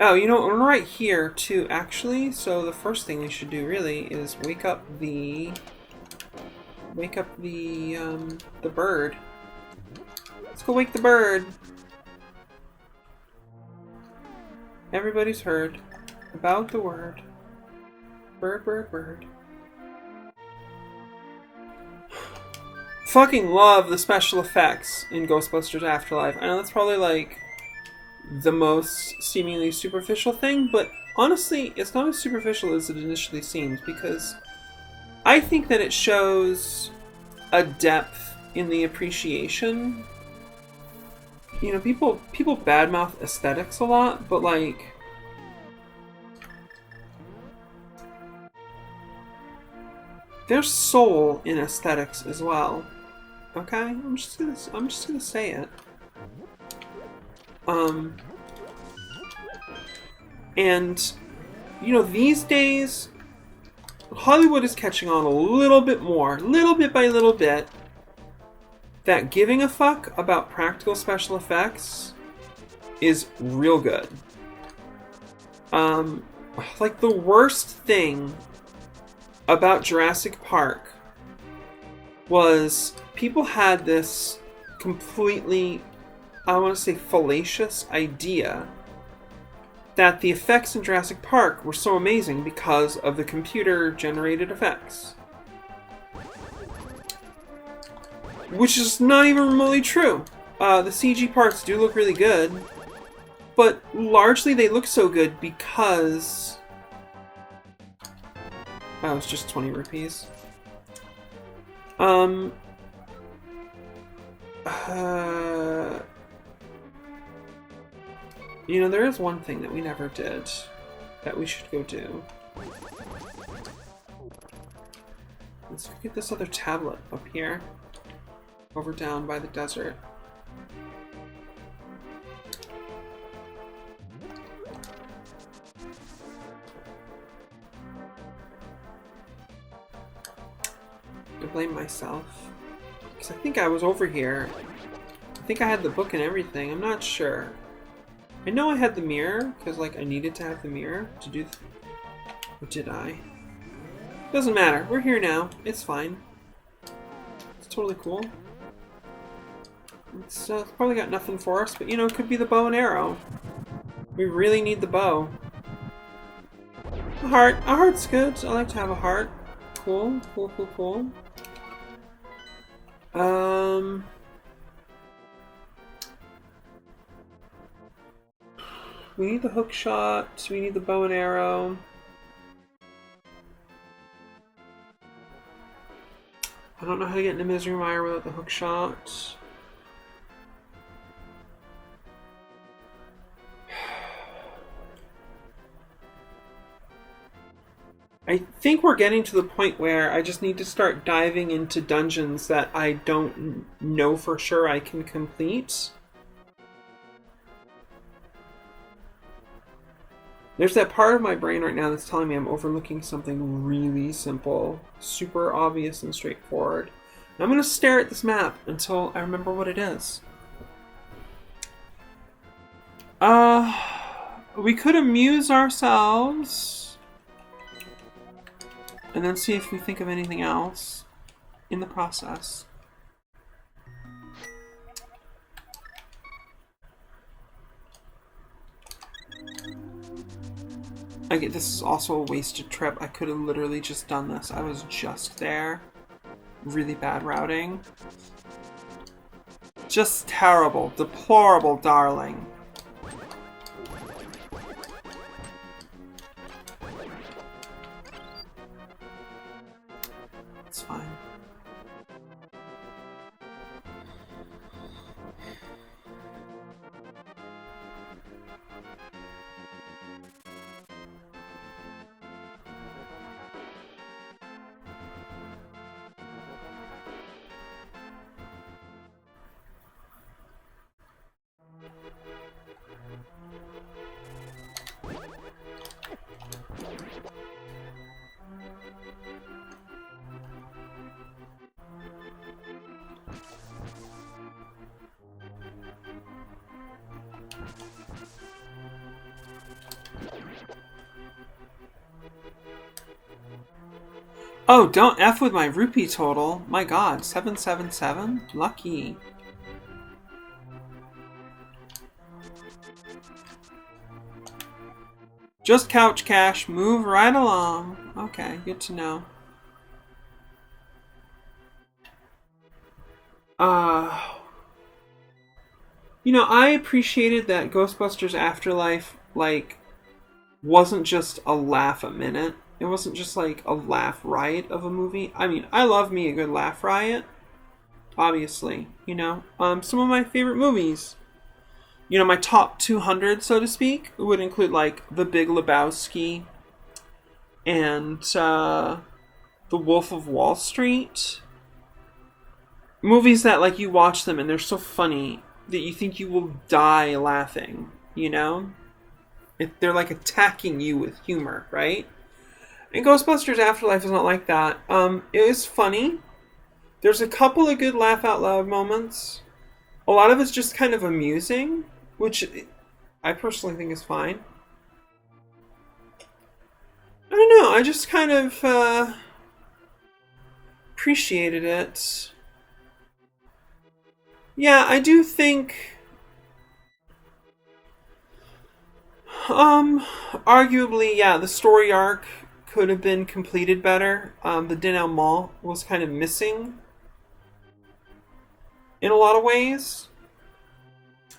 Oh, you know, we're right here too, actually. So the first thing we should do really is wake up the bird. Let's go wake the bird. Everybody's heard about the word. Bird, bird, bird. Fucking love the special effects in Ghostbusters Afterlife. I know that's probably like the most seemingly superficial thing, but honestly, it's not as superficial as it initially seems, because I think that it shows a depth in the appreciation. You know, people badmouth aesthetics a lot, but like, there's soul in aesthetics as well. Okay, I'm just gonna say it. And you know, these days, Hollywood is catching on a little bit more, little bit by little bit, that giving a fuck about practical special effects is real good. Like the worst thing about Jurassic Park was people had this completely, I want to say, fallacious idea that the effects in Jurassic Park were so amazing because of the computer-generated effects. Which is not even remotely true. The CG parts do look really good, but largely they look so good because... Oh, it's just 20 rupees. You know, there is one thing that we never did that we should go do. Let's go get this other tablet up here. Over down by the desert. I blame myself. Because I think I was over here. I think I had the book and everything. I'm not sure. I know I had the mirror, because like I needed to have the mirror to do... Or did I? Doesn't matter. We're here now. It's fine. It's totally cool. It's probably got nothing for us, but you know, it could be the bow and arrow. We really need the bow. A heart. A heart's good. I like to have a heart. Cool. Cool, cool, cool. We need the hook shot. We need the bow and arrow. I don't know how to get into Misery Mire without the hook shot. I think we're getting to the point where I just need to start diving into dungeons that I don't know for sure I can complete. There's that part of my brain right now that's telling me I'm overlooking something really simple, super obvious and straightforward. And I'm going to stare at this map until I remember what it is. We could amuse ourselves and then see if we think of anything else in the process. This is also a wasted trip. I could have literally just done this. I was just there. Really bad routing. Just terrible. Deplorable, darling. It's fine. Oh, don't F with my rupee total. My god, 777? Lucky. Just couch cash. Move right along. Okay, good to know. You know, I appreciated that Ghostbusters Afterlife, like, wasn't just a laugh a minute. It wasn't just like a laugh riot of a movie. I mean, I love me a good laugh riot. Obviously, you know. Some of my favorite movies. You know, my top 200, so to speak, would include, like, The Big Lebowski and The Wolf of Wall Street. Movies that, like, you watch them and they're so funny that you think you will die laughing, you know? They're, like, attacking you with humor, right? And Ghostbusters Afterlife is not like that. It is funny. There's a couple of good laugh out loud moments. A lot of it's just kind of amusing, which I personally think is fine. I don't know, I just kind of appreciated it. Yeah, I do think arguably, yeah, the story arc could have been completed better. The denouement was kind of missing in a lot of ways.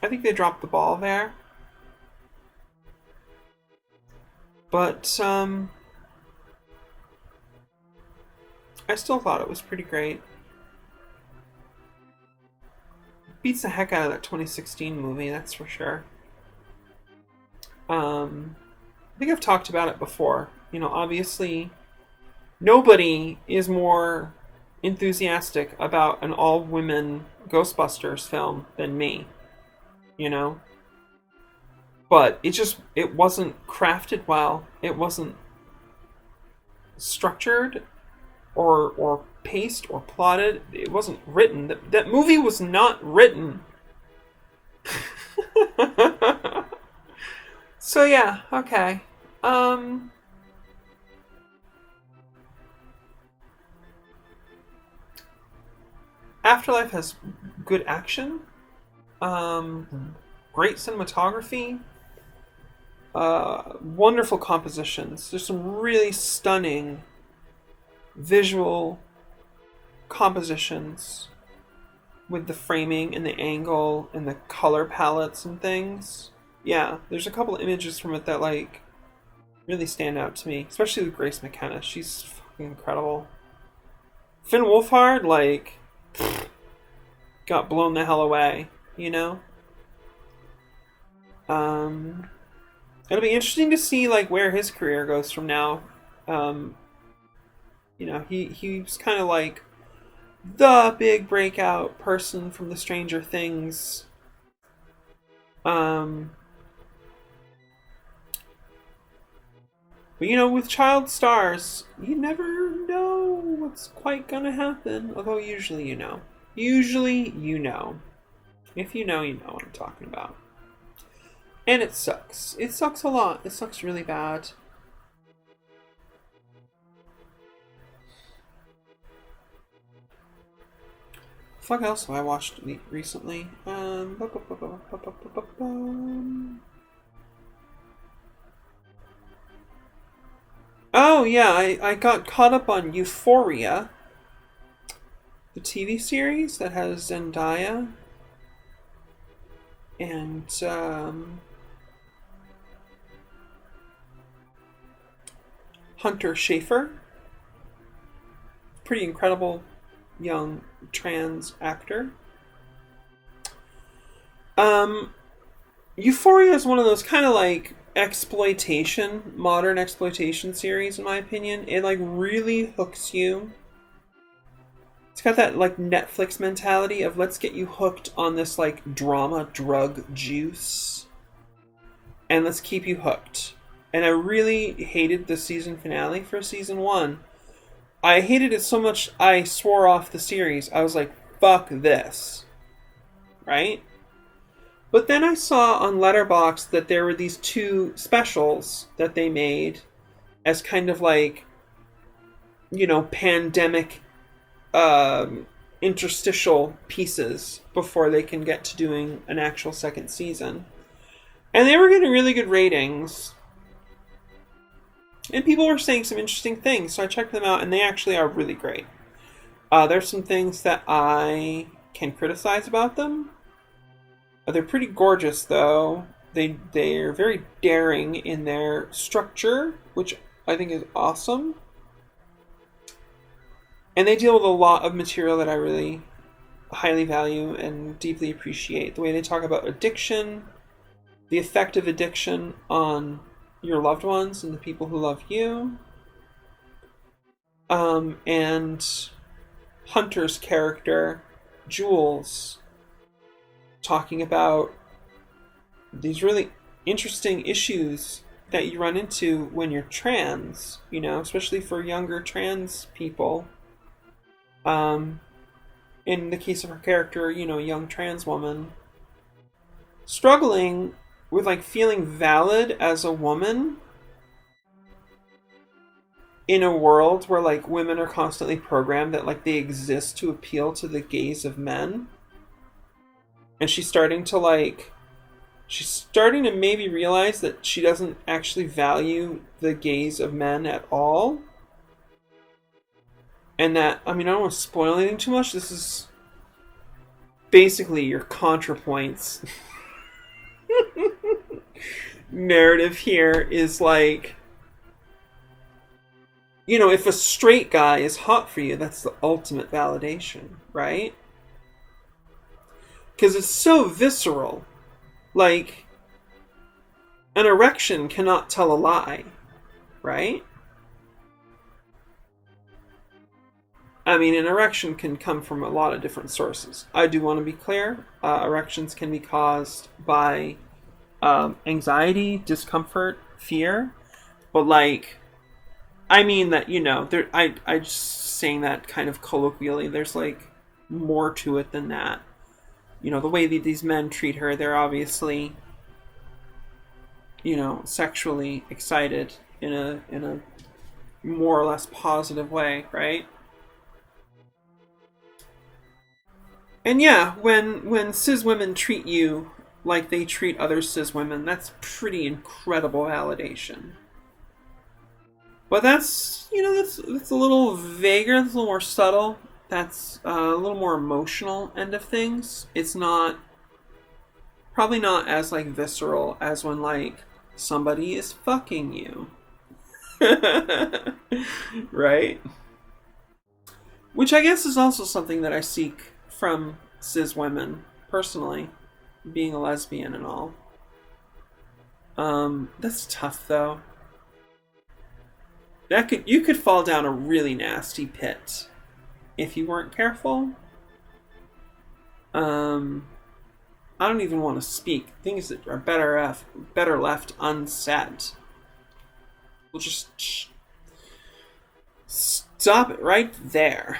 I think they dropped the ball there. But I still thought it was pretty great. Beats the heck out of that 2016 movie, that's for sure. I think I've talked about it before. You know, obviously, nobody is more enthusiastic about an all-women Ghostbusters film than me. You know? But it wasn't crafted well. It wasn't structured or paced or plotted. It wasn't written. That movie was not written. So yeah, okay. Afterlife has good action, great cinematography, wonderful compositions. There's some really stunning visual compositions with the framing and the angle and the color palettes and things. Yeah, there's a couple of images from it that, like, really stand out to me, especially with Grace McKenna. She's fucking incredible. Finn Wolfhard, like, got blown the hell away, you know? It'll be interesting to see, like, where his career goes from now. You know, he's kind of like the big breakout person from the Stranger Things But with child stars, you never know what's quite gonna happen. Although usually you know. Usually you know. If you know what I'm talking about. And it sucks. It sucks a lot. It sucks really bad. Fuck else have I watched recently? Oh yeah, I got caught up on Euphoria, the TV series that has Zendaya and Hunter Schafer. Pretty incredible young trans actor. Euphoria is one of those kind of like modern exploitation series, in my opinion. It like really hooks you. It's got that like Netflix mentality of let's get you hooked on this like drama drug juice and let's keep you hooked. And I really hated the season finale for season 1. I hated it so much I swore off the series. I was like, fuck this. Right? But then I saw on Letterboxd that there were these 2 specials that they made as kind of like, pandemic interstitial pieces before they can get to doing an actual second season. And they were getting really good ratings. And people were saying some interesting things, so I checked them out, and they actually are really great. There's some things that I can criticize about them. They're pretty gorgeous, though. They're very daring in their structure, which I think is awesome. And they deal with a lot of material that I really highly value and deeply appreciate. The way they talk about addiction, the effect of addiction on your loved ones and the people who love you. And Hunter's character, Jules, talking about these really interesting issues that you run into when you're trans, especially for younger trans people. In the case of her character, a young trans woman struggling with like feeling valid as a woman in a world where like women are constantly programmed that like they exist to appeal to the gaze of men. And she's starting to maybe realize that she doesn't actually value the gaze of men at all. And that, I don't want to spoil anything too much. This is basically your ContraPoints narrative here is like, if a straight guy is hot for you, that's the ultimate validation, right? Because it's so visceral. Like, an erection cannot tell a lie, right? An erection can come from a lot of different sources. I do want to be clear. Erections can be caused by anxiety, discomfort, fear. But, I just saying that kind of colloquially. There's, more to it than that. The way that these men treat her, they're obviously, sexually excited in a more or less positive way, right? And yeah, when cis women treat you like they treat other cis women, that's pretty incredible validation. But that's a little vaguer, that's a little more subtle. That's a little more emotional end of things. It's probably not as visceral as when somebody is fucking you. Right? Which I guess is also something that I seek from cis women, personally, being a lesbian and all. That's tough though. You could fall down a really nasty pit if you weren't careful. I don't even want to speak. Things that are better left unsaid. We'll just stop it right there.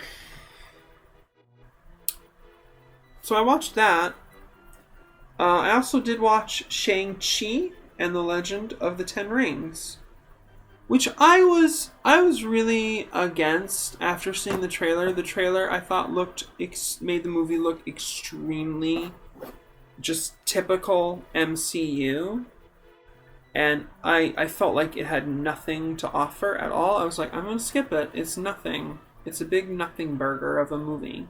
So I watched that. I also did watch Shang-Chi and the Legend of the Ten Rings, which I was really against after seeing the trailer. The trailer I thought made the movie look extremely just typical MCU, and I felt like it had nothing to offer at all. I was like, I'm gonna skip it. It's nothing. It's a big nothing burger of a movie.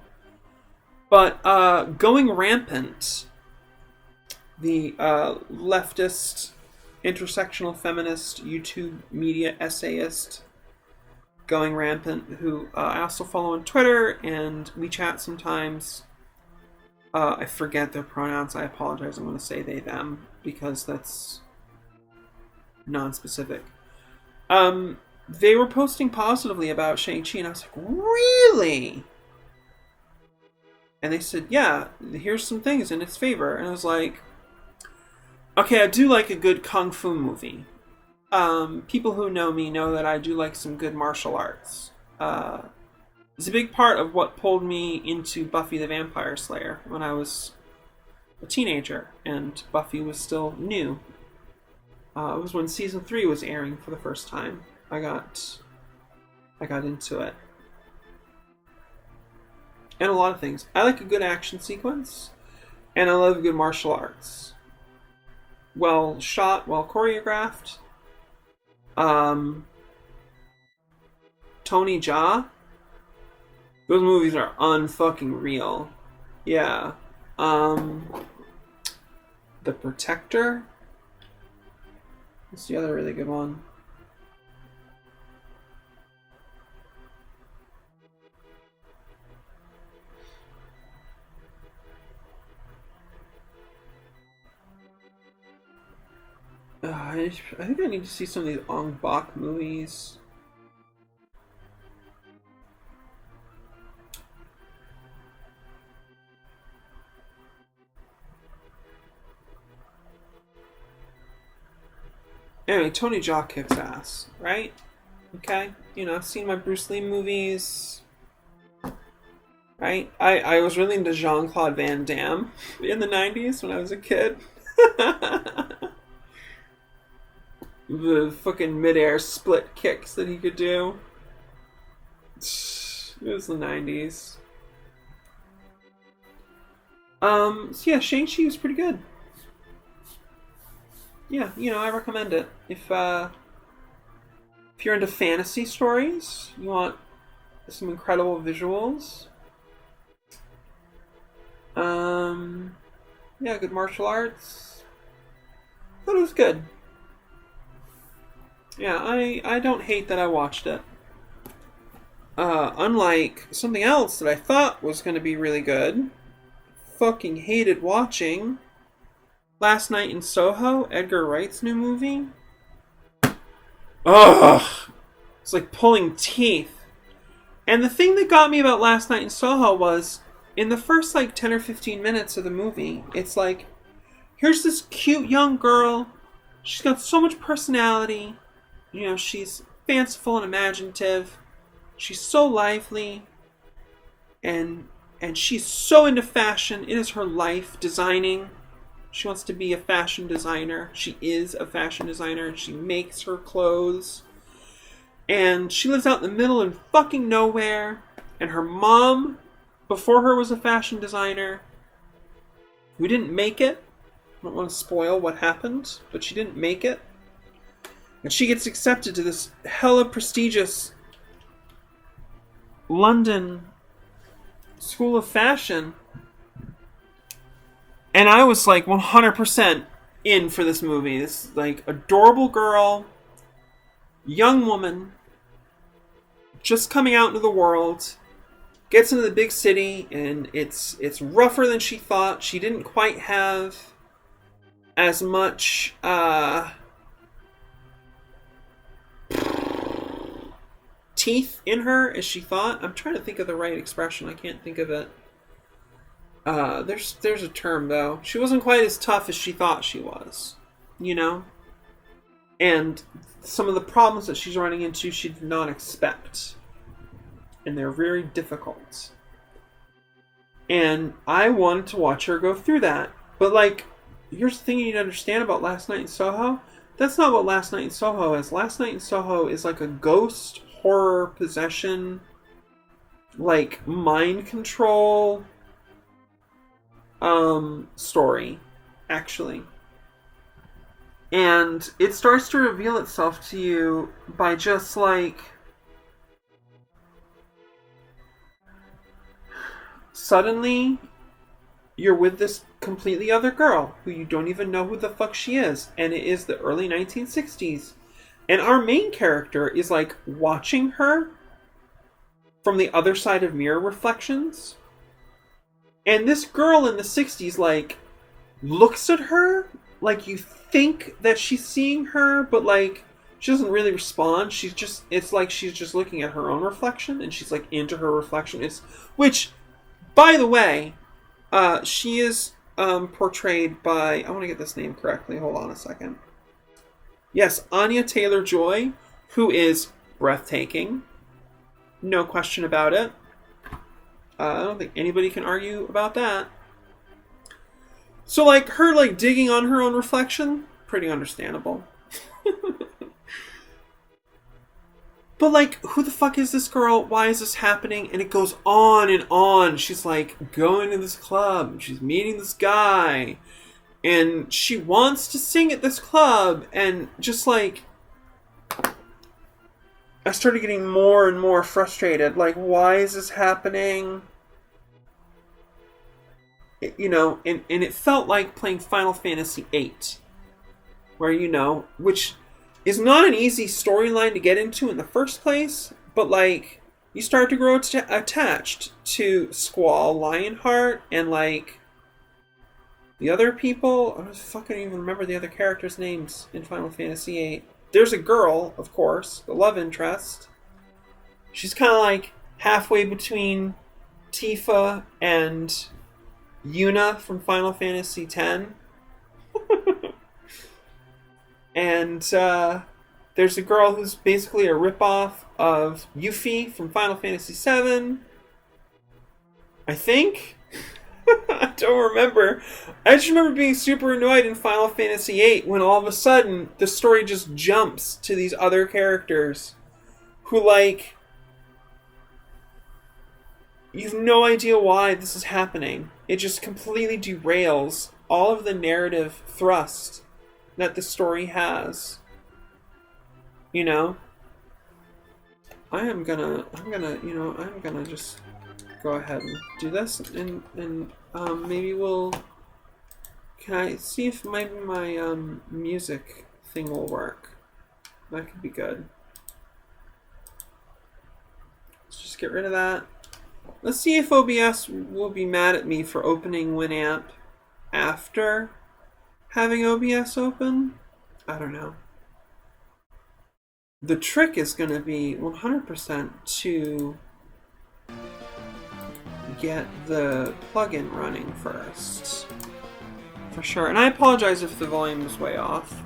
But Going Rampant, the leftist, intersectional feminist YouTube media essayist, Going Rampant, who I also follow on Twitter and we chat sometimes. I forget their pronouns. I apologize. I'm going to say they, them, because that's non-specific. They were posting positively about Shang-Chi, and I was like, really? And they said, yeah, here's some things in its favor. And I was like, okay, I do like a good kung fu movie. People who know me know that I do like some good martial arts. It's a big part of what pulled me into Buffy the Vampire Slayer when I was a teenager and Buffy was still new. It was when season 3 was airing for the first time. I got into it. And a lot of things. I like a good action sequence, and I love good martial arts. Well shot, well choreographed. Tony Jaa. Those movies are unfucking real. Yeah. The Protector. What's the other really good one? I think I need to see some of these Ong Bak movies. Anyway, Tony Jaa kicks ass, right? Okay, you know, I've seen my Bruce Lee movies. Right? I was really into Jean-Claude Van Damme in the 90s when I was a kid. The fucking mid-air split kicks that he could do. It was the 90s. So yeah, Shang-Chi was pretty good. Yeah, you know, I recommend it. If you're into fantasy stories, you want some incredible visuals. Yeah, good martial arts. I thought it was good. Yeah, I don't hate that I watched it. Unlike something else that I thought was going to be really good, fucking hated watching. Last Night in Soho, Edgar Wright's new movie. Ugh! It's like pulling teeth. And the thing that got me about Last Night in Soho was, in the first like 10 or 15 minutes of the movie, it's like, here's this cute young girl. She's got so much personality. You know, she's fanciful and imaginative. She's so lively. And she's so into fashion. It is her life, designing. She wants to be a fashion designer. She is a fashion designer, and she makes her clothes. And she lives out in the middle of fucking nowhere. And her mom, before her, was a fashion designer who didn't make it. I don't want to spoil what happened, but she didn't make it. And she gets accepted to this hella prestigious London School of Fashion. And I was like 100% in for this movie. This like adorable girl, young woman, just coming out into the world, gets into the big city, and it's rougher than she thought. She didn't quite have as much teeth in her as she thought. I'm trying to think of the right expression. I can't think of it. There's a term though. She wasn't quite as tough as she thought she was. You know? And some of the problems that she's running into, she did not expect. And they're very difficult. And I wanted to watch her go through that. But, like, here's the thing you need to understand about Last Night in Soho. That's not what Last Night in Soho is. Last Night in Soho is like a ghost horror possession, like, mind control story, actually. And it starts to reveal itself to you by just, like, suddenly you're with this completely other girl who you don't even know who the fuck she is, and it is the early 1960s, and our main character is, like, watching her from the other side of mirror reflections, and this girl in the 60s, like, looks at her like you think that she's seeing her, but, like, she doesn't really respond. It's like she's just looking at her own reflection, and she's, like, into her reflection. Which, by the way, she is portrayed by, I want to get this name correctly, hold on a second. Yes, Anya Taylor-Joy, who is breathtaking. No question about it. I don't think anybody can argue about that. So, like, her, like, digging on her own reflection, pretty understandable. But, like, who the fuck is this girl? Why is this happening? And it goes on and on. She's, like, going to this club. She's meeting this guy. And she wants to sing at this club. And just, like, I started getting more and more frustrated. Like, why is this happening? You know, and it felt like playing Final Fantasy VIII. Where, you know, which is not an easy storyline to get into in the first place, but, like, you start to grow attached to Squall, Lionheart, and, like, the other people. I don't fucking even remember the other characters' names in Final Fantasy VIII. There's a girl, of course, the love interest. She's kind of like halfway between Tifa and Yuna from Final Fantasy X. And there's a girl who's basically a ripoff of Yuffie from Final Fantasy VII. I think? I don't remember. I just remember being super annoyed in Final Fantasy VIII when all of a sudden the story just jumps to these other characters who, like, you have no idea why this is happening. It just completely derails all of the narrative thrust that the story has. You know? I'm gonna just go ahead and do this, and maybe can I see if maybe my music thing will work? That could be good. Let's just get rid of that. Let's see if OBS will be mad at me for opening Winamp after having OBS open. I don't know. The trick is going to be 100% to get the plugin running first. For sure. And I apologize if the volume is way off.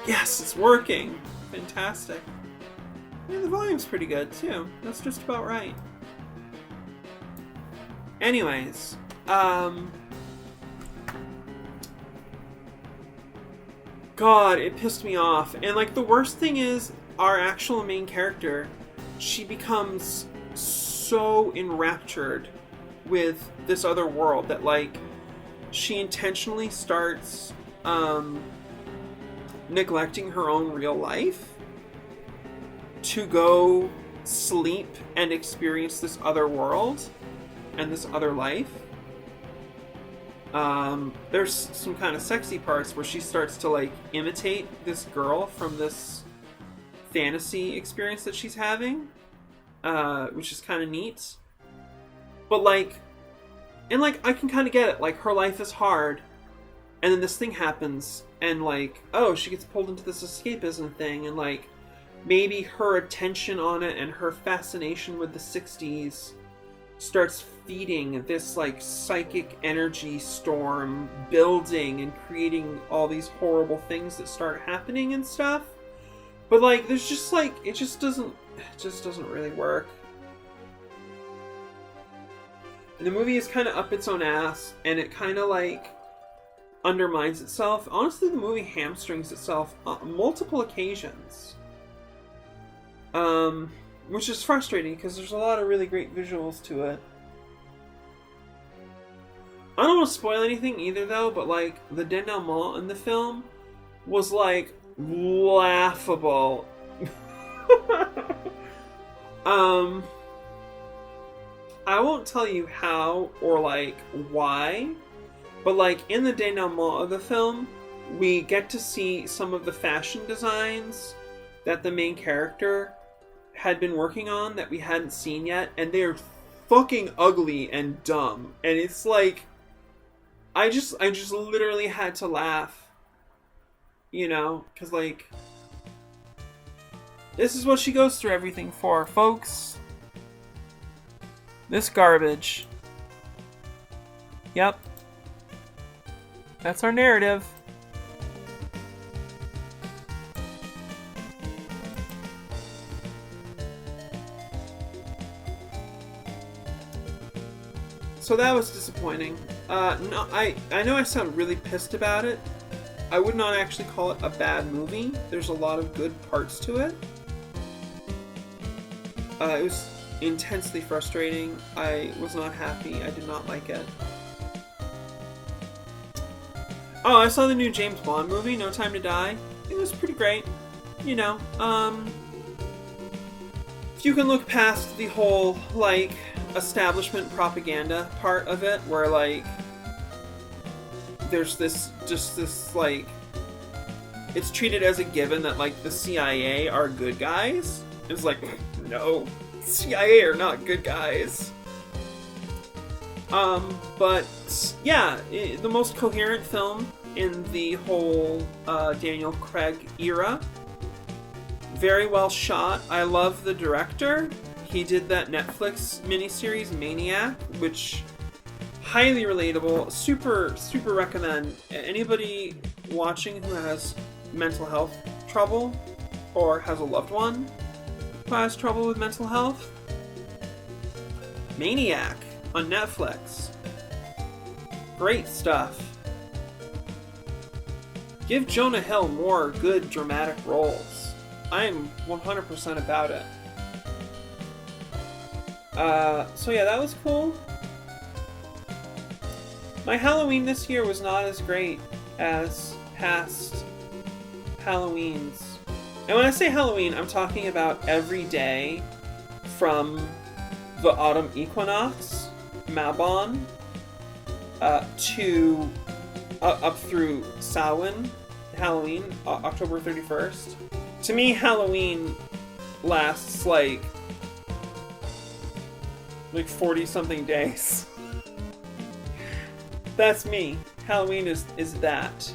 Yes, it's working! Fantastic. Yeah, the volume's pretty good, too. That's just about right. Anyways, God, it pissed me off. And, like, the worst thing is, our actual main character, she becomes so enraptured with this other world that, like, she intentionally starts, neglecting her own real life to go sleep and experience this other world and this other life. There's some kind of sexy parts where she starts to, like, imitate this girl from this fantasy experience that she's having, which is kind of neat. But, like, and, like, I can kind of get it. Like, her life is hard, and then this thing happens, and, like, oh, she gets pulled into this escapism thing, and, like, maybe her attention on it and her fascination with the 60s starts feeding this like psychic energy storm building and creating all these horrible things that start happening and stuff. But like there's just like it just doesn't really work. And the movie is kind of up its own ass, and it kind of like undermines itself. Honestly, the movie hamstrings itself on multiple occasions. Which is frustrating because there's a lot of really great visuals to it. I don't want to spoil anything either though, but like the denouement in the film was like laughable. I won't tell you how or like why, but like in the denouement of the film, we get to see some of the fashion designs that the main character had been working on that we hadn't seen yet, and they're fucking ugly and dumb. And it's like I just literally had to laugh. You know, cuz like this is what she goes through everything for, folks. This garbage. Yep. That's our narrative. So that was disappointing. No, I know I sound really pissed about it. I would not actually call it a bad movie. There's a lot of good parts to it. It was intensely frustrating. I was not happy. I did not like it. Oh, I saw the new James Bond movie, No Time to Die. It was pretty great. You know, if you can look past the whole, like, establishment propaganda part of it, where, like, there's this, like, it's treated as a given that, like, the CIA are good guys. It's like, no, CIA are not good guys. But, yeah, the most coherent film in the whole Daniel Craig era. Very well shot. I love the director. He did that Netflix miniseries, Maniac, which highly relatable. Super, super recommend. Anybody watching who has mental health trouble or has a loved one who has trouble with mental health, Maniac on Netflix. Great stuff. Give Jonah Hill more good dramatic roles. I'm 100% about it. So yeah, that was cool. My Halloween this year was not as great as past Halloweens. And when I say Halloween, I'm talking about every day from the autumn equinox, Mabon, to up through Samhain, Halloween, October 31st. To me, Halloween lasts like 40-something days. That's me. Halloween is that.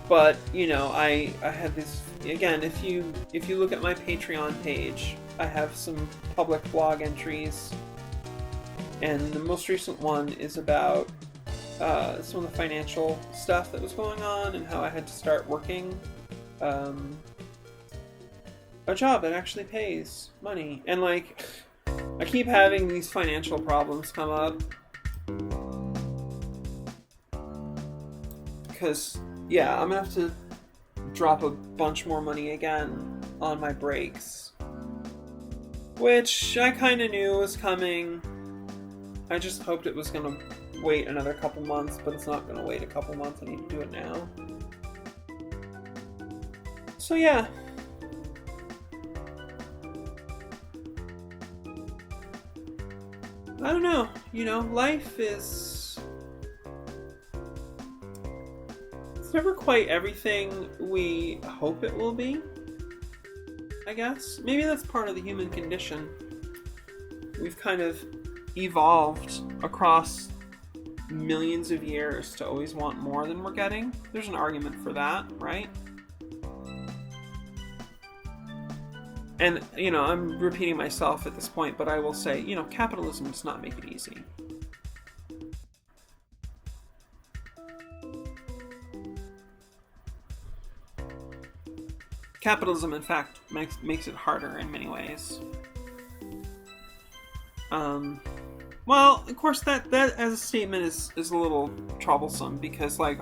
But, you know, I had this, again, if you look at my Patreon page, I have some public blog entries. And the most recent one is about some of the financial stuff that was going on and how I had to start working a job that actually pays money. And like, I keep having these financial problems come up. Because, yeah, I'm gonna have to drop a bunch more money again on my breaks. Which I kinda knew was coming. I just hoped it was gonna wait another couple months, but it's not gonna wait a couple months. I need to do it now. So yeah. I don't know. You know, life is... it's never quite everything we hope it will be, I guess. Maybe that's part of the human condition. We've kind of evolved across millions of years to always want more than we're getting. There's an argument for that, right? and, I'm repeating myself at this point, but I will say, capitalism does not make it easy. Capitalism, in fact, makes it harder in many ways. Well, of course, that as a statement is a little troublesome because, like,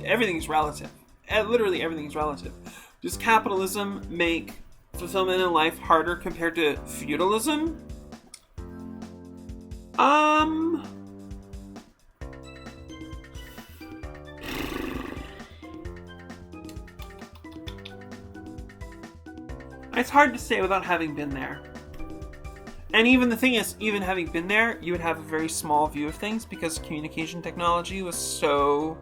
everything's relative. Literally, everything's relative. Does capitalism make fulfillment in life harder compared to feudalism? It's hard to say without having been there. And even the thing is, even having been there, you would have a very small view of things because communication technology was so...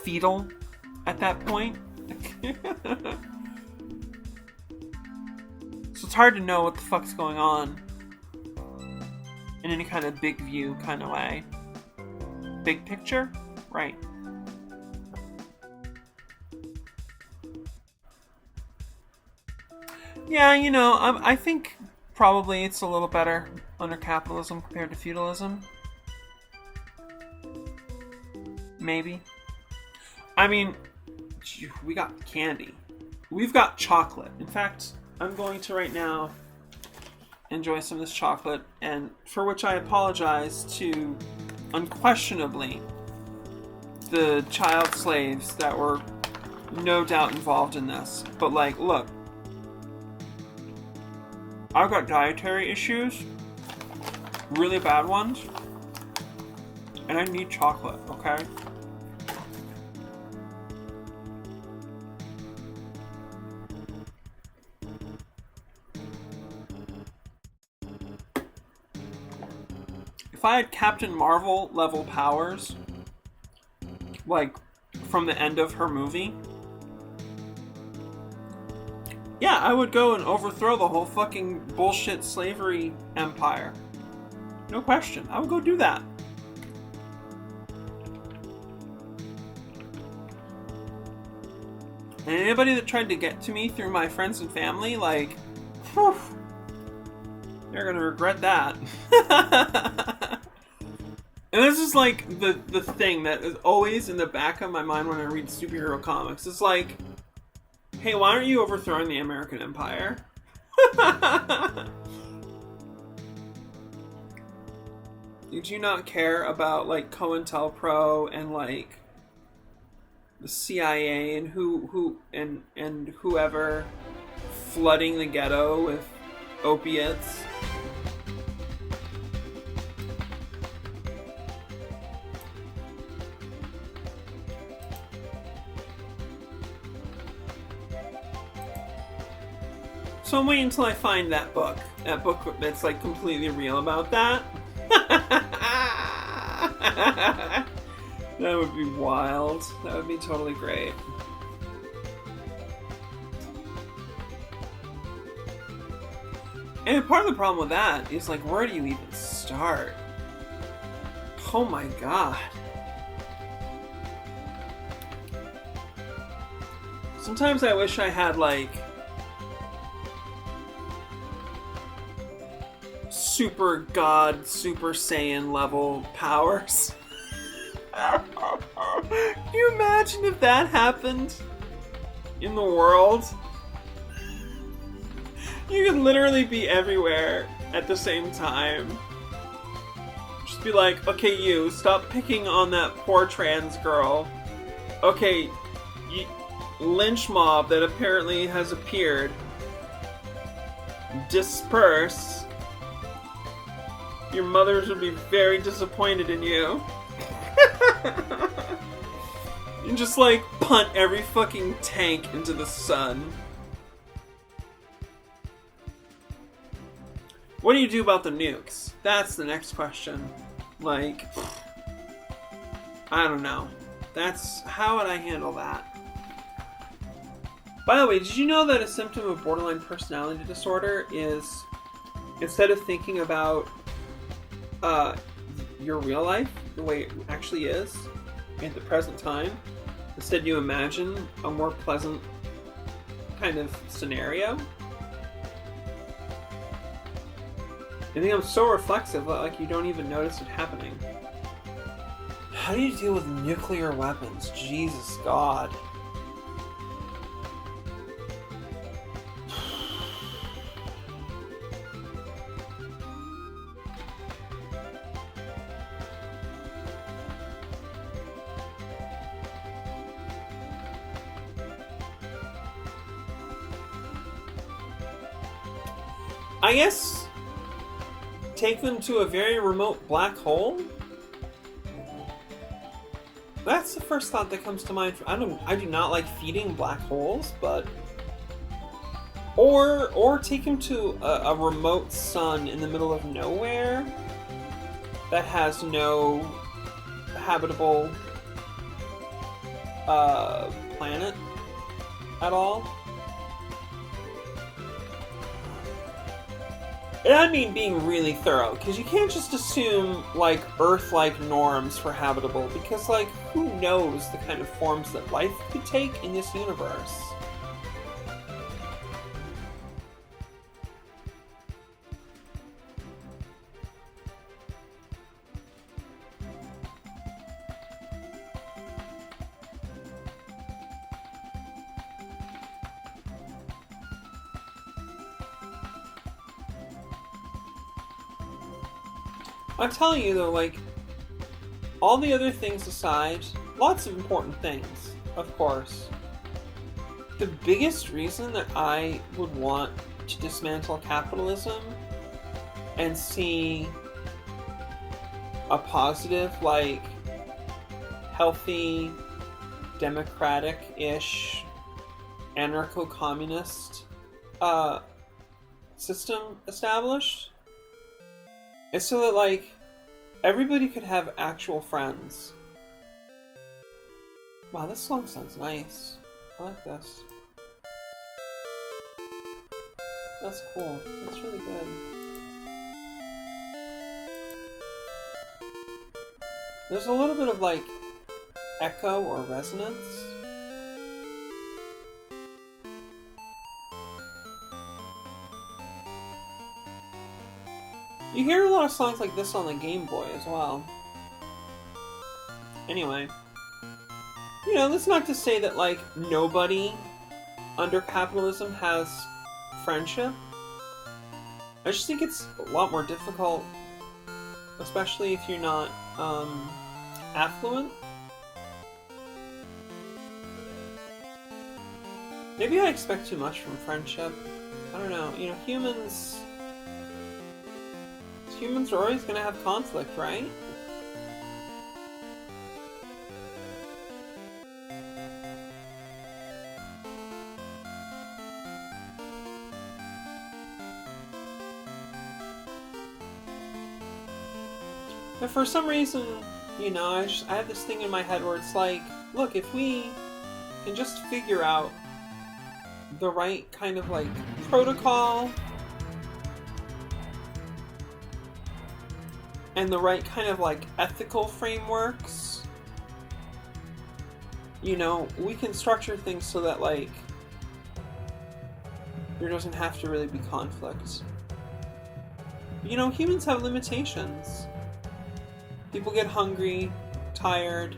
fetal at that point. So it's hard to know what the fuck's going on in any kind of big view kind of way. Big picture? Right. Yeah, I think probably it's a little better under capitalism compared to feudalism. Maybe. I mean, we got candy. We've got chocolate. In fact, I'm going to right now enjoy some of this chocolate, and for which I apologize to, unquestionably, the child slaves that were no doubt involved in this. But, like, look. I've got dietary issues. Really bad ones. And I need chocolate, okay? If I had Captain Marvel level powers, like, from the end of her movie, yeah, I would go and overthrow the whole fucking bullshit slavery empire. No question. I would go do that. And anybody that tried to get to me through my friends and family, like, whew, they're gonna regret that. And this is like the thing that is always in the back of my mind when I read superhero comics. It's like, hey, why aren't you overthrowing the American Empire? Did you not care about, like, COINTELPRO and, like, the CIA and and whoever flooding the ghetto with opiates? So I'm waiting until I find that book. That book that's, like, completely real about that. That would be wild. That would be totally great. And part of the problem with that is, like, where do you even start? Oh my god. Sometimes I wish I had, like, Super God, Super Saiyan level powers. Can you imagine if that happened in the world? You could literally be everywhere at the same time. Just be like, okay, you, stop picking on that poor trans girl. Okay, lynch mob that apparently has appeared. Disperse. Your mothers would be very disappointed in you. And just, like, punt every fucking tank into the sun. What do you do about the nukes? That's the next question. Like, I don't know. How would I handle that? By the way, did you know that a symptom of borderline personality disorder is, instead of thinking about uh, your real life the way it actually is in the present time. Instead, you imagine a more pleasant kind of scenario. It becomes so reflexive that like you don't even notice it happening. How do you deal with nuclear weapons? Jesus God. I guess take them to a very remote black hole? That's the first thought that comes to mind. I do not like feeding black holes, but or take him to a remote sun in the middle of nowhere that has no habitable planet at all. And I mean being really thorough, because you can't just assume, like, Earth-like norms for habitable, because, like, who knows the kind of forms that life could take in this universe? I'm telling you though, like, all the other things aside, lots of important things, of course. The biggest reason that I would want to dismantle capitalism and see a positive, like, healthy, democratic-ish, anarcho-communist system established is so that, like, everybody could have actual friends. Wow, this song sounds nice. I like this. That's cool. That's really good. There's a little bit of, like, echo or resonance. You hear a lot of songs like this on the Game Boy as well. Anyway. You know, that's not to say that, like, nobody under capitalism has friendship. I just think it's a lot more difficult, especially if you're not, affluent. Maybe I expect too much from friendship. I don't know. You know, humans are always going to have conflict, right? But for some reason, you know, I have this thing in my head where it's like, look, if we can just figure out the right kind of, like, protocol and the right kind of, like, ethical frameworks, you know, we can structure things so that, like, there doesn't have to really be conflict. You know, humans have limitations. People get hungry, tired,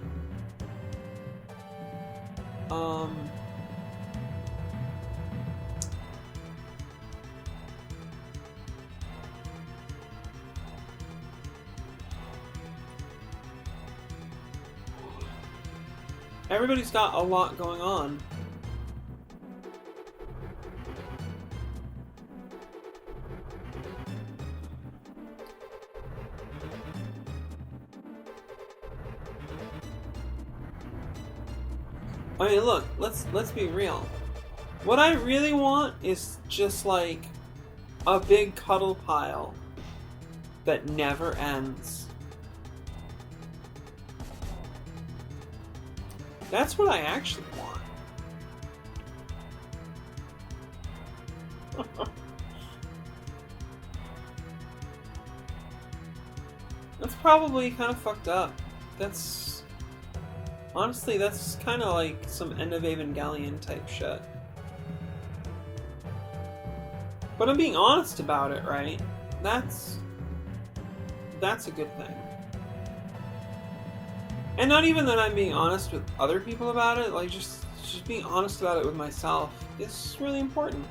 everybody's got a lot going on. I mean, look, let's be real. What I really want is just, like, a big cuddle pile that never ends. That's what I actually want. That's probably kind of fucked up. Honestly, that's kind of like some end of Evangelion type shit. But I'm being honest about it, right? That's a good thing. And not even that I'm being honest with other people about it, like just being honest about it with myself is really important.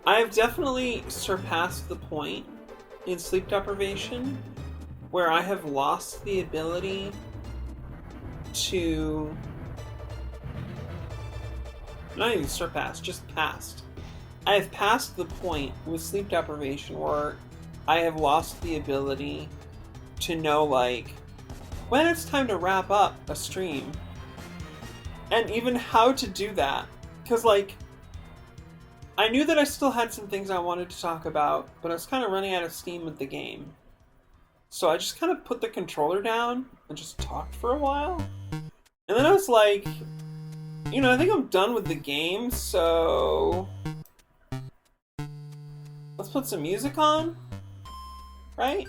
I've definitely surpassed the point in sleep deprivation where I have lost the ability to... Not even surpassed, just passed. I have passed the point with sleep deprivation where I have lost the ability to know, like, when it's time to wrap up a stream. And even how to do that. Because, like, I knew that I still had some things I wanted to talk about, but I was kind of running out of steam with the game. So I just kind of put the controller down and just talked for a while. And then I was like, I think I'm done with the game, so let's put some music on, right?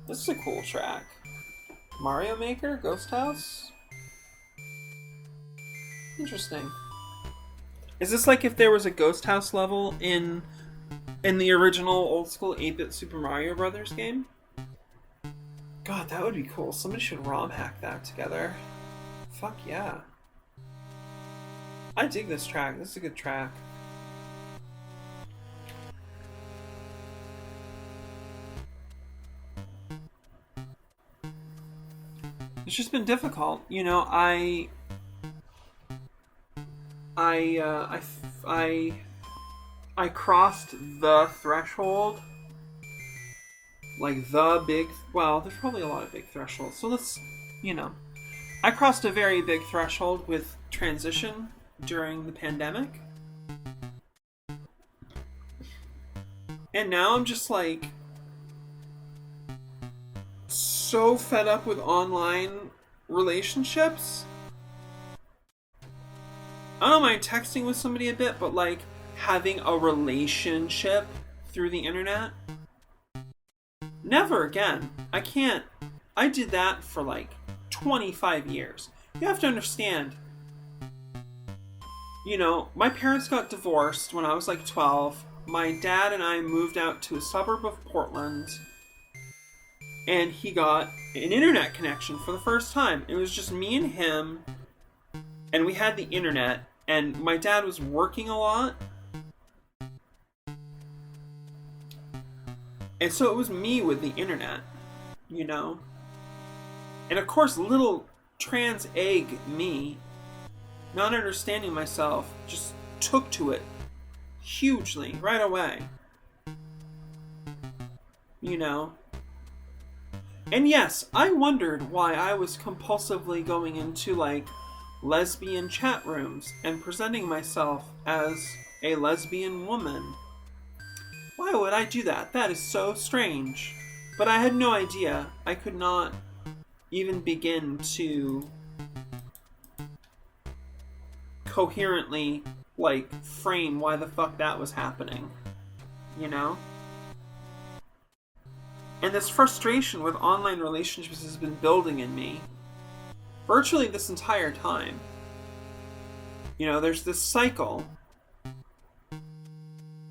This is a cool track. Mario Maker, Ghost House. Interesting. Is this like if there was a Ghost House level in the original old school 8-bit Super Mario Brothers game? God, that would be cool. Somebody should ROM hack that together. Fuck yeah. I dig this track. This is a good track. It's just been difficult. I crossed the threshold. Like there's probably a lot of big thresholds. So let's, I crossed a very big threshold with transition during the pandemic. And now I'm just like so fed up with online relationships. I don't mind texting with somebody a bit, but like having a relationship through the internet, never again. I can't. I did that for like 25 years. You have to understand, my parents got divorced when I was like 12. My dad and I moved out to a suburb of Portland, and he got an internet connection for the first time. It was just me and him, and we had the internet, and my dad was working a lot. And so it was me with the internet, And of course, little trans egg me, not understanding myself, just took to it hugely right away. And yes, I wondered why I was compulsively going into like lesbian chat rooms and presenting myself as a lesbian woman. Why would I do that? That is so strange. But I had no idea. I could not even begin to coherently, like, frame why the fuck that was happening. And this frustration with online relationships has been building in me virtually this entire time. There's this cycle.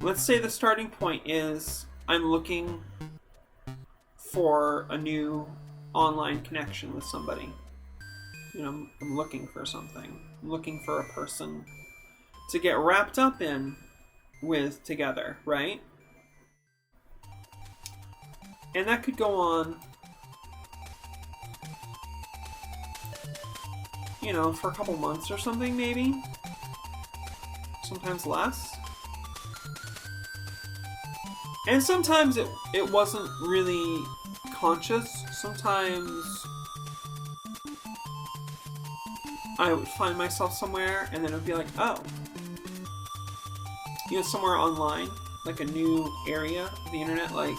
Let's say the starting point is I'm looking for a new online connection with somebody. I'm looking for something. I'm looking for a person to get wrapped up in with together, right? And that could go on, for a couple months or something, maybe. Sometimes less. And sometimes it wasn't really conscious. Sometimes I would find myself somewhere and then it would be like, oh. Somewhere online, like a new area of the internet, like,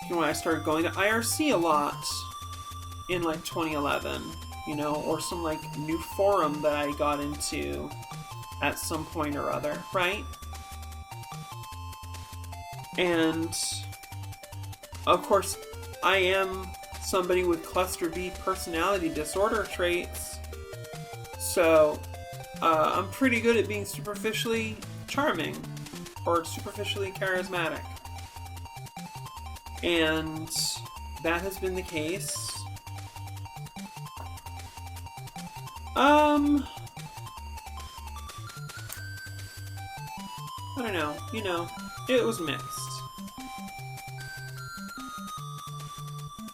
when I started going to IRC a lot, in like 2011, you know, or some like new forum that I got into at some point or other, right? And of course, I am somebody with cluster B personality disorder traits, so I'm pretty good at being superficially charming or superficially charismatic. And that has been the case. I don't know, you know, it was mixed.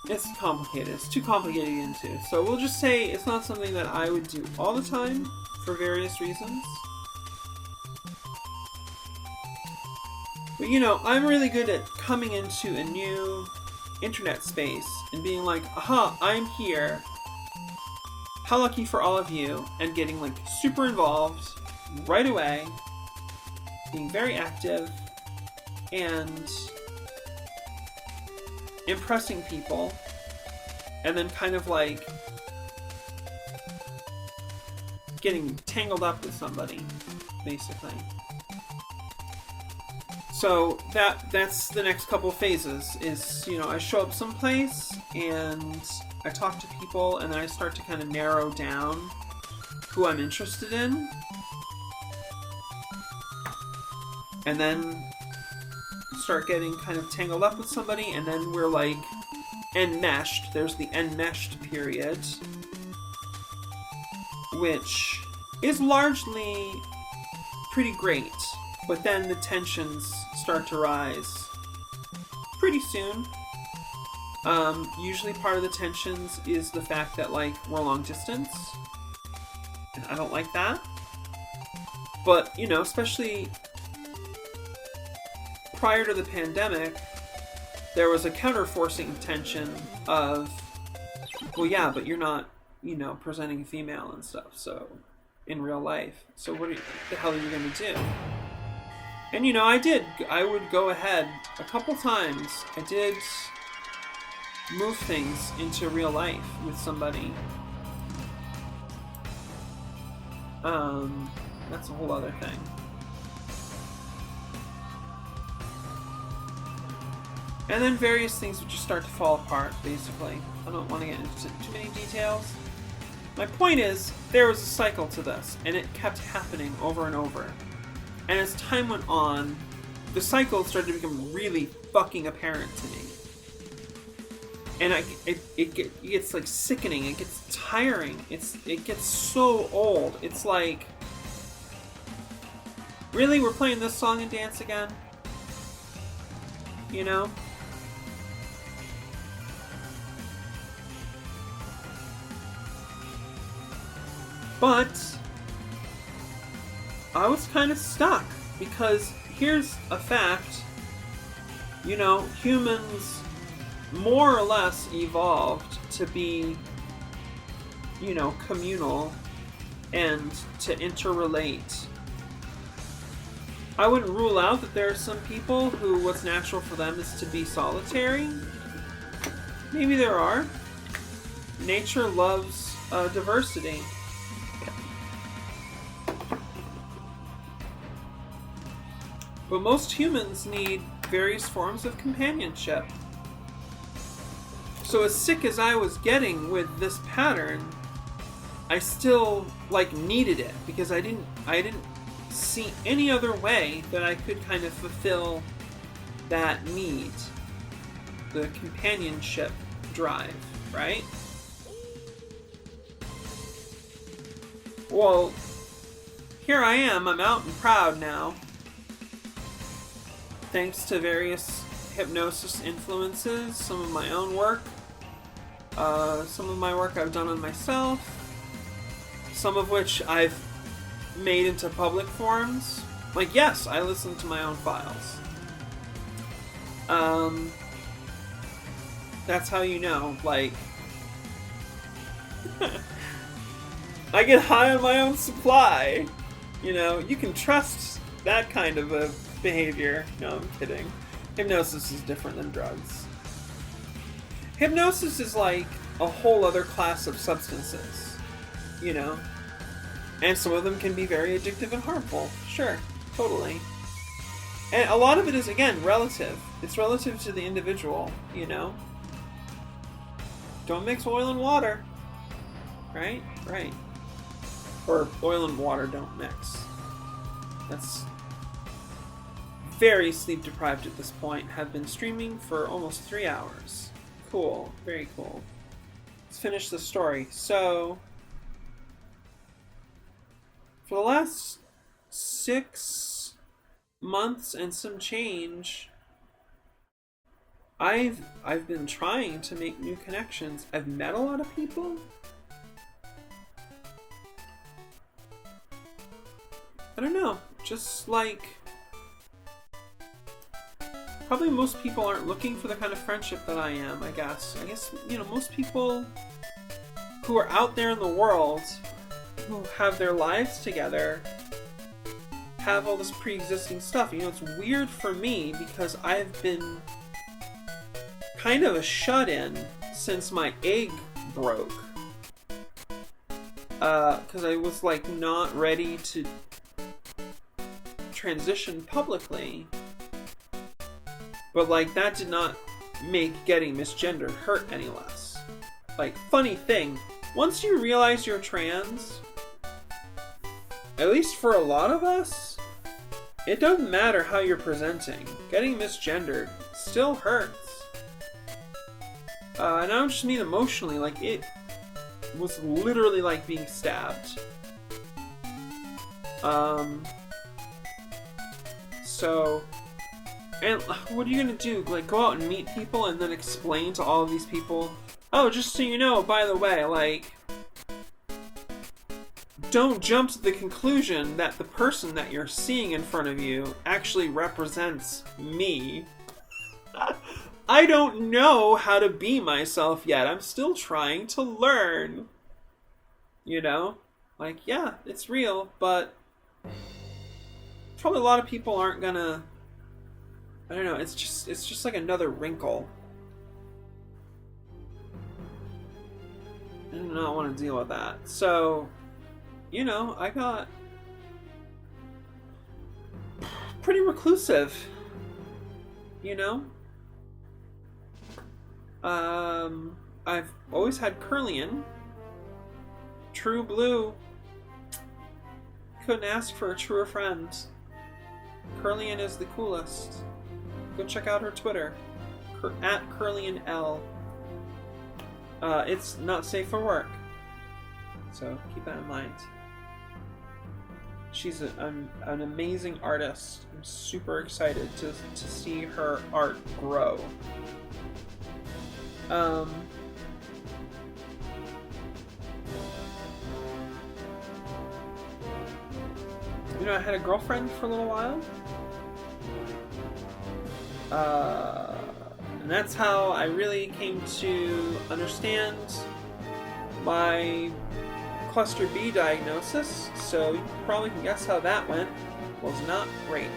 It's complicated. It's too complicated to get into. So we'll just say it's not something that I would do all the time for various reasons. But you know, I'm really good at coming into a new internet space and being like, aha, I'm here. How lucky for all of you. And getting like super involved right away. Being very active. And impressing people, and then kind of like getting tangled up with somebody, basically. So that's the next couple of phases, is, you know, I show up someplace and I talk to people, and then I start to kind of narrow down who I'm interested in, and then start getting kind of tangled up with somebody, and then we're like enmeshed. There's the enmeshed period, which is largely pretty great, but then the tensions start to rise pretty soon. Usually part of the tensions is the fact that like we're long distance, and I don't like that. But, you know, especially prior to the pandemic, there was a counter-forcing tension of, well, yeah, but you're not, you know, presenting a female and stuff, so, in real life. So what the hell are you going to do? And, you know, I would go ahead a couple times. I did move things into real life with somebody. That's a whole other thing. And then various things would just start to fall apart, basically. I don't want to get into too many details. My point is, there was a cycle to this, and it kept happening over and over. And as time went on, the cycle started to become really fucking apparent to me. And it gets like sickening, it gets tiring, it gets so old. It's like, really, we're playing this song and dance again? You know? But I was kind of stuck, because here's a fact. You know, humans more or less evolved to be, you know, communal and to interrelate. I wouldn't rule out that there are some people who what's natural for them is to be solitary. Maybe there are. Nature loves diversity. But most humans need various forms of companionship. So as sick as I was getting with this pattern, I still like needed it, because I didn't see any other way that I could kind of fulfill that need. The companionship drive, right? Well, here I am, I'm out and proud now. Thanks to various hypnosis influences, some of my own work, some of my work I've done on myself, some of which I've made into public forums. Like, yes, I listen to my own files. That's how you know, like, I get high on my own supply. You know, you can trust that kind of a behavior. No, I'm kidding. Hypnosis is different than drugs. Hypnosis is like a whole other class of substances, you know? And some of them can be very addictive and harmful. Sure, totally. And a lot of it is, again, relative. It's relative to the individual, you know? Don't mix oil and water. Right? Right. Or oil and water don't mix. That's very sleep deprived at this point. Have been streaming for almost 3 hours. Cool. Very cool. Let's finish the story. So, for the last 6 months and some change, I've been trying to make new connections. I've met a lot of people. I don't know, just like, probably most people aren't looking for the kind of friendship that I am, I guess. I guess, you know, most people who are out there in the world, who have their lives together, have all this pre-existing stuff. You know, it's weird for me because I've been kind of a shut-in since my egg broke. Because I was, like, not ready to transition publicly, but like that did not make getting misgendered hurt any less. Like, funny thing, once you realize you're trans, at least for a lot of us, it doesn't matter how you're presenting. Getting misgendered still hurts. And I don't just mean emotionally, like it was literally like being stabbed. So, and what are you gonna do? Like, go out and meet people and then explain to all of these people, oh, just so you know, by the way, like, don't jump to the conclusion that the person that you're seeing in front of you actually represents me. I don't know how to be myself yet. I'm still trying to learn. You know? Like, yeah, it's real, but probably a lot of people aren't gonna, I don't know, it's just like another wrinkle. I do not want to deal with that. So, you know, I got pretty reclusive, you know? I've always had Curlian. True blue. Couldn't ask for a truer friend. Curlian is the coolest. Go check out her Twitter. At CurlianL. It's not safe for work. So keep that in mind. She's an amazing artist. I'm super excited to see her art grow. You know, I had a girlfriend for a little while. And that's how I really came to understand my cluster B diagnosis. So you probably can guess how that went. Was not great.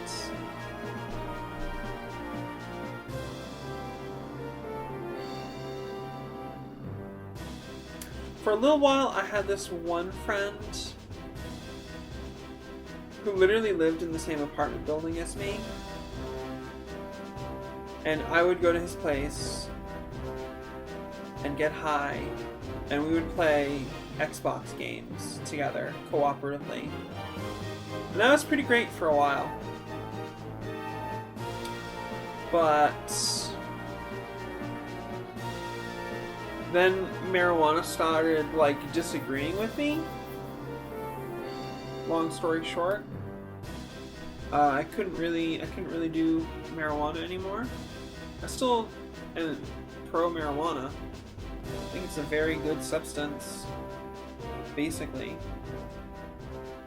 For a little while, I had this one friend who literally lived in the same apartment building as me. And I would go to his place and get high, and we would play Xbox games together, cooperatively. And that was pretty great for a while. But then marijuana started, like, disagreeing with me. Long story short, I couldn't really do marijuana anymore. I still am pro marijuana. I think it's a very good substance, basically.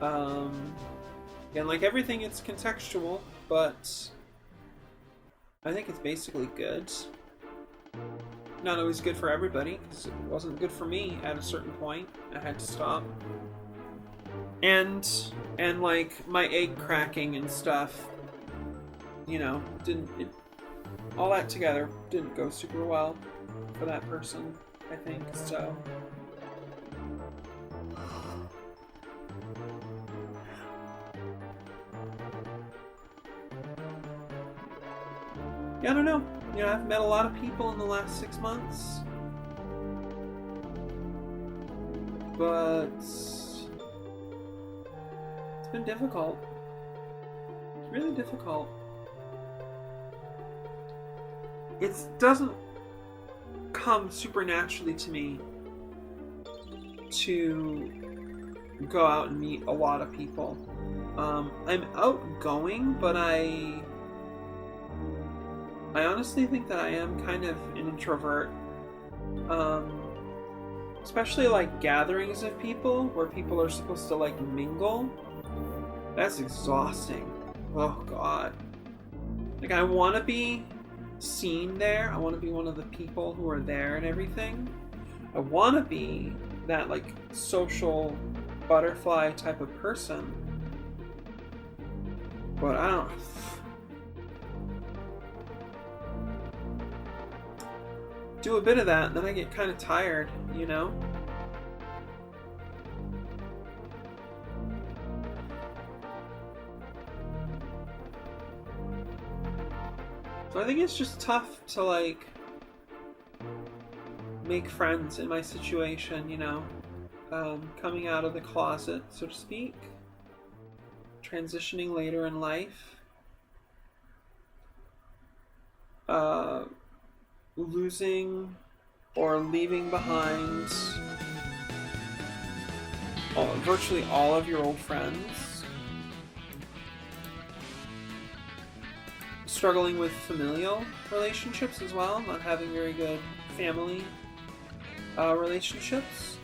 And like everything, it's contextual, but I think it's basically good. Not always good for everybody, because it wasn't good for me at a certain point. I had to stop. And like my egg cracking and stuff, you know, all that together didn't go super well for that person. I think, so. Yeah, I don't know. You know, I've met a lot of people in the last 6 months. But it's been difficult. It's really difficult. It doesn't come supernaturally to me to go out and meet a lot of people. I'm outgoing, but I honestly think that I am kind of an introvert. Especially like gatherings of people where people are supposed to like mingle. That's exhausting. Oh god. Like, I want to be seen there. I want to be one of the people who are there and everything. I want to be that like social butterfly type of person. But I don't... do a bit of that, and then I get kind of tired, you know? So I think it's just tough to, like, make friends in my situation, you know? Coming out of the closet, so to speak. Transitioning later in life. Losing or leaving behind virtually all of your old friends. Struggling with familial relationships as well, not having very good family relationships.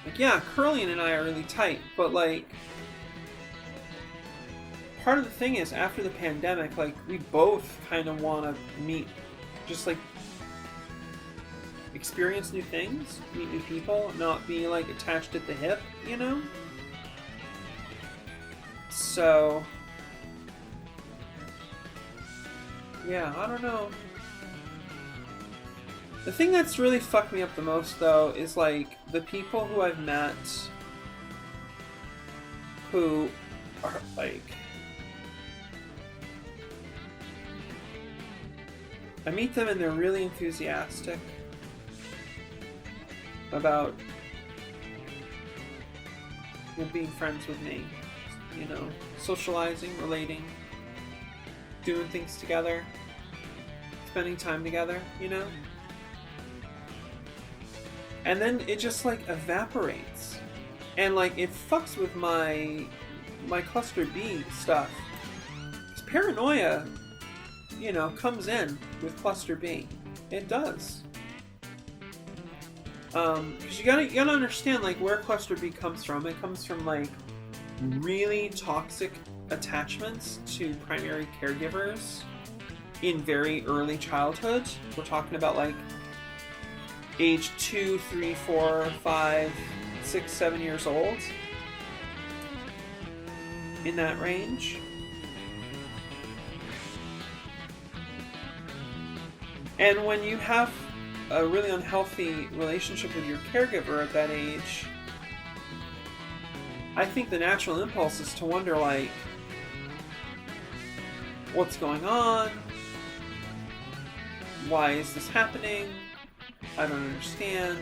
Like, yeah, Curlian and I are really tight, but like, part of the thing is, after the pandemic, like, we both kind of want to meet, just like, experience new things, meet new people, not be like attached at the hip, you know? So, yeah, I don't know. The thing that's really fucked me up the most, though, is like the people who I've met who are like, I meet them and they're really enthusiastic about, you know, being friends with me, you know, socializing, relating, doing things together, spending time together, you know? And then it just like evaporates. And like it fucks with my cluster B stuff. Because paranoia, you know, comes in with cluster B. It does. Because you gotta understand like where cluster B comes from. It comes from like really toxic attachments to primary caregivers in very early childhood. We're talking about like age 2, 3, 4, 5, 6, 7 years old. In that range. And when you have a really unhealthy relationship with your caregiver at that age, I think the natural impulse is to wonder, like, what's going on? Why is this happening? I don't understand.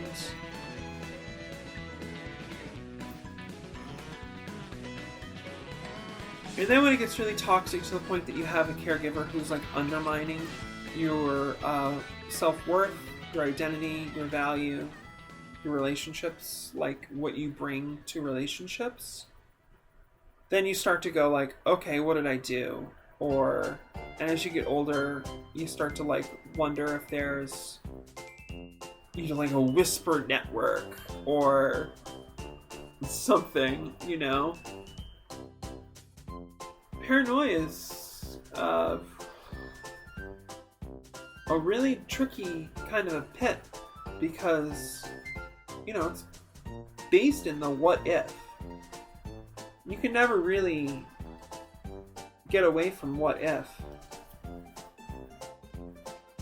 And then when it gets really toxic to the point that you have a caregiver who's like undermining your self-worth, your identity, your value, your relationships, like what you bring to relationships, then you start to go like, okay, what did I do? Or, and as you get older, you start to like wonder if there's, you know, like a whisper network or something, you know? Paranoia is a really tricky kind of a pit because, you know, it's based in the what if. You can never really get away from what if.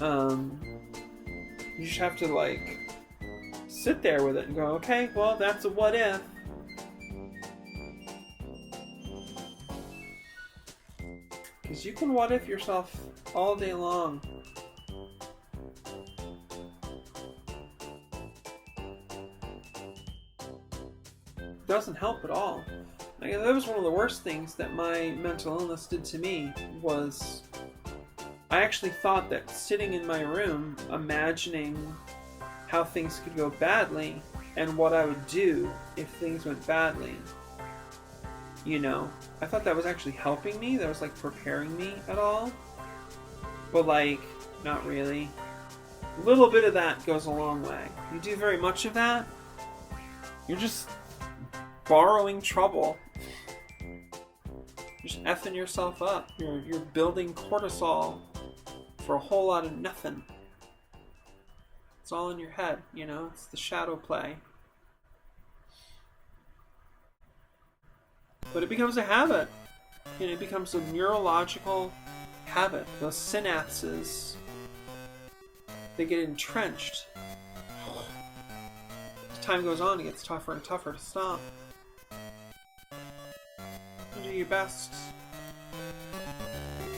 You just have to, like, sit there with it and go, okay, well, that's a what if. Because you can what if yourself all day long. It doesn't help at all. Like, that was one of the worst things that my mental illness did to me, was I actually thought that sitting in my room, imagining how things could go badly and what I would do if things went badly, you know, I thought that was actually helping me, that was like preparing me at all, but like, not really. A little bit of that goes a long way. You do very much of that, you're just borrowing trouble. You're just effing yourself up. You're building cortisol for a whole lot of nothing. It's all in your head, you know? It's the shadow play. But it becomes a habit. You know, it becomes a neurological habit. Those synapses, they get entrenched. As time goes on, it gets tougher and tougher to stop. You do your best.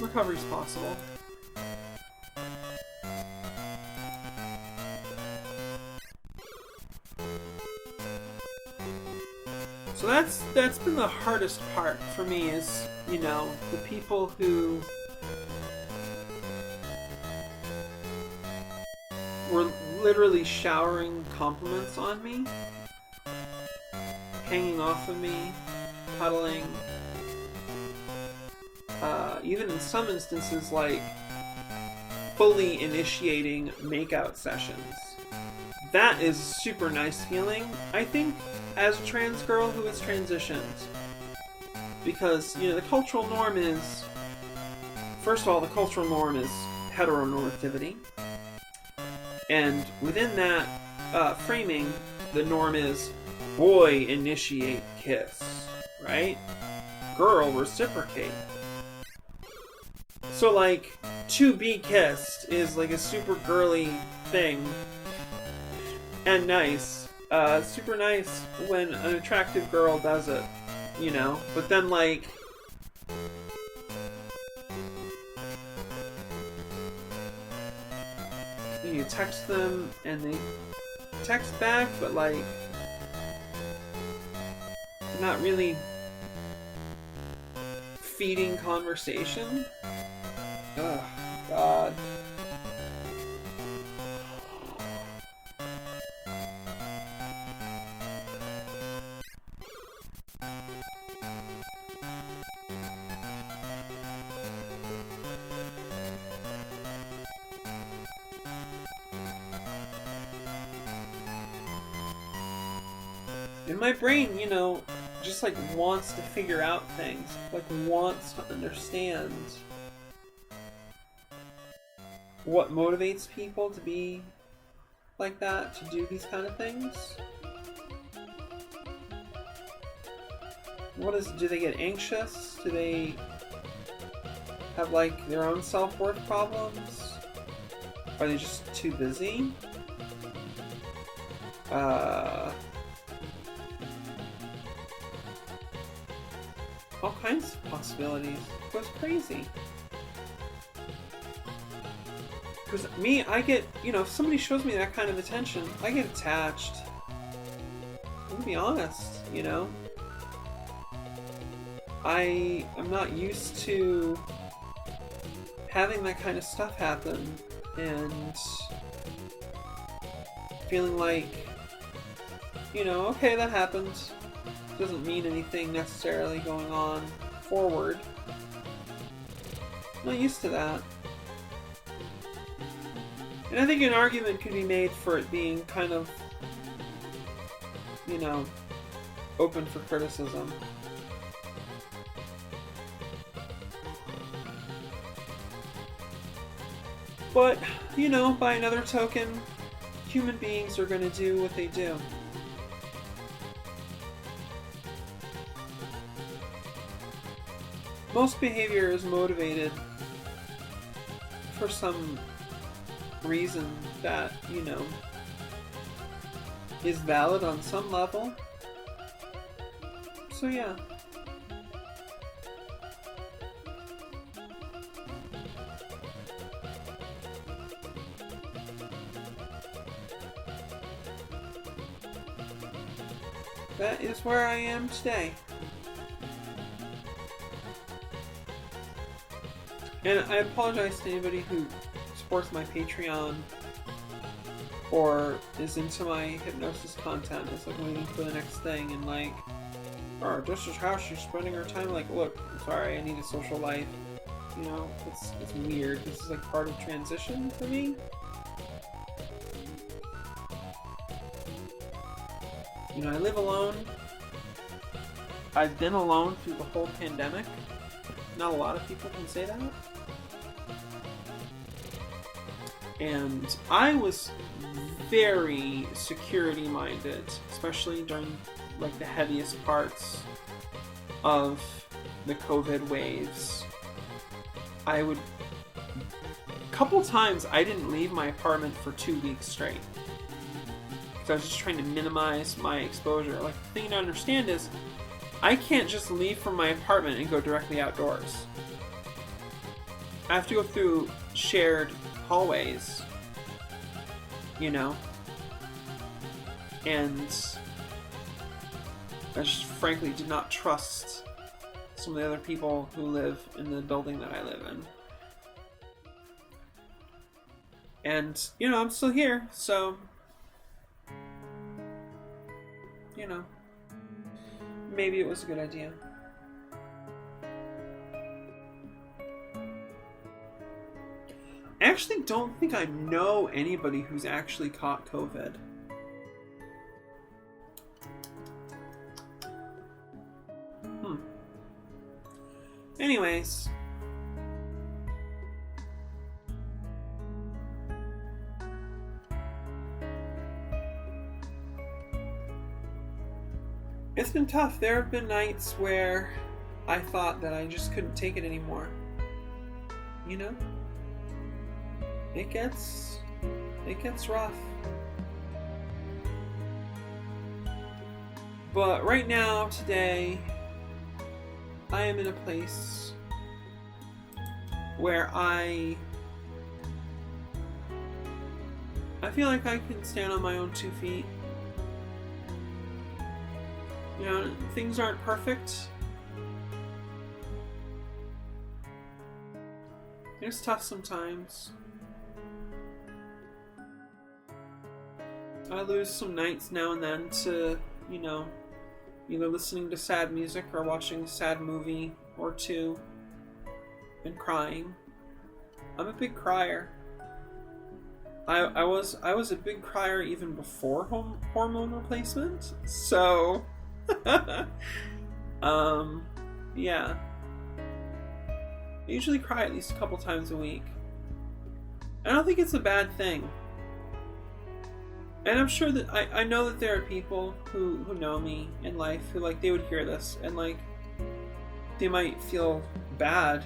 Recovery's possible. So that's been the hardest part for me, is, you know, the people who were literally showering compliments on me, hanging off of me, cuddling, even in some instances, like, fully initiating makeout sessions. That is a super nice feeling, I think, as a trans girl who has transitioned. Because, you know, the cultural norm is... First of all, the cultural norm is heteronormativity. And within that framing, the norm is boy initiate kiss, right? Girl reciprocate. So, like, to be kissed is like a super girly thing. And nice. Super nice when an attractive girl does it, you know? But then, like... you text them, and they text back, but, like... not really feeding conversation. Ugh, God. And my brain, you know, just like wants to figure out things, like wants to understand what motivates people to be like that, to do these kind of things. Do they get anxious? Do they have like their own self-worth problems? Are they just too busy? All kinds of possibilities. It goes crazy. Because me, I get, you know, if somebody shows me that kind of attention, I get attached. I'm gonna be honest, you know? I am not used to having that kind of stuff happen and feeling like, you know, okay, that happened. Doesn't mean anything necessarily going on forward. I'm not used to that. And I think an argument could be made for it being kind of, you know, open for criticism. But, you know, by another token, human beings are going to do what they do. Most behavior is motivated for some reason that, is valid on some level. So yeah. That is where I am today. And I apologize to anybody who supports my Patreon or is into my hypnosis content. It's like waiting for the next thing and like, oh, this is how she's spending her time. Like, look, I'm sorry, I need a social life. It's weird. This is like part of transition for me. I live alone. I've been alone through the whole pandemic. Not a lot of people can say that. And I was very security-minded, especially during like the heaviest parts of the COVID waves. A couple times I didn't leave my apartment for 2 weeks straight. So I was just trying to minimize my exposure. Like, the thing to understand is, I can't just leave from my apartment and go directly outdoors. I have to go through shared hallways, and I just frankly did not trust some of the other people who live in the building that I live in. And, I'm still here, so maybe it was a good idea. I actually don't think I know anybody who's actually caught COVID. Anyways. It's been tough. There have been nights where I thought that I just couldn't take it anymore. It gets rough. But right now, today, I am in a place where I feel like I can stand on my own 2 feet. Things aren't perfect. It's tough sometimes. I lose some nights now and then to, either listening to sad music or watching a sad movie or two and crying. I'm a big crier. I was a big crier even before hormone replacement, so yeah. I usually cry at least a couple times a week. I don't think it's a bad thing. And I'm sure that I know that there are people who know me in life who they would hear this and they might feel bad,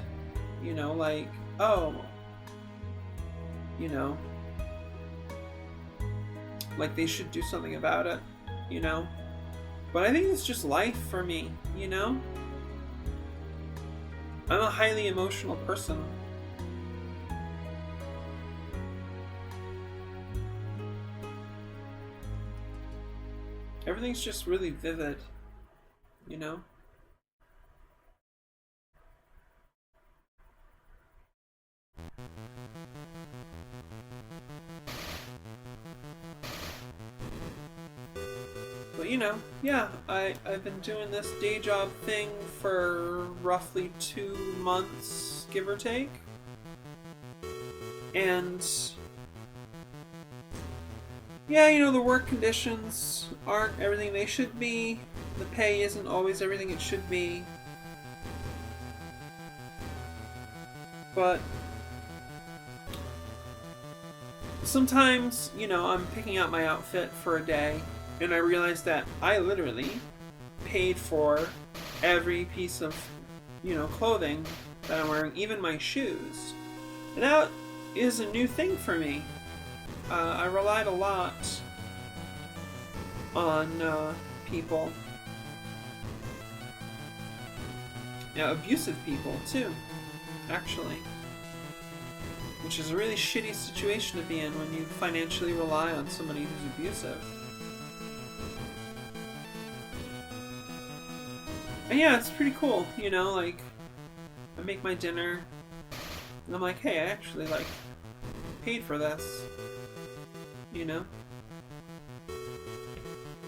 oh, they should do something about it, But I think it's just life for me, I'm a highly emotional person. Everything's just really vivid, But yeah, I've been doing this day job thing for roughly 2 months, give or take. And yeah, the work conditions aren't everything they should be. The pay isn't always everything it should be. But sometimes, I'm picking out my outfit for a day, and I realize that I literally paid for every piece of, clothing that I'm wearing, even my shoes. And that is a new thing for me. I relied a lot on people. Yeah, abusive people, too, actually. Which is a really shitty situation to be in when you financially rely on somebody who's abusive. And yeah, it's pretty cool, you know, like, I make my dinner, and I'm like, hey, I actually, like, paid for this, you know?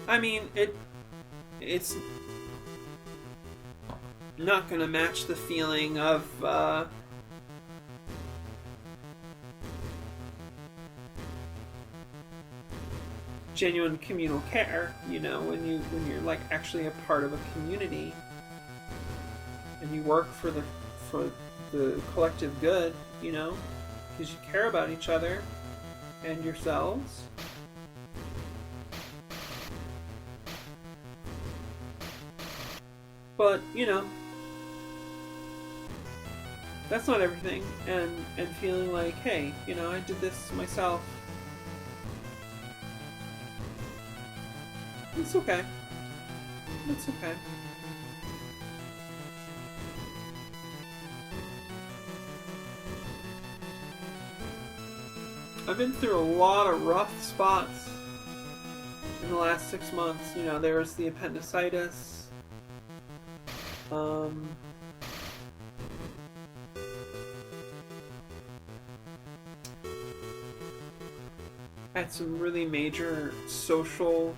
I mean, it's not gonna match the feeling of, genuine communal care, you know, when you're like actually a part of a community and you work for the collective good, you know, because you care about each other and yourselves. But, you know, that's not everything, and feeling like, hey, you know, I did this myself. It's okay. It's okay. I've been through a lot of rough spots in the last 6 months. You know, there was the appendicitis. I had some really major social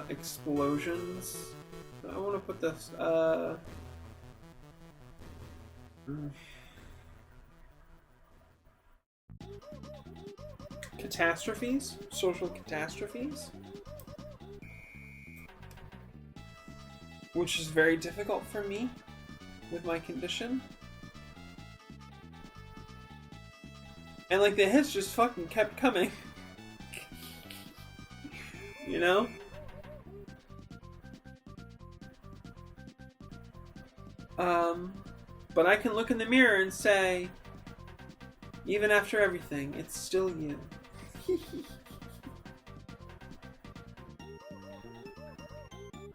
explosions. I want to put this catastrophes, social catastrophes, which is very difficult for me with my condition. And like the hits just fucking kept coming. You know? But I can look in the mirror and say, even after everything, it's still you.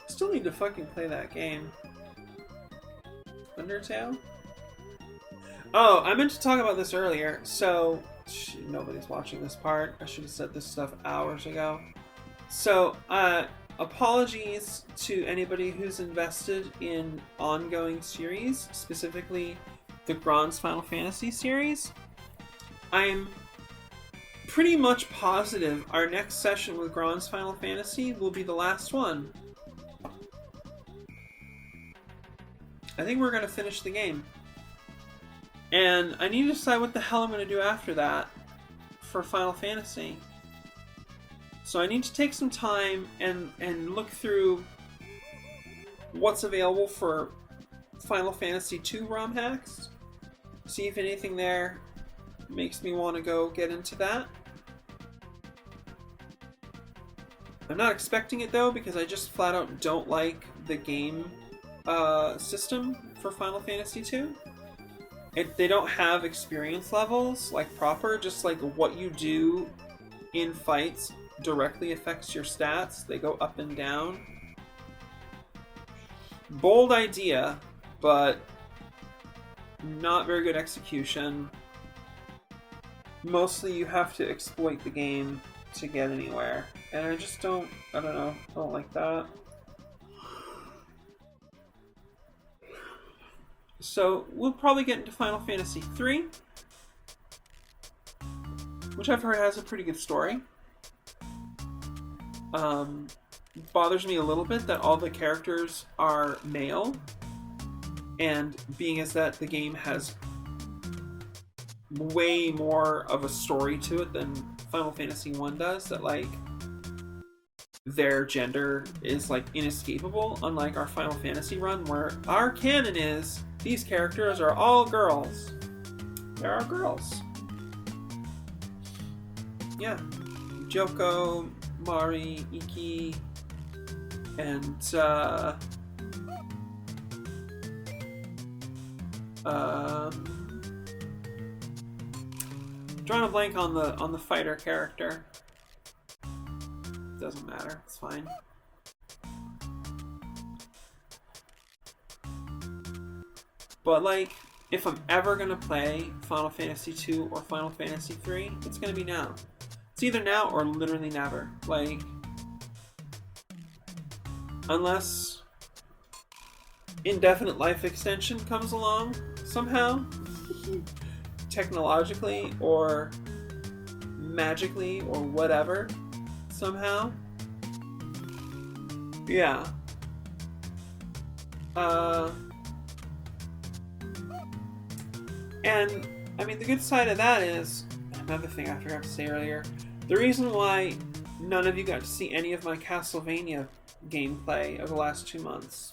Still need to fucking play that game. Undertale? Oh, I meant to talk about this earlier. So, nobody's watching this part. I should have said this stuff hours ago. So, apologies to anybody who's invested in ongoing series, specifically the Grand's Final Fantasy series. I'm pretty much positive our next session with Grand's Final Fantasy will be the last one. I think we're going to finish the game. And I need to decide what the hell I'm going to do after that for Final Fantasy. So I need to take some time and look through what's available for Final Fantasy II ROM hacks. See if anything there makes me want to go get into that. I'm not expecting it though, because I just flat out don't like the game system for Final Fantasy II. They don't have experience levels like proper, just like what you do in fights directly affects your stats. They go up and down. Bold idea, but not very good execution. Mostly you have to exploit the game to get anywhere. And I just don't like that. So we'll probably get into Final Fantasy III, which I've heard has a pretty good story. Bothers me a little bit that all the characters are male, and being as that the game has way more of a story to it than Final Fantasy 1 does, that like their gender is like inescapable, unlike our Final Fantasy run where our canon is these characters are all girls. There are girls. Yeah. Joko, Mari, Inke, and Drawing a blank on the fighter character. Doesn't matter. It's fine. But like, if I'm ever gonna play Final Fantasy 2 or Final Fantasy 3, it's gonna be now. It's either now or literally never. Like, unless indefinite life extension comes along somehow, technologically or magically or whatever, somehow. Yeah. And, I mean, the good side of that is, another thing I forgot to say earlier, the reason why none of you got to see any of my Castlevania gameplay over the last 2 months.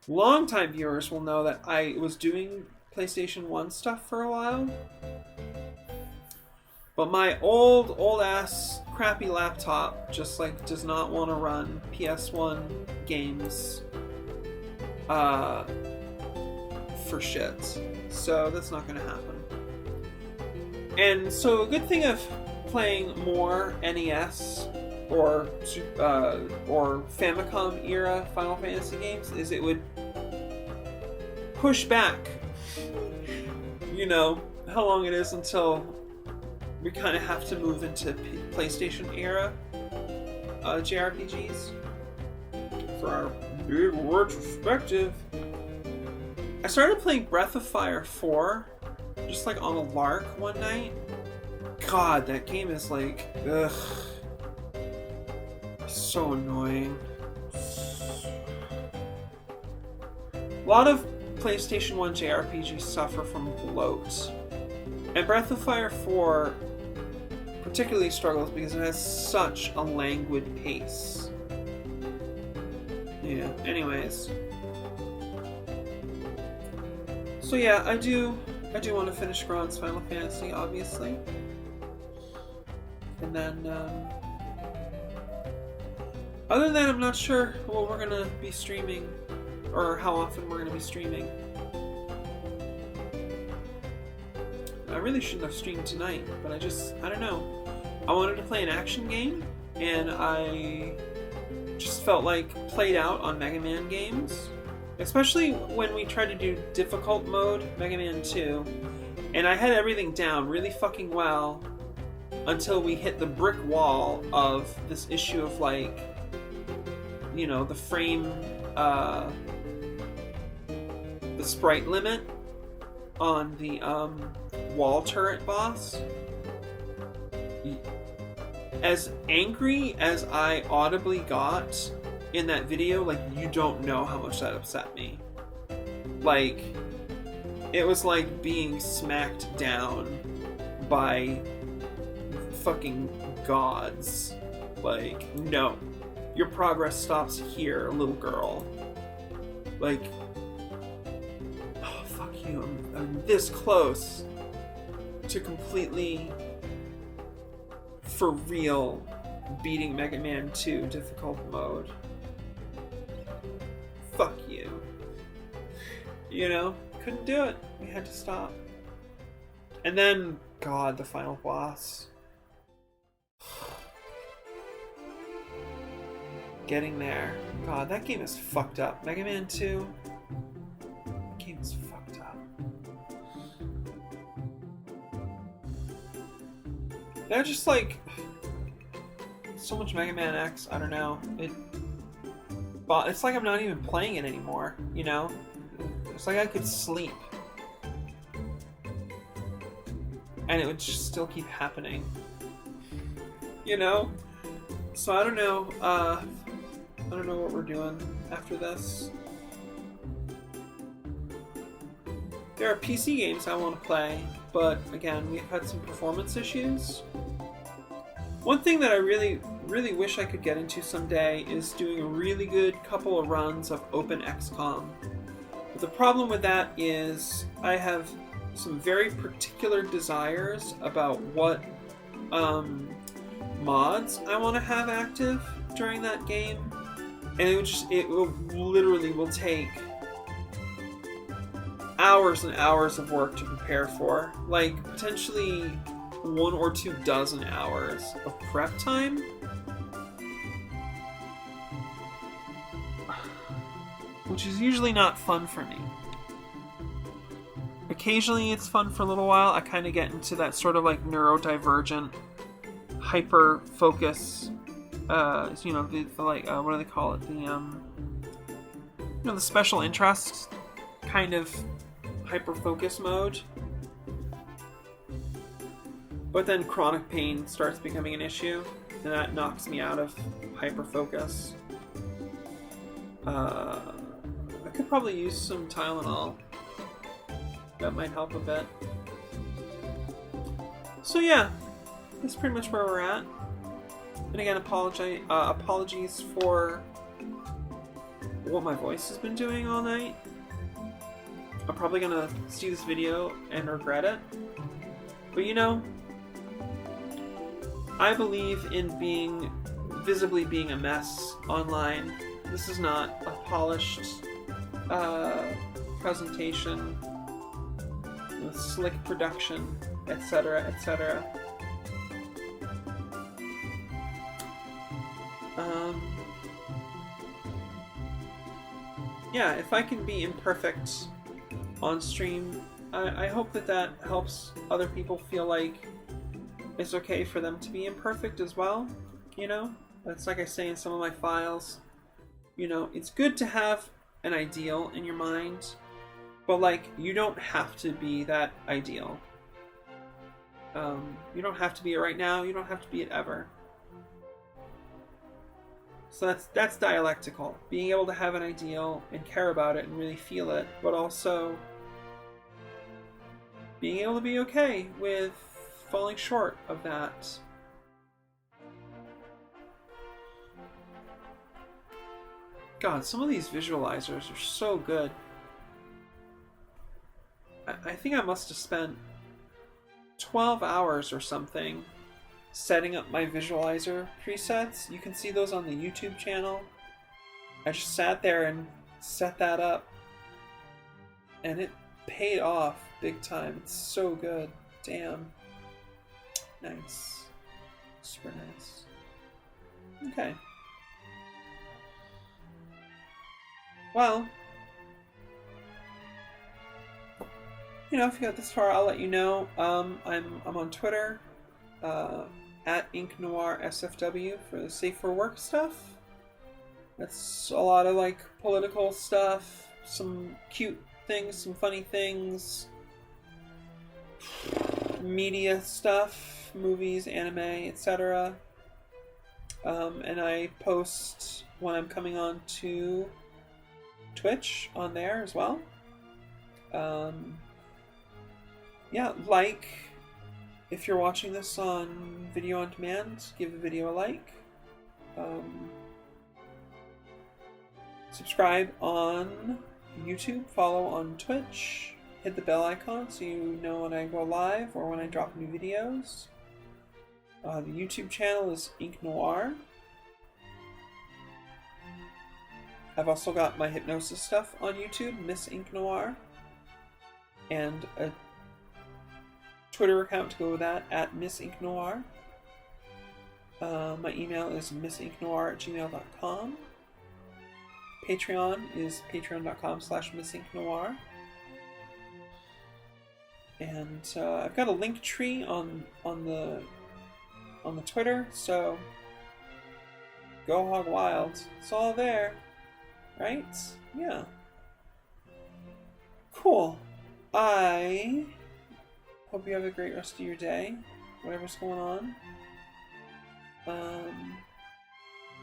Longtime viewers will know that I was doing PlayStation 1 stuff for a while, but my old ass crappy laptop just like does not want to run PS1 games for shit. So that's not going to happen. And so a good thing of playing more NES or Famicom era Final Fantasy games is it would push back, you know, how long it is until we kind of have to move into PlayStation era JRPGs for our big retrospective. I started playing Breath of Fire 4 just like on a lark one night. God, that game is like, ugh, so annoying. A lot of PlayStation 1 JRPGs suffer from bloat. And Breath of Fire 4 particularly struggles because it has such a languid pace. Yeah, anyways. So yeah, I do want to finish Gron's Final Fantasy, obviously. And then, other than that, I'm not sure what we're gonna be streaming, or how often we're gonna be streaming. I really shouldn't have streamed tonight, but I don't know. I wanted to play an action game, and I just felt like played out on Mega Man games. Especially when we tried to do difficult mode, Mega Man 2, and I had everything down really fucking well until we hit the brick wall of this issue of like, you know, the frame, the sprite limit on the wall turret boss. As angry as I audibly got in that video, like, you don't know how much that upset me. Like, it was like being smacked down by fucking gods. Like, no, your progress stops here, little girl. Like, oh, fuck you, I'm this close to completely, for real, beating Mega Man 2 difficult mode. Fuck you. You know? Couldn't do it. We had to stop. And then, God, the final boss. Getting there. God, that game is fucked up. Mega Man 2. That game is fucked up. They're just like... so much Mega Man X, I don't know. It's like I'm not even playing it anymore, you know? It's like I could sleep. And it would just still keep happening. You know? So I don't know. I don't know what we're doing after this. There are PC games I want to play, but again, we've had some performance issues. One thing that I really wish I could get into someday is doing a really good couple of runs of Open XCOM. But the problem with that is I have some very particular desires about what mods I want to have active during that game, and it will literally take hours and hours of work to prepare for. Like, potentially 1 or 2 dozen hours of prep time. Which is usually not fun for me. Occasionally it's fun for a little while. I kind of get into that sort of like neurodivergent hyper focus, the like, what do they call it? The special interest kind of hyper focus mode. But then chronic pain starts becoming an issue, and that knocks me out of hyper focus. I could probably use some Tylenol. That might help a bit. So yeah, that's pretty much where we're at. And again, apologies for what my voice has been doing all night. I'm probably gonna see this video and regret it. But I believe in visibly being a mess online. This is not a polished presentation with slick production, etc., etc. Yeah, if I can be imperfect on stream, I hope that helps other people feel like it's okay for them to be imperfect as well. That's like I say in some of my files. It's good to have an ideal in your mind, but like, you don't have to be that ideal. You don't have to be it right now. You don't have to be it ever. So that's dialectical. Being able to have an ideal and care about it and really feel it, but also being able to be okay with falling short of that. God, some of these visualizers are so good. I think I must have spent 12 hours or something setting up my visualizer presets. You can see those on the YouTube channel. I just sat there and set that up, and it paid off big time. It's so good. Damn. Nice. Super nice. Okay. Well, if you got this far, I'll let you know. I'm on Twitter, at Ink Noir SFW for the Safe for Work stuff. That's a lot of like political stuff, some cute things, some funny things, media stuff, movies, anime, etc. And I post when I'm coming on to Twitch on there as well. Yeah, if you're watching this on video on demand, give the video a like. Subscribe on YouTube, follow on Twitch, hit the bell icon so you know when I go live or when I drop new videos. The YouTube channel is Ink Noir. I've also got my hypnosis stuff on YouTube, Miss Ink Noir, and a Twitter account to go with that, at Miss Ink Noir. My email is missinknoir@gmail.com. Patreon is patreon.com/missinknoir. And I've got a link tree on the Twitter, so go hog wild. It's all there, right? Yeah. Cool. I hope you have a great rest of your day, whatever's going on.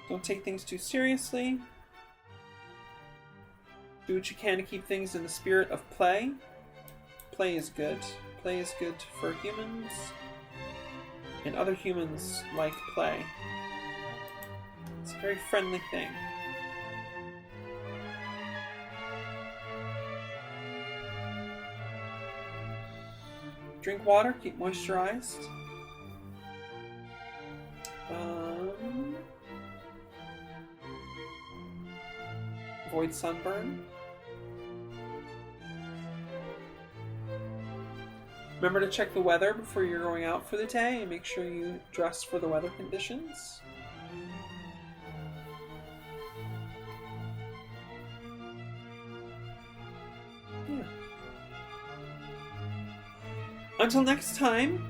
Don't take things too seriously. Do what you can to keep things in the spirit of play. Play is good. Play is good for humans, and other humans like play. It's a very friendly thing. Drink water, keep moisturized. Avoid sunburn. Remember to check the weather before you're going out for the day and make sure you dress for the weather conditions. Yeah. Until next time,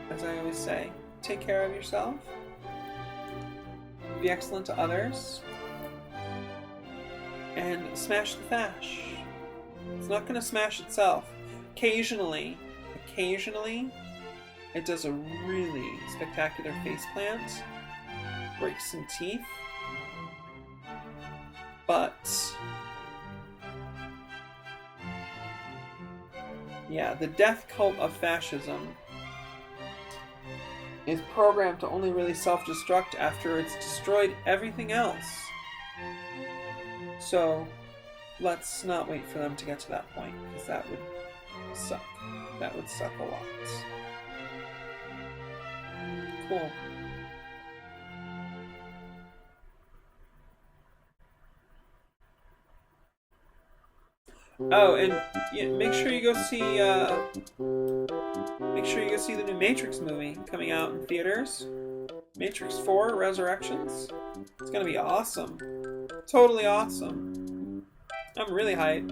as I always say, take care of yourself, be excellent to others, and smash the fash. It's not going to smash itself. Occasionally, it does a really spectacular face plant, breaks some teeth, but yeah, the death cult of fascism is programmed to only really self-destruct after it's destroyed everything else. So let's not wait for them to get to that point, because that would suck. That would suck a lot. Cool. Oh, and make sure you go see the new Matrix movie coming out in theaters. Matrix 4 Resurrections. It's gonna be awesome. Totally awesome. I'm really hyped.